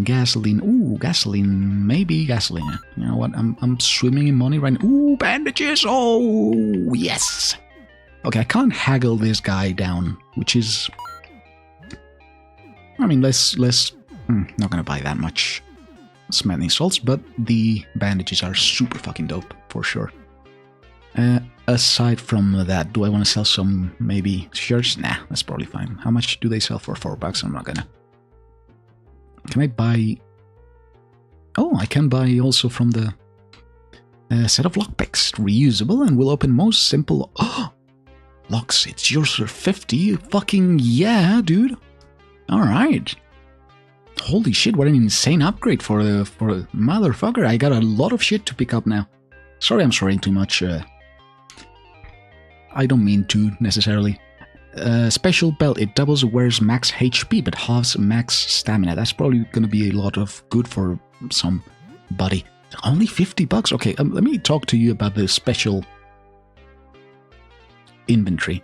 Speaker 1: Gasoline. Ooh, gasoline. Maybe gasoline. You know what? I'm swimming in money right now. Ooh, bandages! Oh, yes! Okay, I can't haggle this guy down, which is... I mean, not gonna buy that much smelting salts, but the bandages are super fucking dope, for sure. Aside from that, do I want to sell some, maybe, shirts? Nah, that's probably fine. How much do they sell for? $4? I'm not gonna. Can I buy... Oh, I can buy also from the set of lockpicks. Reusable and will open most simple... Oh! Locks, it's yours for 50? Fucking yeah, dude. Alright. Holy shit, what an insane upgrade for a motherfucker. I got a lot of shit to pick up now. Sorry I'm swearing too much. I don't mean to, necessarily. Special belt, it doubles the wearer's max HP, but halves max stamina. That's probably gonna be a lot of good for somebody. Only $50? Okay, let me talk to you about the special inventory.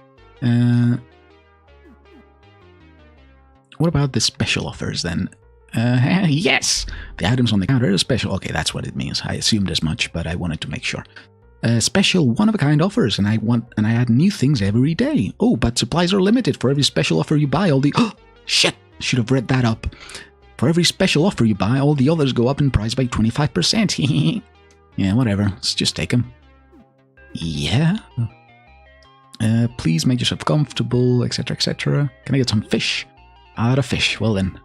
Speaker 1: What about the special offers then? Yes! The items on the counter are special. Okay, that's what it means. I assumed as much, but I wanted to make sure. Special one-of-a-kind offers, and I add new things every day. Oh, but supplies are limited. For every special offer you buy, all the... Oh, shit! Should have read that up. For every special offer you buy, all the others go up in price by 25%. Yeah, whatever. Let's just take them. Yeah? Please make yourself comfortable, etc., etc. Can I get some fish? Out of fish. Well then.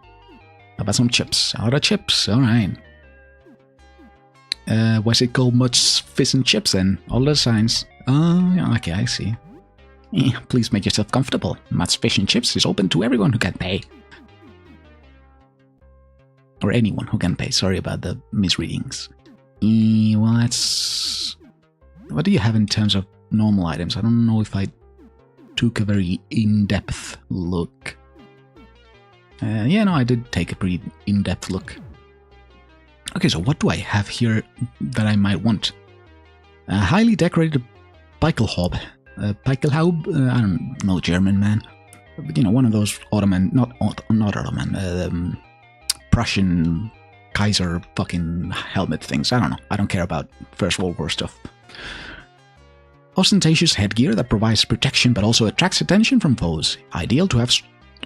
Speaker 1: How about some chips? Out of chips. Alright. Why's it called much fish and chips then? All the signs. Oh, yeah, okay, I see. Please make yourself comfortable. Much fish and chips is open to everyone who can pay. Or anyone who can pay. Sorry about the misreadings. Well, that's... What do you have in terms of normal items? I don't know if I took a very in-depth look. Yeah, no, I did take a pretty in-depth look. Okay, so what do I have here that I might want? A highly decorated Pickelhaube. Pickelhaube? I don't know German, man. But, you know, one of those Ottoman... Not Ottoman. Prussian Kaiser fucking helmet things. I don't know. I don't care about First World War stuff. Ostentatious headgear that provides protection but also attracts attention from foes. Ideal to have...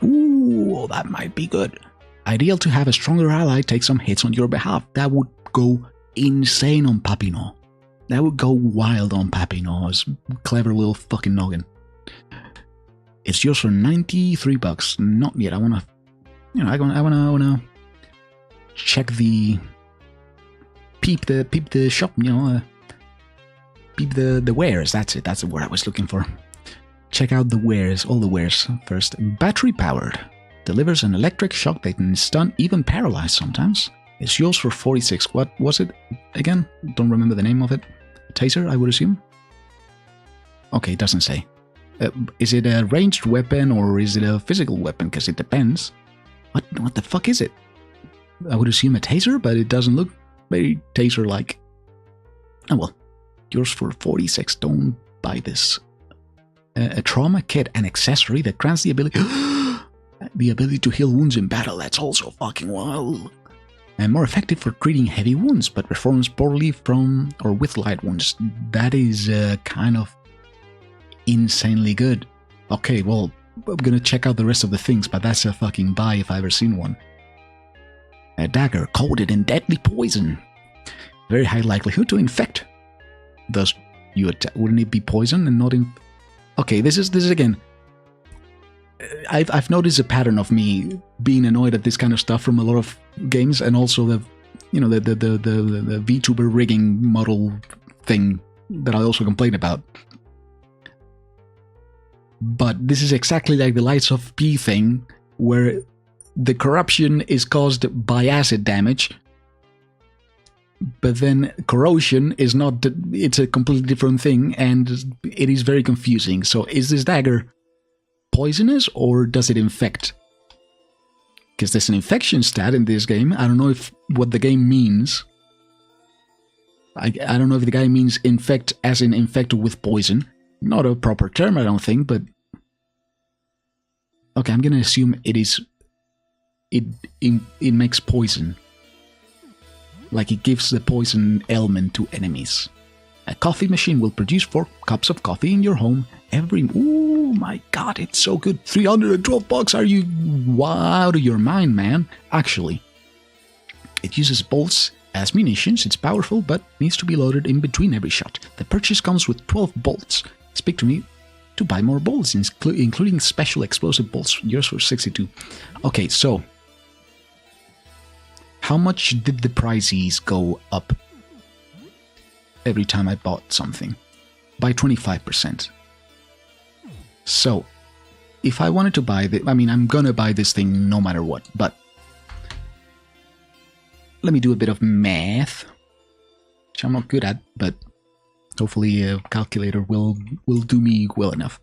Speaker 1: Ooh, that might be good. Ideal to have a stronger ally take some hits on your behalf. That would go insane on Papineau. That would go wild on Papineau's clever little fucking noggin. It's yours for $93. Not yet. I wanna... You know, I wanna check the... Peep the shop, you know, peep the wares, that's it, that's the word I was looking for. Check out the wares, all the wares first. Battery powered. Delivers an electric shock that can stun, even paralyze sometimes. It's yours for 46. What was it again? Don't remember the name of it. Taser, I would assume? Okay, it doesn't say. Is it a ranged weapon or is it a physical weapon? Because it depends. What the fuck is it? I would assume a taser, but it doesn't look very taser-like. Oh well. Yours for 46. Don't buy this. A trauma kit and accessory that grants the ability... the ability to heal wounds in battle. That's also fucking wild. And more effective for treating heavy wounds, but performs poorly from or with light wounds. That is kind of insanely good. Okay, well, I'm gonna check out the rest of the things, but that's a fucking buy if I've ever seen one. A dagger coated in deadly poison. Very high likelihood to infect. Thus, wouldn't it be poison and not in... Okay, this is again... I've noticed a pattern of me being annoyed at this kind of stuff from a lot of games, and also the VTuber rigging model thing that I also complain about. But this is exactly like the Lights of P thing, where the corruption is caused by acid damage, but then corrosion is not, it's a completely different thing, and it is very confusing. So is this dagger poisonous or does it infect? Because there's an infection stat in this game. I don't know what the game means. I don't know if the guy means infect as in infected with poison. Not a proper term, I don't think, but... Okay, I'm gonna assume it is... It makes poison. Like it gives the poison element to enemies. A coffee machine will produce 4 cups of coffee in your home every... Ooh, my god, it's so good. $312, are you out of your mind, man? Actually, it uses bolts as munitions. It's powerful, but needs to be loaded in between every shot. The purchase comes with 12 bolts. Speak to me to buy more bolts, including special explosive bolts. Yours for 62. Okay, so... How much did the prices go up every time I bought something? By 25%. So, if I wanted to buy I mean, I'm gonna buy this thing no matter what, but let me do a bit of math, which I'm not good at, but hopefully a calculator will do me well enough.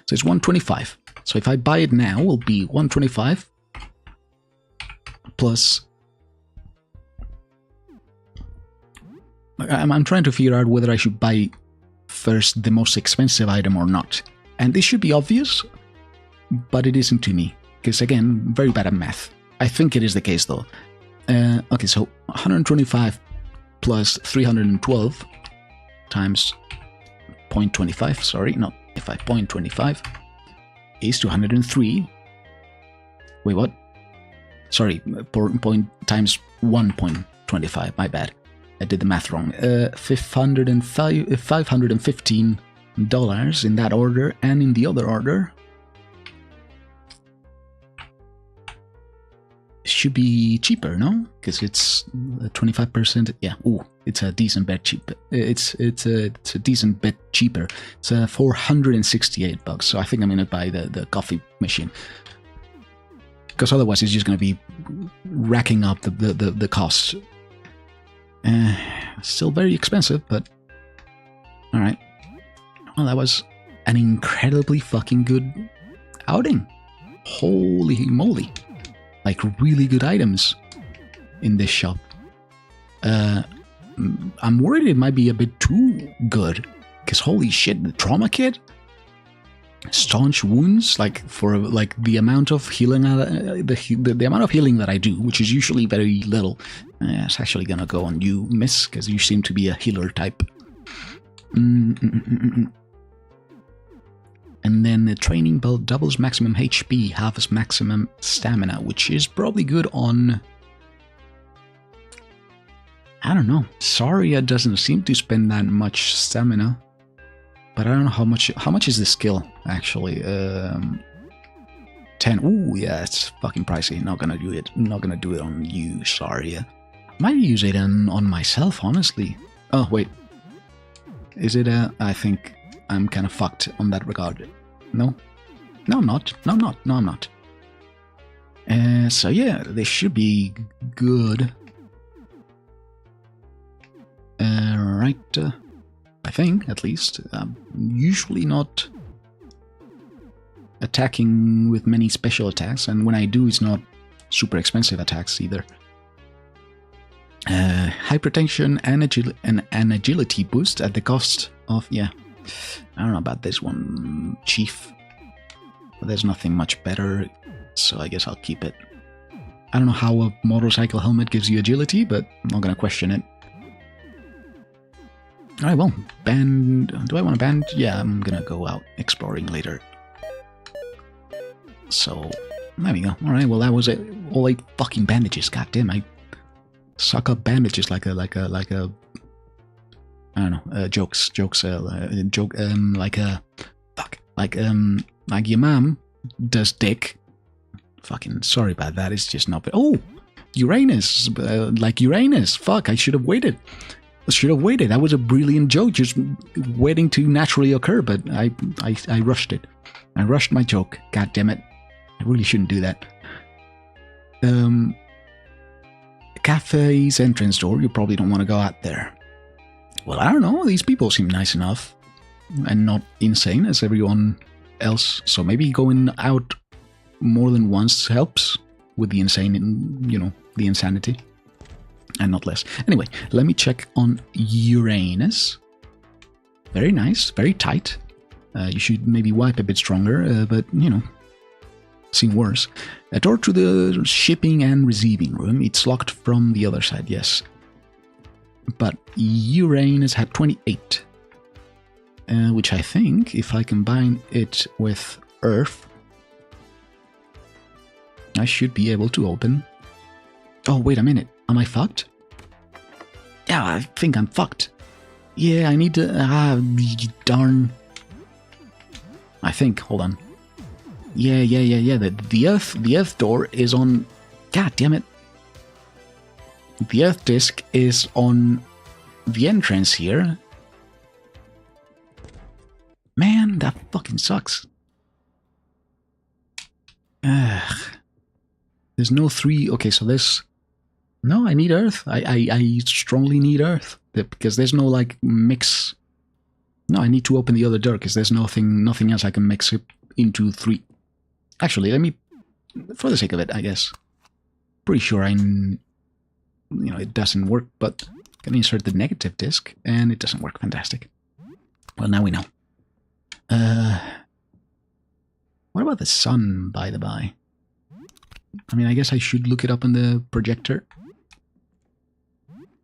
Speaker 1: So it's 125. So if I buy it now, it will be 125 plus... I'm trying to figure out whether I should buy first the most expensive item or not. And this should be obvious, but it isn't to me. Because again, very bad at math. I think it is the case though. Okay, so 125 plus 312 times 0.25, sorry, not 0.25, is 203. Wait, what? Sorry, point times 1.25, my bad. I did the math wrong. $515 in that order, and in the other order should be cheaper, no? Because it's 25%. Yeah, ooh, it's a decent bit cheap. It's a decent bit cheaper. It's $468. So I think I'm gonna buy the coffee machine. Because otherwise it's just going to be racking up the costs. Still very expensive, but alright. Well, that was an incredibly fucking good outing. Holy moly. Like, really good items in this shop. I'm worried it might be a bit too good. Because holy shit, the trauma kit? Staunch wounds, like for like the amount of healing, the amount of healing that I do, which is usually very little. It's actually gonna go on you, miss, because you seem to be a healer type. And then the training belt doubles maximum HP, halves maximum stamina, which is probably good on. I don't know. Saria doesn't seem to spend that much stamina. But I don't know how much is the skill, actually. 10. Ooh, yeah, it's fucking pricey. Not gonna do it. Not gonna do it on you, sorry. Might use it on myself, honestly. Oh, wait. Is it I think I'm kind of fucked on that regard. No? No, I'm not. No, I'm not. No, I'm not. So yeah, they should be good. Right. I think, at least. I'm usually not attacking with many special attacks, and when I do, it's not super expensive attacks either. Hypertension and agility boost at the cost of, yeah, I don't know about this one, Chief. But there's nothing much better, so I guess I'll keep it. I don't know how a motorcycle helmet gives you agility, but I'm not gonna question it. Alright, well, band... Do I want a band? Yeah, I'm gonna go out exploring later. So, there we go. Alright, well that was it. All 8 fucking bandages, goddamn, I suck up bandages like a... I don't know, jokes, like a... Fuck. Like your mom does dick. Fucking sorry about that, it's just not... Oh! Uranus! Like Uranus! Fuck, I should have waited. That was a brilliant joke, just waiting to naturally occur, but I rushed it. I rushed my joke. God damn it. I really shouldn't do that. Cafe's entrance door, you probably don't want to go out there. Well, I don't know, these people seem nice enough. And not insane as everyone else, so maybe going out more than once helps with the insane, you know, the insanity. And not less. Anyway, let me check on Uranus. Very nice, very tight. You should maybe wipe a bit stronger, but, you know, seen worse. A door to the shipping and receiving room. It's locked from the other side, yes. But Uranus had 28. Which I think, if I combine it with Earth, I should be able to open... Oh, wait a minute. Am I fucked? Yeah, I think I'm fucked. Yeah, I need to... darn. I think, hold on. Yeah. The Earth door is on... God damn it. The Earth disk is on the entrance here. Man, that fucking sucks. Ugh. There's no 3... Okay, so there's... No, I need Earth. I strongly need Earth. Because there's no, like, mix... No, I need to open the other door, because there's nothing else I can mix it into 3. Actually, let me... For the sake of it, I guess. Pretty sure you know, it doesn't work, but... Can insert the negative disk, and it doesn't work. Fantastic. Well, now we know. What about the sun, by the by? I mean, I guess I should look it up on the projector.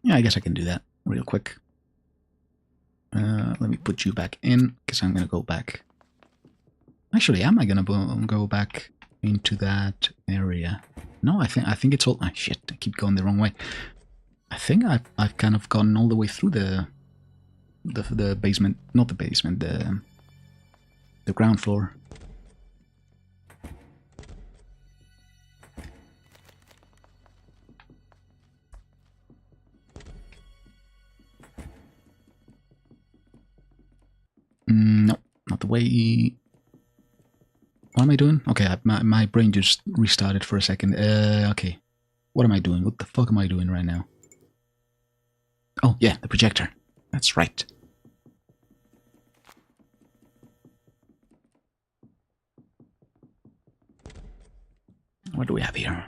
Speaker 1: Yeah, I guess I can do that real quick. Let me put you back in, because I'm going to go back. Actually, am I going to go back into that area? No, I think it's all... Ah, shit, I keep going the wrong way. I think I've kind of gone all the way through the basement. Not the basement, the ground floor. No, not the way... Well, am I doing? Okay, my brain just restarted for a second. Okay. What am I doing? What the fuck am I doing right now? Oh, yeah, the projector. That's right. What do we have here?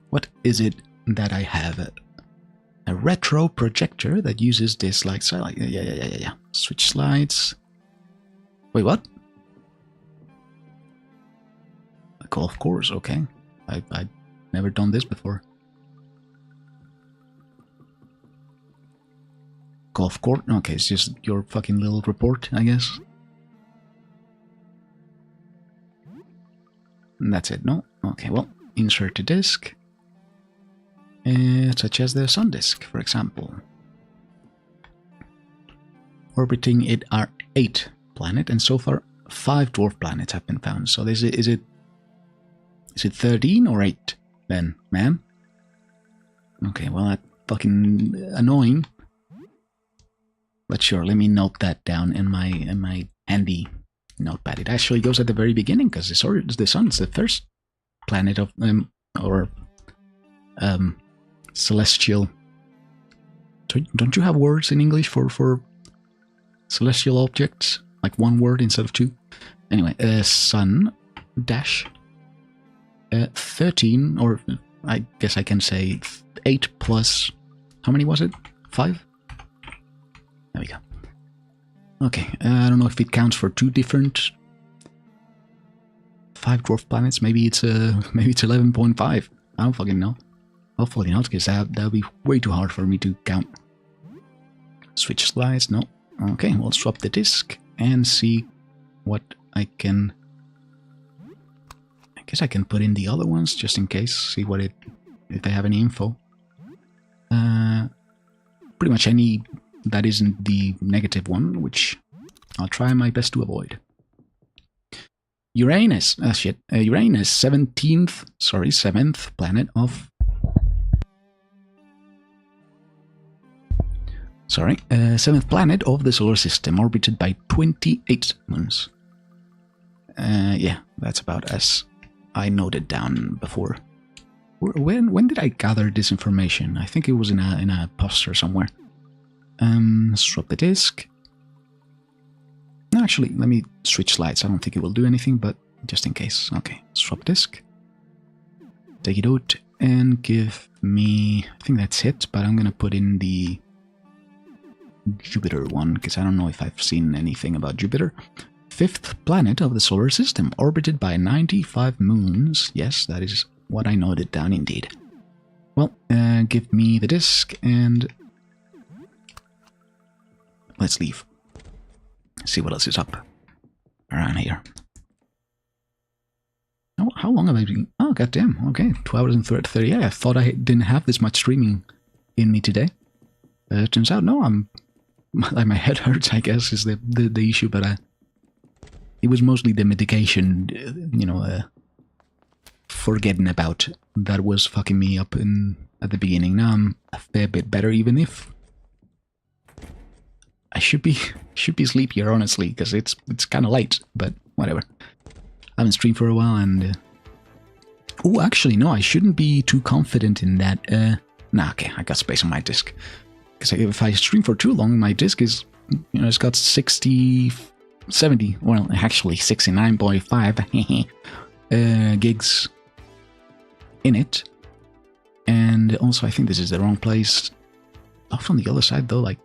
Speaker 1: What is it that I have? A retro projector that uses this like slide. Yeah. Switch slides. Wait, what? A golf course, okay. I've never done this before. Golf court? Okay, it's just your fucking little report, I guess. And that's it, no? Okay, well, insert a disk. Such as the sun disk, for example. Orbiting it are 8 planets, and so far 5 dwarf planets have been found. So is it 13 or 8 then, ma'am? Okay, well, that's fucking annoying. But sure, let me note that down in my handy notepad. It actually goes at the very beginning because the sun is the first planet of celestial. Don't you have words in English for celestial objects? Like one word instead of two? Anyway, sun dash 13, or I guess I can say 8 plus, how many was it? 5? There we go. Okay, I don't know if it counts for 2 different 5 dwarf planets. Maybe it's 11.5. I don't fucking know. Hopefully not, because that would be way too hard for me to count. Switch slides, no. Okay, we'll swap the disk and see what I can... I guess I can put in the other ones just in case, see if they have any info. Pretty much any that isn't the negative one, which I'll try my best to avoid. Uranus, Uranus, 7th planet of... Sorry, 7th planet of the solar system, orbited by 28 moons. Yeah, that's about as I noted down before. When did I gather this information? I think it was in a poster somewhere. Swap the disk. Actually, let me switch slides. I don't think it will do anything, but just in case. Okay, swap disk. Take it out and give me... I think that's it, but I'm gonna put in the Jupiter one, because I don't know if I've seen anything about Jupiter. 5th planet of the solar system, orbited by 95 moons. Yes, that is what I noted down indeed. Well, give me the disk and... let's leave. See what else is up around here. Oh, how long have I been? Oh, goddamn. Okay, 2 hours and 30. Yeah, I thought I didn't have this much streaming in me today. Turns out, no, like my head hurts, I guess, is the issue, but it was mostly the medication, forgetting about that was fucking me up at the beginning. Now I'm a fair bit better, even if I should be sleepier, honestly, because it's kind of late, but whatever. I haven't streamed for a while, and oh, actually, no, I shouldn't be too confident in that. Nah, okay, I got space on my disc. Because if I stream for too long, my disc is, it's got 70, well, actually 69.5 gigs in it. And also, I think this is the wrong place. Off on the other side, though, like,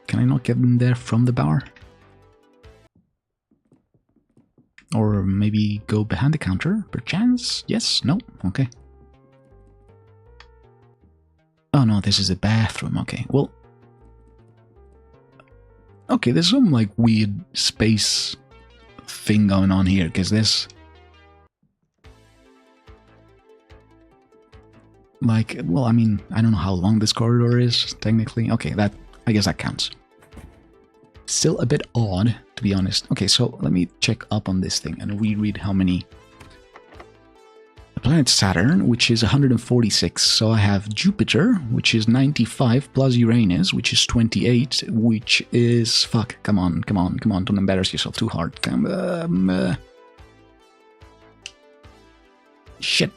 Speaker 1: can I not get in there from the bar? Or maybe go behind the counter, perchance? Yes? No? Okay. Oh no, this is the bathroom, okay. Well... okay, there's some, like, weird space thing going on here, because there's... like, well, I mean, I don't know how long this corridor is, technically. Okay, I guess that counts. Still a bit odd, to be honest. Okay, so let me check up on this thing and reread how many... The planet Saturn, which is 146, so I have Jupiter, which is 95, plus Uranus, which is 28, which is... fuck, come on, don't embarrass yourself too hard. shit.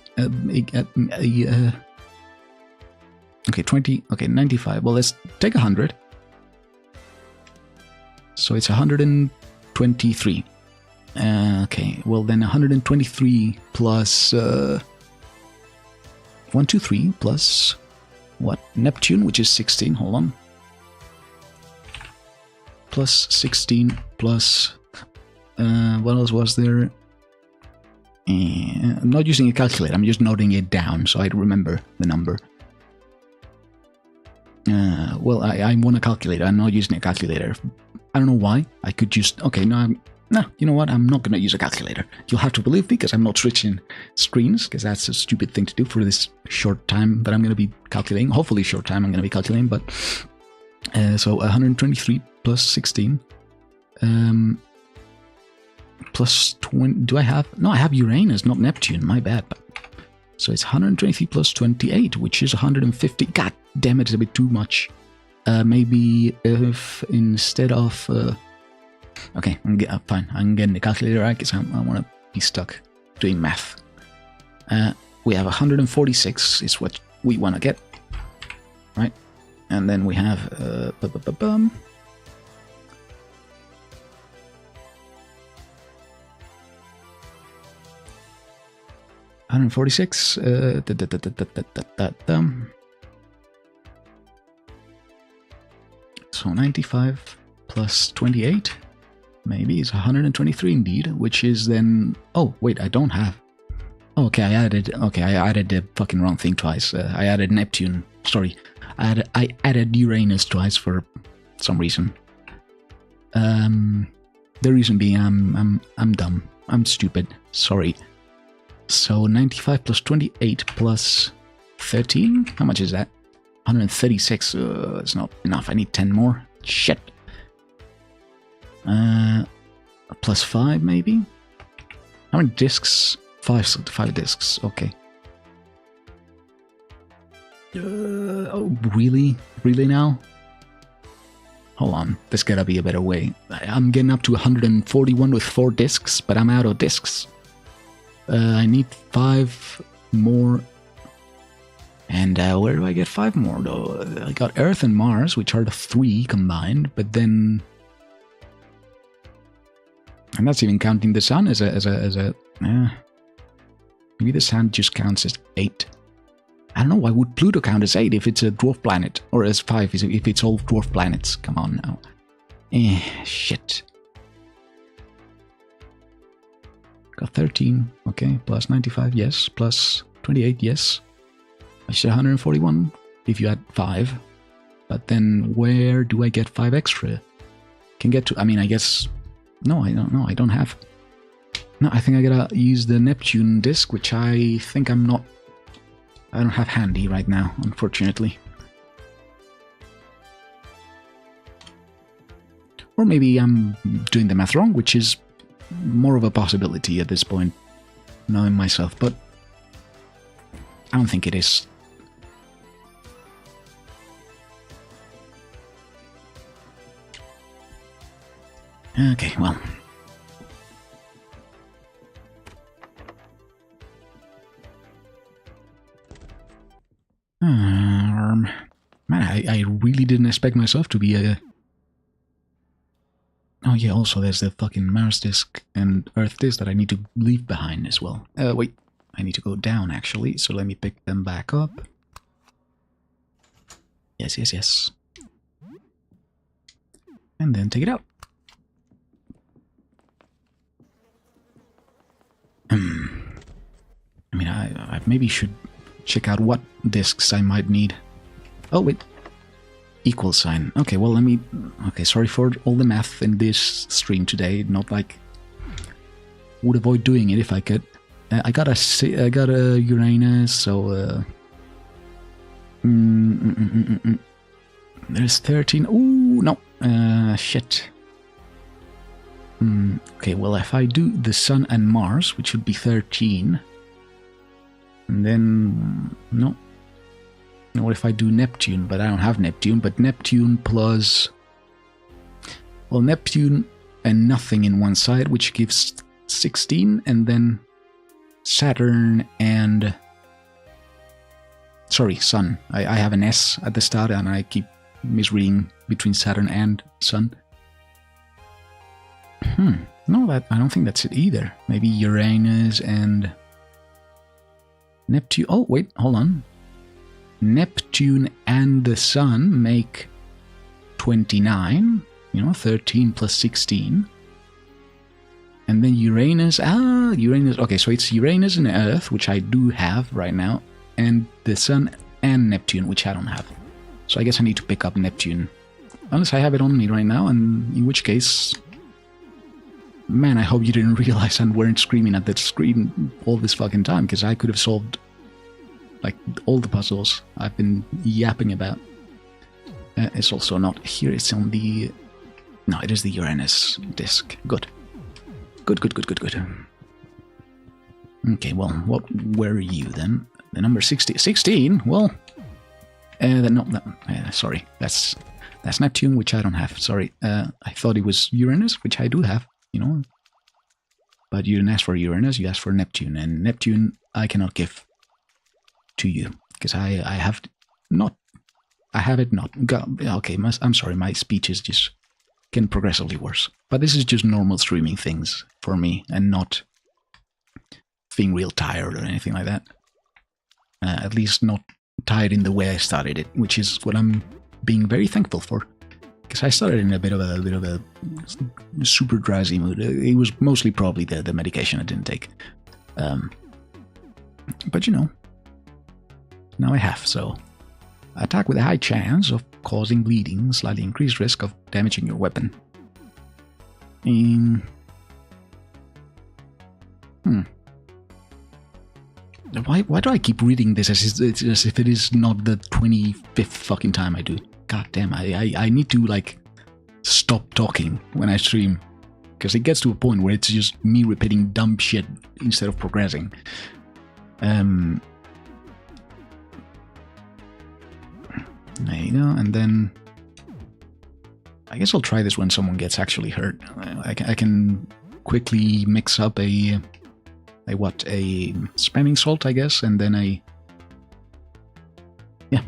Speaker 1: Okay, 20. Okay, 95. Well, let's take 100. So it's 123. Okay, well then 123 plus 123 plus what? Neptune, which is 16. Hold on. Plus 16 plus what else was there? I'm not using a calculator. I'm just noting it down so I remember the number. Well, I want a calculator. I'm not using a calculator. I don't know why. I could just... Okay, no, you know what? I'm not going to use a calculator. You'll have to believe me because I'm not switching screens because that's a stupid thing to do for this short time that I'm going to be calculating. Hopefully short time I'm going to be calculating, but... so 123 plus 16. Plus 20... Do I have... No, I have Uranus, not Neptune. My bad. So it's 123 plus 28, which is 150. God damn it, it's a bit too much. Maybe if instead of... okay, fine. I'm getting the calculator right because I want to be stuck doing math. We have 146 is what we want to get. Right? And then we have... 146. So 95 plus 28 maybe is 123 indeed, which is then... Oh, wait, I don't have... Okay, I added the fucking wrong thing twice. I added Neptune. Sorry. I added Uranus twice for some reason. The reason being I'm dumb. I'm stupid. Sorry. So 95 plus 28 plus 13? How much is that? 136. It's not enough. I need 10 more. Shit. Plus 5 maybe? How many discs? 5 discs. Okay. Oh, really? Really now? Hold on. There's gotta be a better way. I'm getting up to 141 with 4 discs, but I'm out of discs. I need 5 more. And where do I get 5 more though? I got Earth and Mars, which are the 3 combined, but then... And that's even counting the Sun as a maybe the Sun just counts as 8. I don't know, why would Pluto count as 8 if it's a dwarf planet? Or as 5 if it's all dwarf planets? Come on now. Shit. Got 13, okay, plus 95, yes, plus 28, yes. I said 141 if you add 5. But then where do I get 5 extra? Can get to, I mean, I guess, no, I don't know, I don't have. No, I think I gotta use the Neptune disk, which I think I don't have handy right now, unfortunately. Or maybe I'm doing the math wrong, which is more of a possibility at this point, knowing myself, but I don't think it is. Okay, well. Man, I really didn't expect myself to be a... Oh yeah, also there's the fucking Mars disk and Earth disk that I need to leave behind as well. Wait, I need to go down actually, so let me pick them back up. Yes, yes, yes. And then take it out. I mean, I maybe should check out what disks I might need. Oh, wait. Equal sign. Okay, well, let me... Okay, sorry for all the math in this stream today. Not like... Would avoid doing it if I could. I got a Uranus, so... There's 13. Ooh, no. Shit. Okay, well, if I do the Sun and Mars, which would be 13... And then... No. What if I do Neptune? But I don't have Neptune. But Neptune plus... Well, Neptune and nothing in one side, which gives 16. And then... Saturn and... Sorry, Sun. I have an S at the start and I keep misreading between Saturn and Sun. No, I don't think that's it either. Maybe Uranus and Neptune. Oh, wait, hold on. Neptune and the Sun make 29. 13 plus 16. And then Uranus. Uranus. Okay, so it's Uranus and Earth, which I do have right now. And the Sun and Neptune, which I don't have. So I guess I need to pick up Neptune. Unless I have it on me right now, and in which case... Man, I hope you didn't realize I weren't screaming at that screen all this fucking time, because I could have solved, like, all the puzzles I've been yapping about. It's also not here, it's on the... No, it is the Uranus disk. Good. Good. Okay, well, what were you then? The number 16? 16? Well... sorry, that's Neptune, which I don't have. Sorry, I thought it was Uranus, which I do have. But you didn't ask for Uranus, you asked for Neptune, and Neptune I cannot give to you, because I have it not. Okay, I'm sorry, my speech is just getting progressively worse. But this is just normal streaming things for me, and not being real tired or anything like that. At least not tired in the way I started it, which is what I'm being very thankful for. Because I started in a bit of a super drowsy mood. It was mostly probably the medication I didn't take. But now I have, so... Attack with a high chance of causing bleeding, slightly increased risk of damaging your weapon. Why do I keep reading this as if it is not the 25th fucking time I do? God damn, I need to, like, stop talking when I stream. Because it gets to a point where it's just me repeating dumb shit instead of progressing. There you go, and then... I guess I'll try this when someone gets actually hurt. I can quickly mix up a spamming salt, I guess, and then yeah.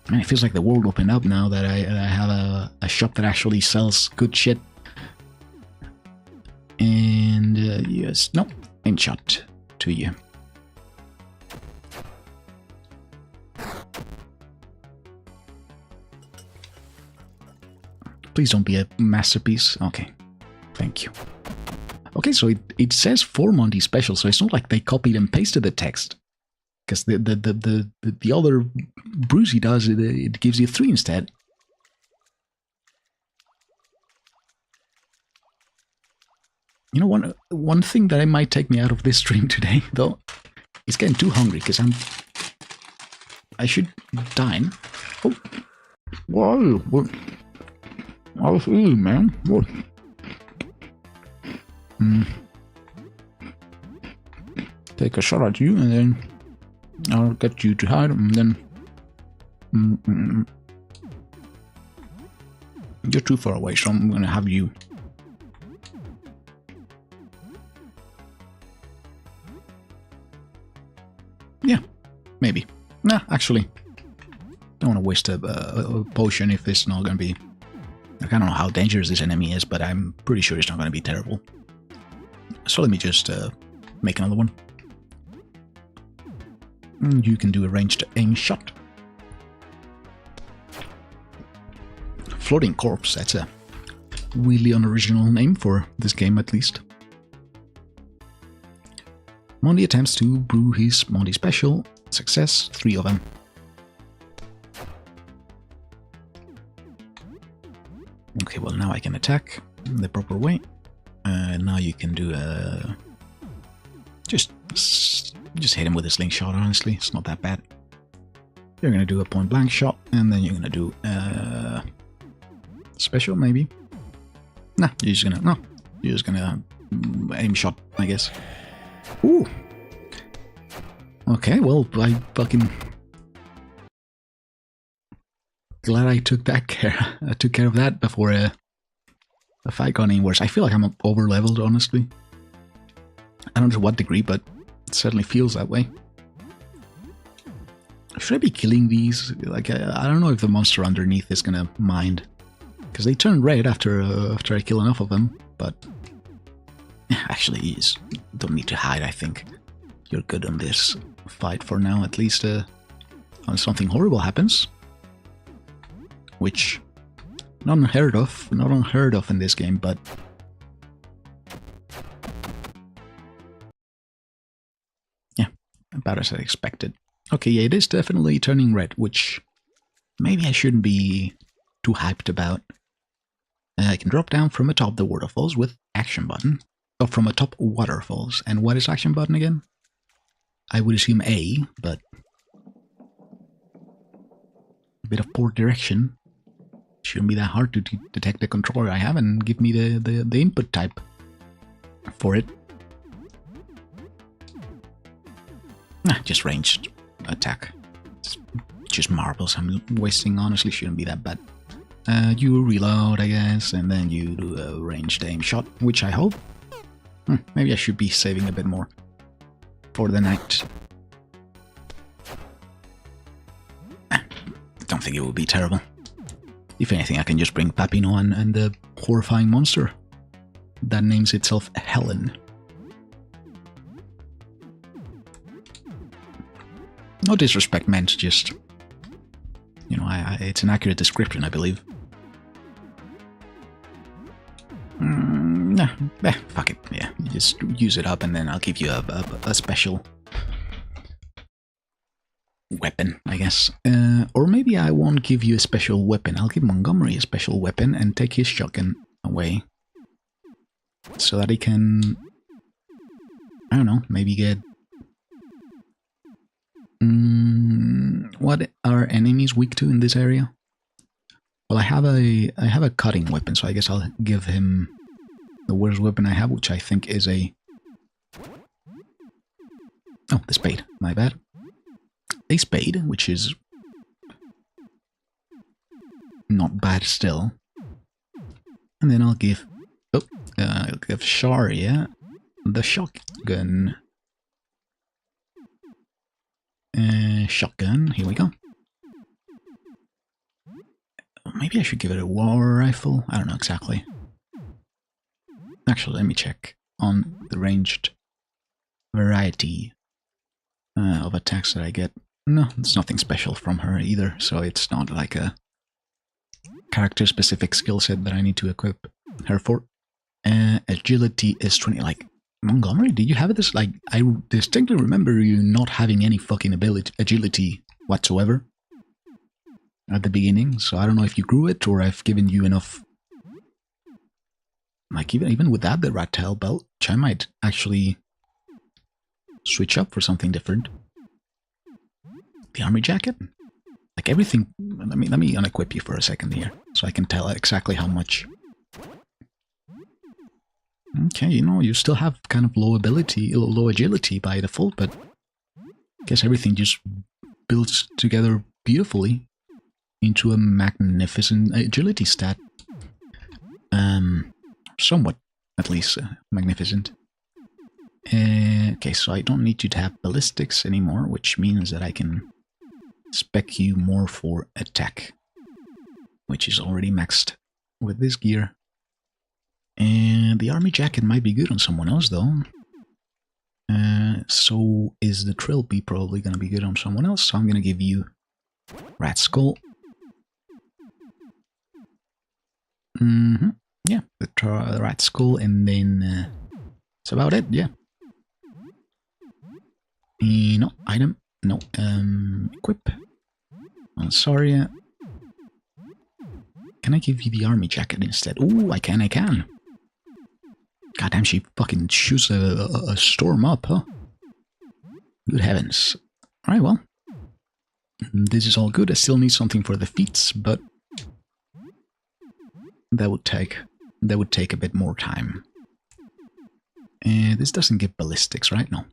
Speaker 1: Man, it feels like the world opened up now that I have a shop that actually sells good shit. And yes, no, aim shot to you. Please don't be a masterpiece. Okay, thank you. Okay, so it says for Monty Special, so it's not like they copied and pasted the text. Because the other Brucey does, it gives you 3 instead. One thing that might take me out of this stream today, though, is getting too hungry, because I should dine. Oh, what? I was eating, man. What? Take a shot at you, and then I'll get you to hide, and then you're too far away, so I'm gonna have you. Yeah, maybe. Nah, actually, don't want to waste a potion if it's not gonna be. I don't know how dangerous this enemy is, but I'm pretty sure it's not gonna be terrible. So let me just make another one. You can do a ranged aim shot. Floating Corpse, that's a really unoriginal name for this game, at least. Monty attempts to brew his Monty Special. Success, 3 of them. Okay, well now I can attack the proper way. Now you can do a... Just hit him with a slingshot, honestly. It's not that bad. You're gonna do a point blank shot, and then you're gonna do a special, maybe? Nah, you're just gonna aim shot, I guess. Ooh! Okay, well, I fucking... Glad I took that care. I took care of that before the fight got any worse. I feel like I'm over-leveled, honestly. I don't know to what degree, but it certainly feels that way. Should I be killing these? Like, I don't know if the monster underneath is gonna mind. Because they turn red after I kill enough of them, but... Actually, you just don't need to hide, I think. You're good on this fight for now, at least unless something horrible happens. Which, not unheard of in this game, but... Yeah, about as I expected. Okay, yeah, it is definitely turning red, which maybe I shouldn't be too hyped about. I can drop down from atop the waterfalls with action button. Or from atop waterfalls. And what is action button again? I would assume A, but... a bit of poor direction. Shouldn't be that hard to detect the controller I have and give me the input type for it. Just ranged attack. It's just marbles I'm wasting, honestly, shouldn't be that bad. You reload, I guess, and then you do a ranged aim shot, which I hope. Maybe I should be saving a bit more for the night. Don't think it would be terrible. If anything, I can just bring Papino and the horrifying monster that names itself Helen. No disrespect meant, just... you know, it's an accurate description, I believe. Fuck it, yeah. You just use it up and then I'll give you a special weapon, I guess. Or maybe I won't give you a special weapon. I'll give Montgomery a special weapon and take his shotgun away. So that he can... I don't know, maybe get... what are enemies weak to in this area? Well, I have a cutting weapon, so I guess I'll give him the worst weapon I have, which I think is a... oh, the spade. My bad. A spade, which is not bad still. And then I'll give... oh, I'll give Sharia the shotgun. Shotgun, here we go. Maybe I should give it a war rifle? I don't know exactly. Actually, let me check on the ranged variety of attacks that I get. No, there's nothing special from her either, so it's not like a character-specific skill set that I need to equip her for. Agility is 20, like, Montgomery, did you have this? Like, I distinctly remember you not having any fucking agility whatsoever at the beginning, so I don't know if you grew it or I've given you enough. Like, even without the rat tail belt, which I might actually switch up for something different. The army jacket? Like everything, let me unequip you for a second here, so I can tell exactly how much. Okay, you know, you still have kind of low agility by default, but I guess everything just builds together beautifully into a magnificent agility stat. Somewhat, at least, magnificent. Okay, so I don't need you to have ballistics anymore, which means that I can spec you more for attack, which is already maxed with this gear. And the army jacket might be good on someone else, though. So is the trilby probably going to be good on someone else, so I'm going to give you Rat Skull. Yeah, the Rat Skull, and then that's about it, yeah. No, item, no, equip. Oh, sorry. Can I give you the army jacket instead? Ooh, I can. Goddamn, she fucking shoots a storm up, huh? Good heavens. Alright, well. This is all good. I still need something for the feats, but that would take a bit more time. This doesn't give ballistics, right? No.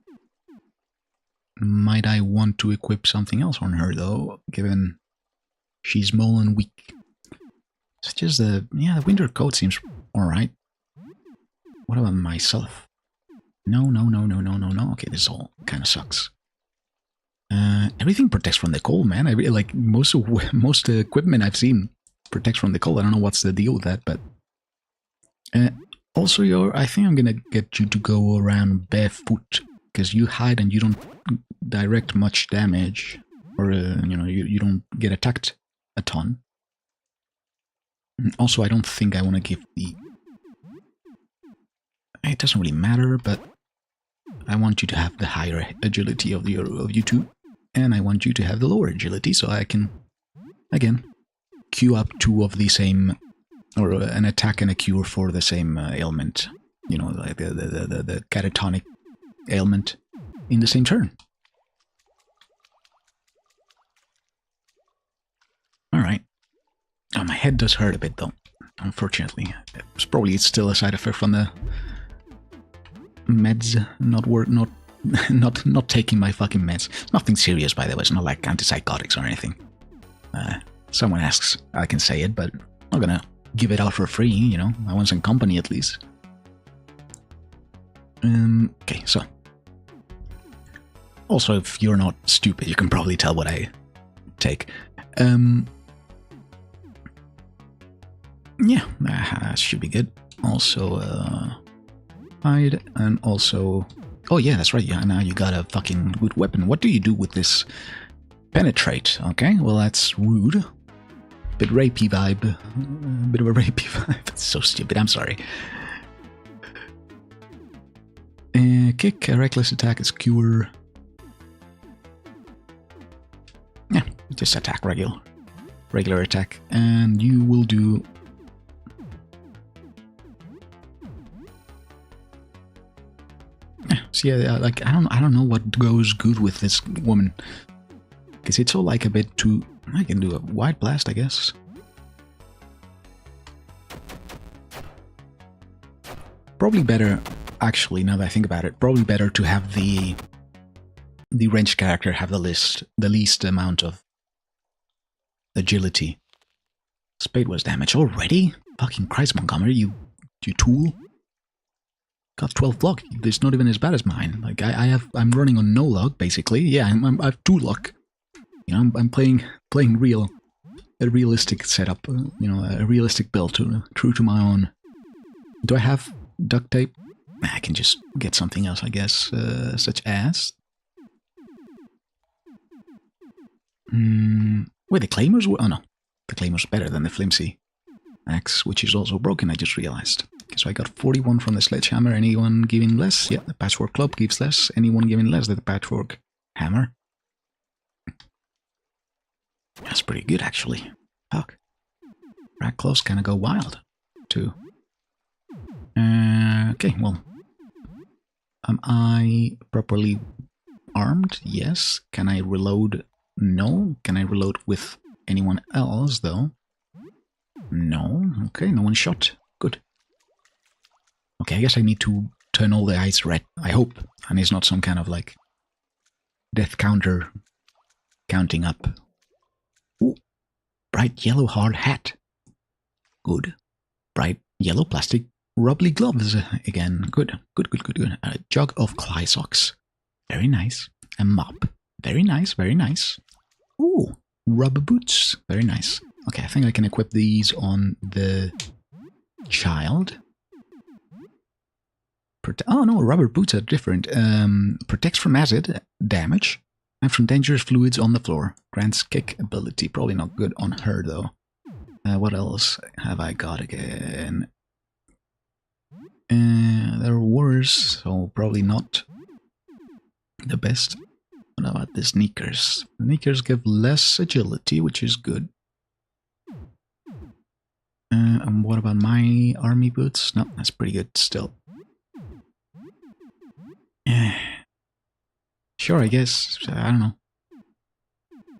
Speaker 1: Might I want to equip something else on her, though, given she's small and weak? Such as the winter coat seems alright. What about myself? No. Okay, this all kind of sucks. Everything protects from the cold, man. I really like most equipment I've seen protects from the cold. I don't know what's the deal with that, but also, I think I'm gonna get you to go around barefoot because you hide and you don't direct much damage, or you don't get attacked a ton. Also, I don't think I want to give the. It doesn't really matter, but I want you to have the higher agility of you two, and I want you to have the lower agility, so I can, again, queue up two of the same, or an attack and a cure for the same ailment. You know, like the catatonic ailment in the same turn. Alright. Oh, my head does hurt a bit, though, unfortunately. It's probably still a side effect from the meds not taking my fucking meds. Nothing serious, by the way. It's not like antipsychotics or anything. Someone asks, I can say it, but I'm not gonna give it out for free, you know. I want some company at least. Okay, so. Also, if you're not stupid, you can probably tell what I take. Yeah, that should be good. Also, hide, and also... Oh yeah, that's right, yeah, now you got a fucking good weapon. What do you do with this? Penetrate, okay, well that's rude. Bit rapey vibe. A bit of a rapey vibe. It's so stupid, I'm sorry. Kick, a reckless attack is cure. Yeah, just attack regular attack, and you will do. Yeah, see, like I don't know what goes good with this woman, because it's all like a bit too. I can do a wide blast, I guess. Probably better, actually, now that I think about it, probably better to have the ranged character have the least amount of agility. Spade was damage already? Fucking Christ, Montgomery, you tool. Got 12 luck. It's not even as bad as mine. Like I'm running on no luck, basically. Yeah, I have 2 luck. You know, I'm playing a realistic setup. You know, a realistic build, true to my own. Do I have duct tape? I can just get something else, I guess, such as. Wait, the claymores were. Oh no, the claymores better than the flimsy axe, which is also broken. I just realized. Okay, so I got 41 from the sledgehammer. Anyone giving less? Yeah, the patchwork club gives less. Anyone giving less than the patchwork hammer? That's pretty good, actually. Fuck. Rat claws kind of go wild, too. Okay, well. Am I properly armed? Yes. Can I reload? No. Can I reload with anyone else, though? No. Okay, no one shot. Good. Okay, I guess I need to turn all the eyes red. I hope. And it's not some kind of, like, death counter counting up. Ooh. Bright yellow hard hat. Good. Bright yellow plastic rubbly gloves again. Good. Good. A jug of Clysocks. Very nice. A mop. Very nice. Ooh. Rubber boots. Very nice. Okay, I think I can equip these on the child. Oh no, rubber boots are different. Protects from acid damage and from dangerous fluids on the floor. Grants kick ability. Probably not good on her though. What else have I got again? There are worse, so probably not the best. What about the sneakers? Sneakers give less agility, which is good. And what about my army boots? No, that's pretty good still. Sure, I guess. I don't know.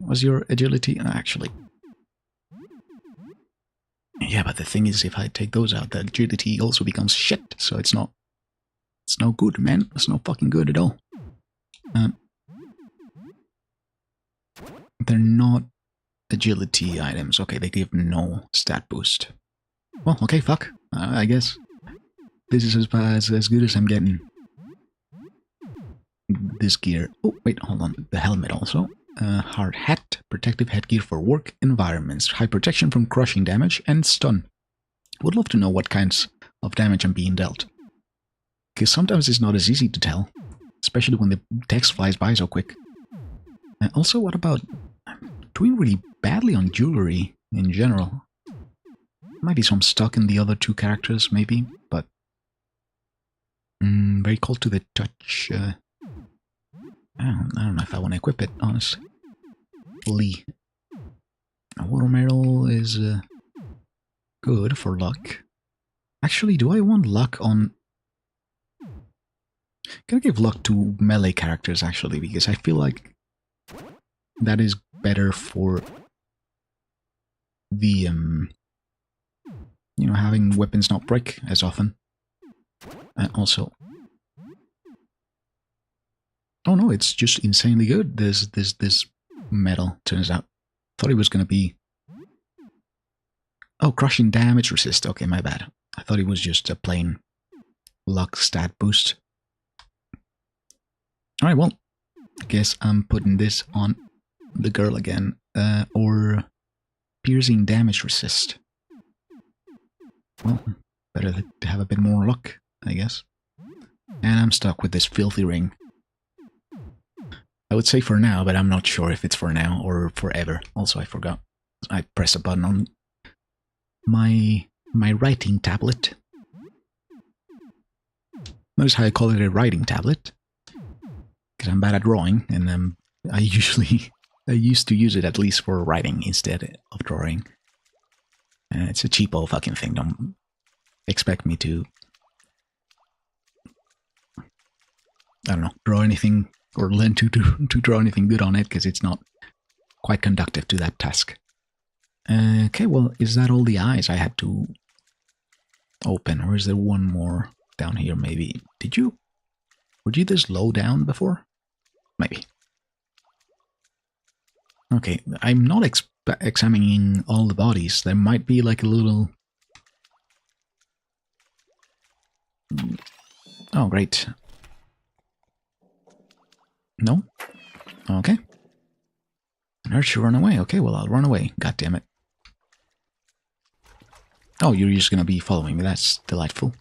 Speaker 1: Was your agility? Actually. Yeah, but the thing is, if I take those out, the agility also becomes shit. So it's no good, man. It's no fucking good at all. They're not agility items. Okay, they give no stat boost. Well, okay, fuck. I guess this is as good as I'm getting. this gear. Oh, wait, hold on. The helmet also. Hard hat, protective headgear for work environments, high protection from crushing damage, and stun. Would love to know what kinds of damage I'm being dealt. Because sometimes it's not as easy to tell, especially when the text flies by so quick. Also, what about doing really badly on jewelry in general? Might be some stuck in the other two characters, maybe, but very cold to the touch. I don't know if I want to equip it, honestly. Lee. A water medal is good for luck. Actually, do I want luck on... Can I give luck to melee characters, actually, because I feel like that is better for the, you know, having weapons not break as often. Also... Oh no, it's just insanely good, this metal, turns out. Thought it was gonna be... Oh, crushing damage resist. Okay, my bad. I thought it was just a plain luck stat boost. Alright, well, I guess I'm putting this on the girl again. Or piercing damage resist. Well, better to have a bit more luck, I guess. And I'm stuck with this filthy ring. I would say for now, but I'm not sure if it's for now or forever. Also, I forgot. I press a button on my writing tablet. Notice how I call it a writing tablet. Because I'm bad at drawing, and I used to use it at least for writing instead of drawing. It's a cheapo fucking thing. Don't expect me to, I don't know, draw anything or learn to draw anything good on it, because it's not quite conducive to that task. Okay, well, is that all the eyes I had to open, or is there one more down here maybe? Were you this low down before? Maybe. Okay, I'm not examining all the bodies. There might be like a little... Oh, great. No? Okay. Nurse, you run away. Okay, well, I'll run away. God damn it. Oh, you're just gonna be following me. That's delightful.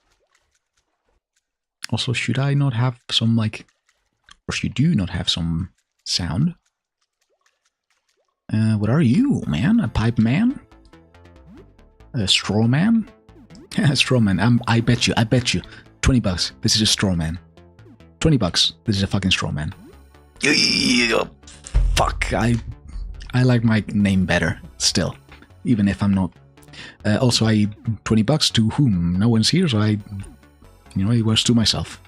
Speaker 1: Also, should I not have some, like... Or should you not have some sound? What are you, man? A pipe man? A straw man? A straw man. I bet you. $20. This is a straw man. $20. This is a fucking straw man. Fuck. I like my name better still, even if I'm not. Also, $20 to whom? No one's here, so it was to myself.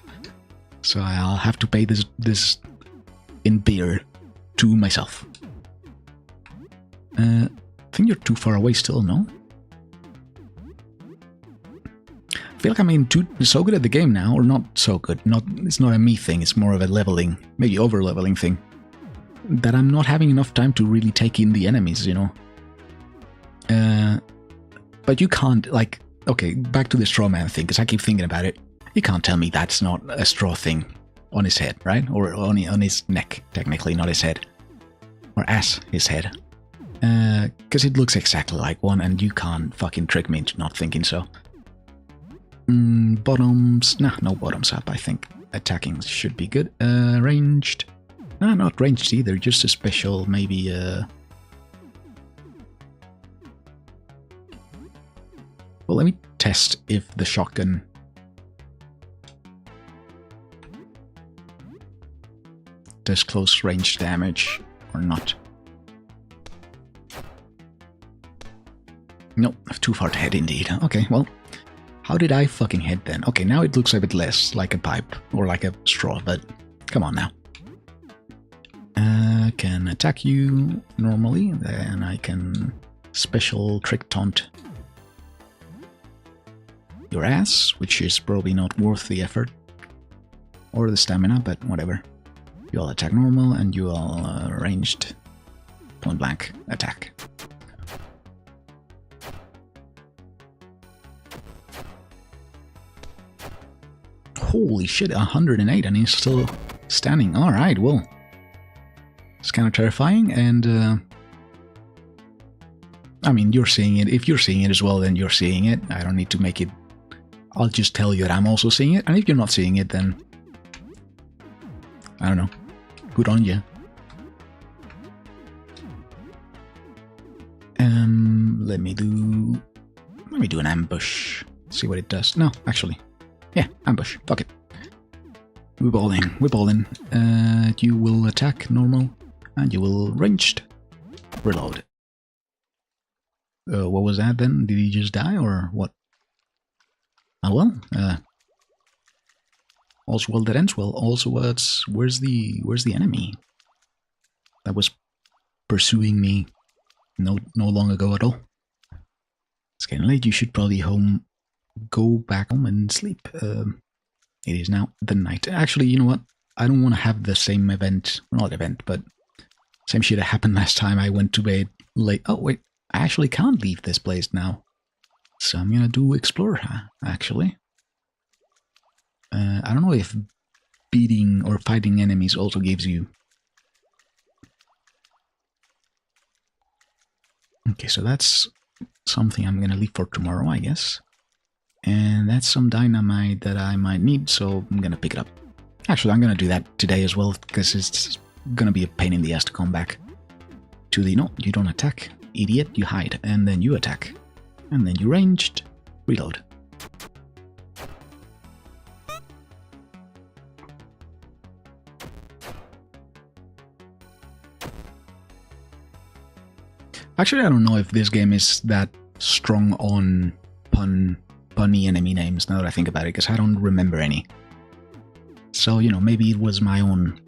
Speaker 1: So I'll have to pay this in beer to myself. I think you're too far away still, no? I feel like I'm so good at the game now, or not so good. It's not a me thing, it's more of a leveling, maybe over-leveling thing. That I'm not having enough time to really take in the enemies, you know? But you can't, like... Okay, back to the straw man thing, because I keep thinking about it. You can't tell me that's not a straw thing on his head, right? Or on his neck, technically, not his head. Or as his head. Because it looks exactly like one, and you can't fucking trick me into not thinking so. Bottoms... Nah, no bottoms up, I think. Attacking should be good. Ranged... Nah, not ranged either, just a special, maybe, Well, let me test if the shotgun... does close range damage or not. Nope, too far to head indeed. Okay, well, how did I fucking head then? Okay, now it looks a bit less like a pipe or like a straw, but come on now. I can attack you normally, then I can special trick taunt your ass, which is probably not worth the effort or the stamina, but whatever. You all attack normal, and you all ranged point blank attack. Holy shit, 108, and he's still Standing. Alright, well. It's kind of terrifying, and I mean, you're seeing it. If you're seeing it as well, then you're seeing it. I don't need to make it. I'll just tell you that I'm also seeing it, and if you're not seeing it, then I don't know. Good on you. Let me do an ambush. See what it does. No, actually. Yeah, ambush. Fuck it. We're balling. You will attack normal, and you will ranged. Reload. What was that then? Did he just die, or what? Oh well. All's well that ends well. Also, where's the enemy that was pursuing me no long ago at all? It's getting late. You should probably go back home and sleep. It is now the night. Actually, you know what? I don't want to have the same event. Not event, but same shit that happened last time. I went to bed late. Oh wait, I actually can't leave this place now. So I'm gonna do explore, actually. I don't know if beating or fighting enemies also gives you... Okay, so that's something I'm gonna leave for tomorrow, I guess. And that's some dynamite that I might need, so I'm gonna pick it up. Actually, I'm gonna do that today as well, because it's gonna be a pain in the ass to come back to the... No, you don't attack, idiot, you hide, and then you attack. And then you ranged, reload. Actually, I don't know if this game is that strong on punny enemy names, now that I think about it, because I don't remember any. So, you know, maybe it was my own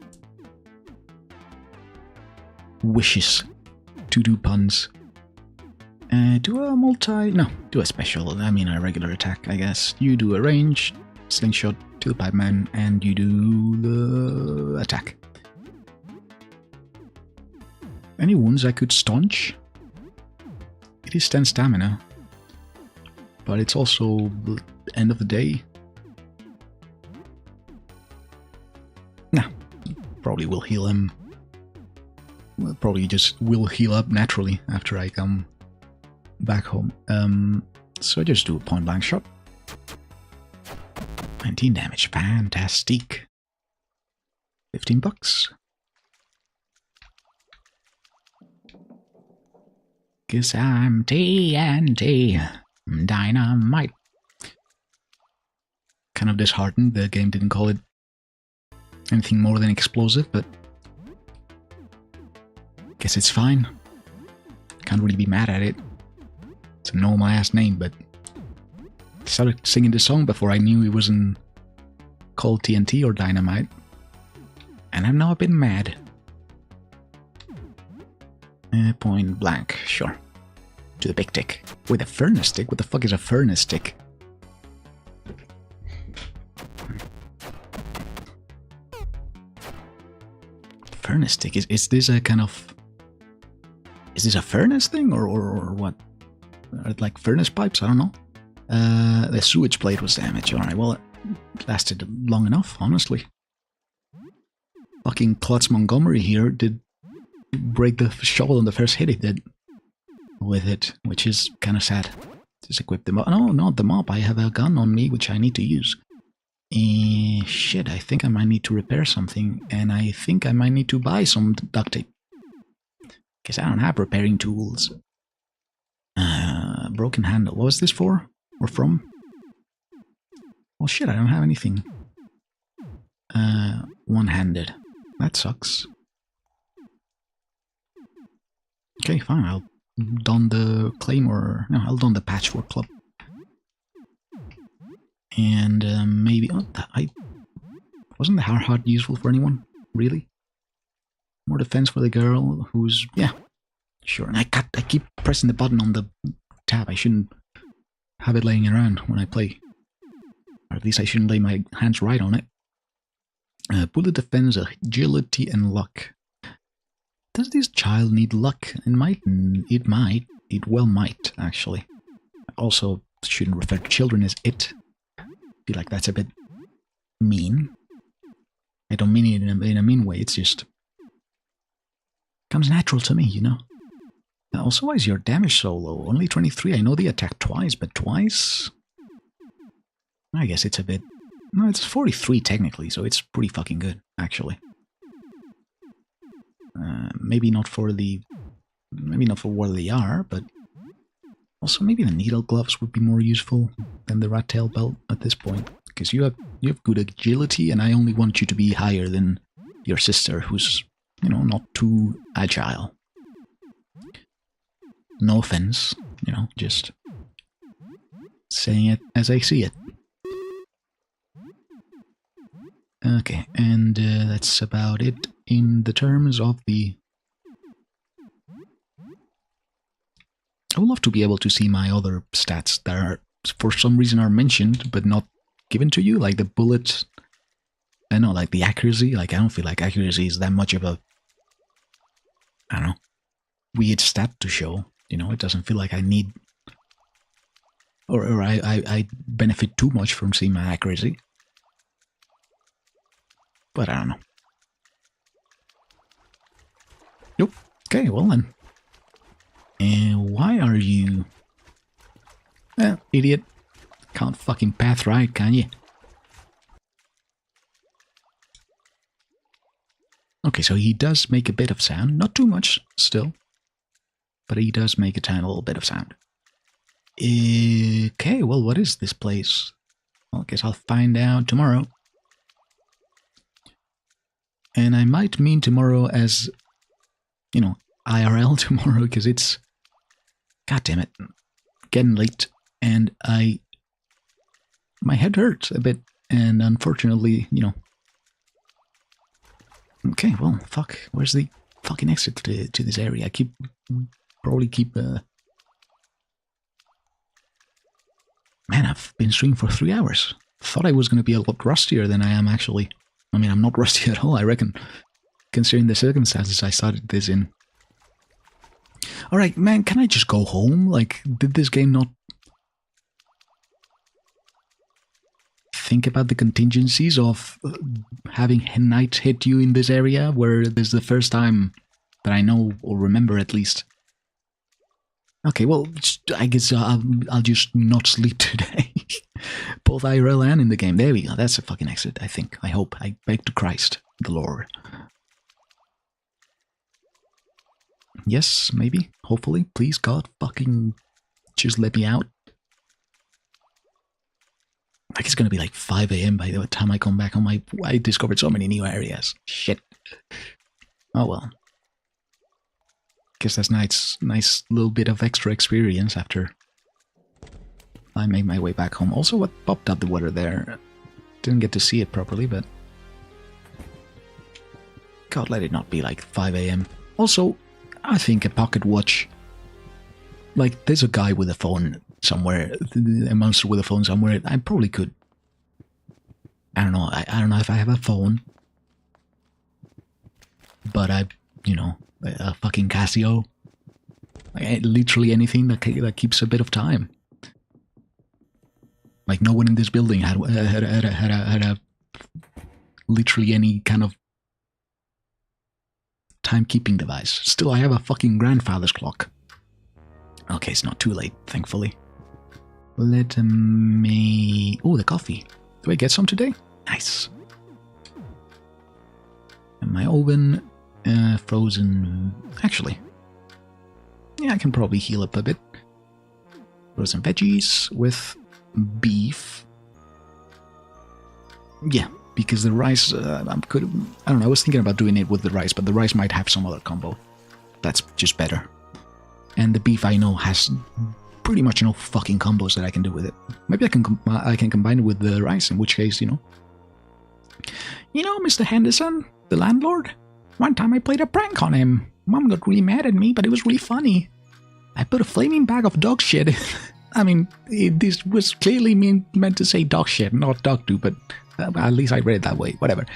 Speaker 1: wishes to do puns. Do a do a special, I mean a regular attack, I guess. You do a range, slingshot to the pipeman, and you do the attack. Any wounds I could staunch? It is 10 stamina, but it's also the end of the day. Nah, probably will heal him. Well, probably just will heal up naturally after I come back home. So I just do a point blank shot. 19 damage, fantastic. 15 bucks. 'Cause I'm TNT, dynamite. Kind of disheartened the game didn't call it anything more than explosive, but guess it's fine. Can't really be mad at it. It's a normal ass name, but I started singing this song before I knew it wasn't called TNT or Dynamite, and I'm now a bit mad. Point blank, sure. To the big tick. With a furnace stick? What the fuck is a furnace stick? Furnace stick? Is this a kind of... Is this a furnace thing or what? Are it like furnace pipes? I don't know. The sewage plate was damaged. Alright, well, it lasted long enough, honestly. Fucking Klutz Montgomery here did break the shovel on the first hit it did with it, which is kind of sad. Just equip the mop. No, not the mop. I have a gun on me, which I need to use. Shit, I think I might need to repair something, and I think I might need to buy some duct tape. Because I don't have repairing tools. Broken handle. What was this for? Or from? Well, shit, I don't have anything. One-handed. That sucks. Okay, fine, I'll don the claymore. No, I'll don the patchwork club. And maybe... Oh, wasn't the hard heart useful for anyone? Really? More defense for the girl who's... Yeah, sure. And I keep pressing the button on the tab. I shouldn't have it laying around when I play. Or at least I shouldn't lay my hands right on it. Bullet defense, agility, and luck. Does this child need luck? It well might, actually. Also, shouldn't refer to children as it. I feel like that's a bit mean. I don't mean it in a It's just comes natural to me, you know. Also, why is your damage so low? Only 23. I know they attacked twice, but twice? I guess it's a bit... No, it's 43 technically, so it's pretty fucking good, actually. Maybe not for the... Maybe not for what they are, but... Also, maybe the needle gloves would be more useful than the rat tail belt at this point. Because you have good agility, and I only want you to be higher than your sister, who's, you know, not too agile. No offense, you know, just saying it as I see it. Okay, and that's about it in the terms of the... I would love to be able to see my other stats that are, for some reason, are mentioned, but not given to you, like the bullet... I know, like the accuracy, like I don't feel like accuracy is that much of a... I don't know, weird stat to show. You know, it doesn't feel like I need... Or I benefit too much from seeing my accuracy. But I don't know. Nope. Okay, well then. And why are you... idiot. Can't fucking path right, can you? Okay, so he does make a bit of sound. Not too much, still. But he does make a tiny little bit of sound. Okay, well, what is this place? Well, I guess I'll find out tomorrow. And I might mean tomorrow as, you know, IRL tomorrow, because it's... God damn it. Getting late. And my head hurts a bit. And unfortunately, you know... Okay, well, fuck. Where's the fucking exit to this area? I probably keep... Man, I've been streaming for 3 hours. Thought I was going to be a lot rustier than I am actually. I mean, I'm not rusty at all, I reckon. Considering the circumstances I started this in. Alright, man, can I just go home? Like, did this game not... think about the contingencies of having night hit you in this area, where this is the first time that I know, or remember at least. Okay, well, I guess I'll just not sleep today. Both IRL and in the game. There we go, that's a fucking exit, I think. I hope. I beg to Christ, the Lord. Yes, maybe, hopefully. Please, God, fucking just let me out. Like, it's gonna be like 5 AM by the time I come back home. I discovered so many new areas. Shit. Oh well. Guess that's nice little bit of extra experience after I made my way back home. Also, what popped up the water there? Didn't get to see it properly, but... God, let it not be like 5 AM. Also, I think a pocket watch... Like, there's a guy with a phone somewhere, a monster with a phone somewhere. I probably could... I don't know, I don't know if I have a phone. But you know, a fucking Casio. Like, literally anything that keeps a bit of time. Like, no one in this building had a literally any kind of timekeeping device. Still, I have a fucking grandfather's clock. Okay, it's not too late, thankfully. Let me... Oh, the coffee. Do I get some today? Nice. And my oven, frozen... Actually, yeah, I can probably heal up a bit. Frozen veggies with beef. Yeah, because the rice, I don't know, I was thinking about doing it with the rice, but the rice might have some other combo. That's just better. And the beef I know has pretty much no fucking combos that I can do with it. Maybe I can combine it with the rice, in which case, you know, Mr. Henderson, the landlord. One time I played a prank on him. Mom got really mad at me, but it was really funny. I put a flaming bag of dog shit. I mean, this was clearly meant to say dog shit, not dog do, but at least I read it that way. Whatever.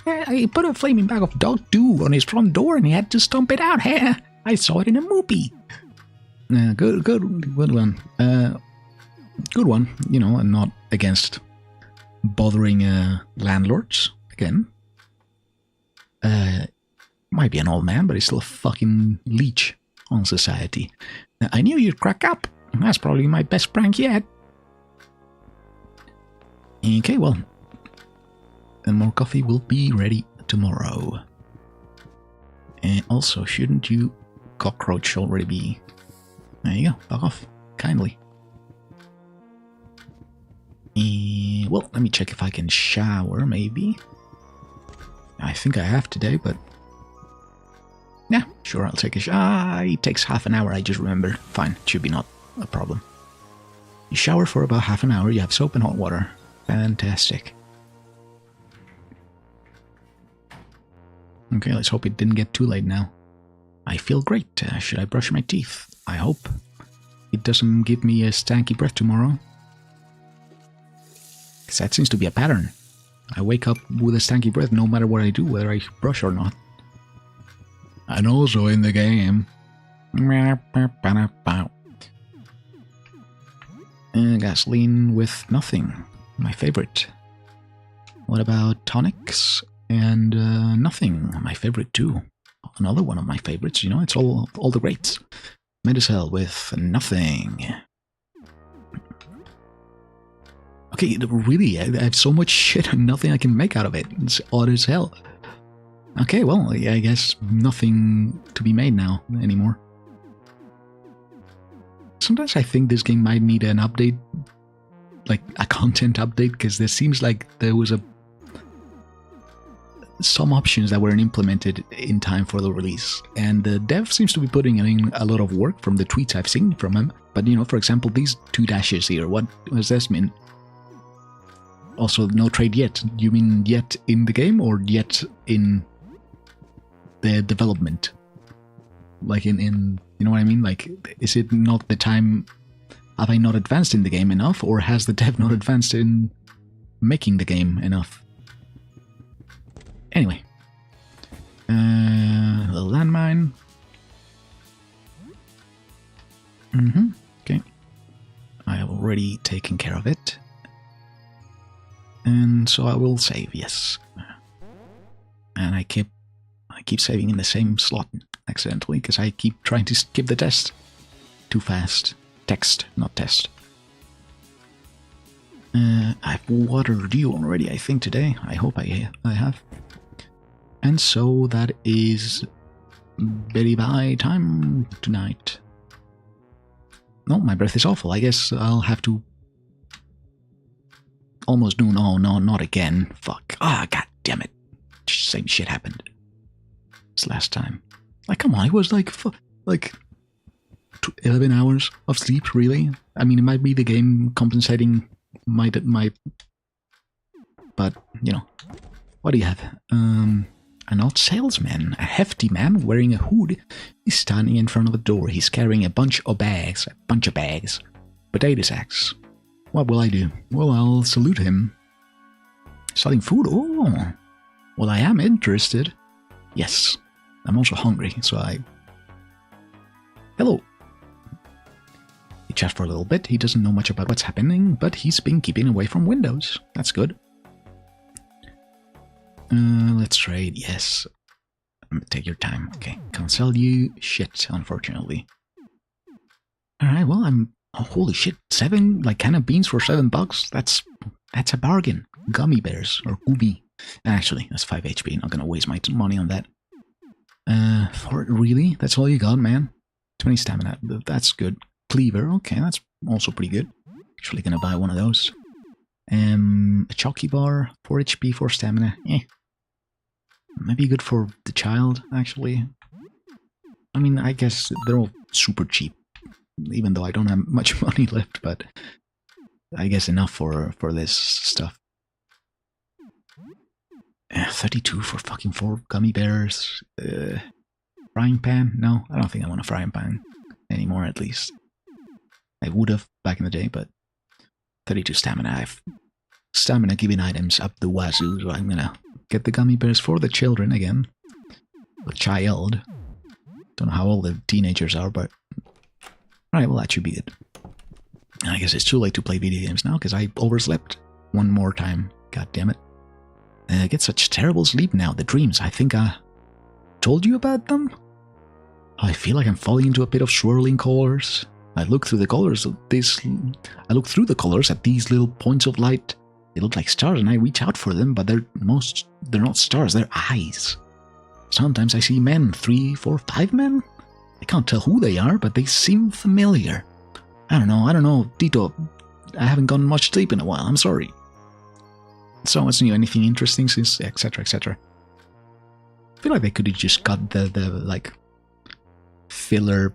Speaker 1: I put a flaming bag of dog do on his front door, and he had to stomp it out. I saw it in a movie. Good one. Good one. You know, and not against bothering landlords again. Might be an old man, but he's still a fucking leech on society. I knew you'd crack up. That's probably my best prank yet. Okay, well, and more coffee will be ready tomorrow. And also, shouldn't you cockroach already be... There you go, fuck off, kindly. Well, let me check if I can shower, maybe. I think I have today, but... Yeah, sure, I'll take a shower. It takes half an hour, I just remember. Fine, it should be not a problem. You shower for about half an hour, you have soap and hot water. Fantastic. Okay, let's hope it didn't get too late now. I feel great. Should I brush my teeth? I hope it doesn't give me a stanky breath tomorrow. Because that seems to be a pattern. I wake up with a stanky breath no matter what I do, whether I brush or not. And also in the game. Gasoline with nothing. My favorite. What about tonics? And nothing. My favorite too. Another one of my favorites, you know, it's all the greats. Medicel with nothing. Okay, really, I have so much shit and nothing I can make out of it. It's odd as hell. Okay, well, I guess nothing to be made now anymore. Sometimes I think this game might need an update, like a content update, because there seems like there was some options that weren't implemented in time for the release, and the dev seems to be putting in a lot of work from the tweets I've seen from him. But you know, for example, these 2 dashes here, what does this mean? Also, no trade yet. You mean yet in the game or yet in the development? Like in you know what I mean? Like, is it not the time? Have I not advanced in the game enough, or has the dev not advanced in making the game enough? Anyway, the landmine. Okay, I have already taken care of it, and so I will save. Yes, and I keep saving in the same slot accidentally because I keep trying to skip the test too fast. Text, not test. I've watered you already, I think, today. I hope I have. And so that is very bye time tonight. No, my breath is awful. I guess I'll have to... Almost noon. Oh, no, not again. Fuck. Ah, god damn it. Same shit happened. This last time. Like, come on, it was like 11 hours of sleep, really? I mean, it might be the game compensating my... But, you know. What do you have? An odd salesman, a hefty man wearing a hood, is standing in front of a door. He's carrying a bunch of bags. Potato sacks. What will I do? Well, I'll salute him. Selling food? Oh. Well, I am interested. Yes. I'm also hungry, so I... Hello. We chat for a little bit. He doesn't know much about what's happening, but he's been keeping away from windows. That's good. Let's trade, yes. Take your time. Okay, can't sell you shit, unfortunately. Alright, well, oh, holy shit, 7, like, can of beans for $7? That's a bargain. Gummy bears, or gooby. Actually, that's 5 HP, not gonna waste my money on that. Really? That's all you got, man? 20 stamina, that's good. Cleaver, okay, that's also pretty good. Actually gonna buy one of those. A chalky bar, 4 HP, 4 stamina, Maybe good for the child, actually. I mean, I guess they're all super cheap, even though I don't have much money left, but I guess enough for this stuff. 32 for fucking 4 gummy bears. Frying pan? No, I don't think I want a frying pan anymore, at least. I would have back in the day, but 32 stamina. I've stamina giving items up the wazoo, so I'm gonna get the gummy bears for the children again. The child. Don't know how old the teenagers are, but... Alright, well that should be it. I guess it's too late to play video games now, because I overslept one more time. God damn it. I get such terrible sleep now. The dreams, I think I told you about them? I feel like I'm falling into a pit of swirling colors. I look through the colors at these little points of light. They look like stars and I reach out for them, but they're not stars, they're eyes. Sometimes I see men, 3, 4, 5 men. I can't tell who they are, but they seem familiar. I don't know, Tito. I haven't gotten much sleep in a while, I'm sorry. So what's new? Anything interesting since etc, etc. I feel like they could have just got the like filler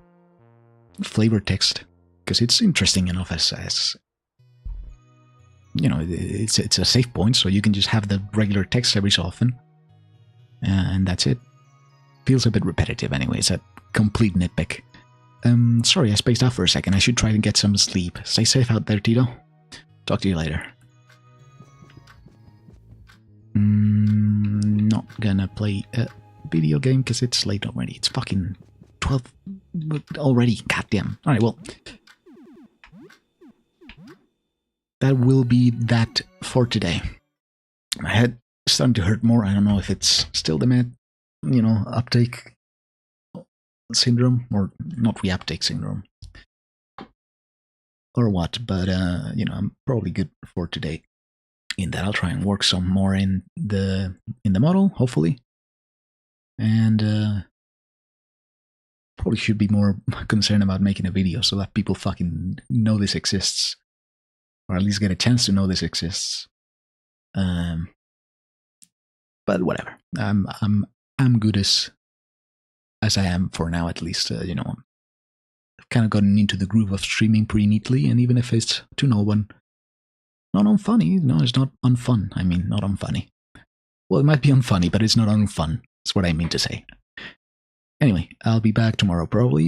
Speaker 1: flavor text, because it's interesting enough as you know, it's a save point, so you can just have the regular text every so often, and that's it. Feels a bit repetitive anyway. It's a complete nitpick. Sorry, I spaced out for a second. I should try to get some sleep. Stay safe out there, Tito. Talk to you later. Not gonna play a video game because it's late already. It's fucking 12 already. Goddamn. Alright, well. That will be that for today. My head is starting to hurt more. I don't know if it's still the uptake syndrome, or not reuptake syndrome, or what, but I'm probably good for today. In that I'll try and work some more in the model, hopefully. And probably should be more concerned about making a video so that people fucking know this exists. Or at least get a chance to know this exists. But whatever. I'm good as I am for now, at least. I've kind of gotten into the groove of streaming pretty neatly, and even if it's to no one, not unfunny. No, it's not unfun. I mean, not unfunny. Well, it might be unfunny, but it's not unfun. That's what I mean to say. Anyway, I'll be back tomorrow probably.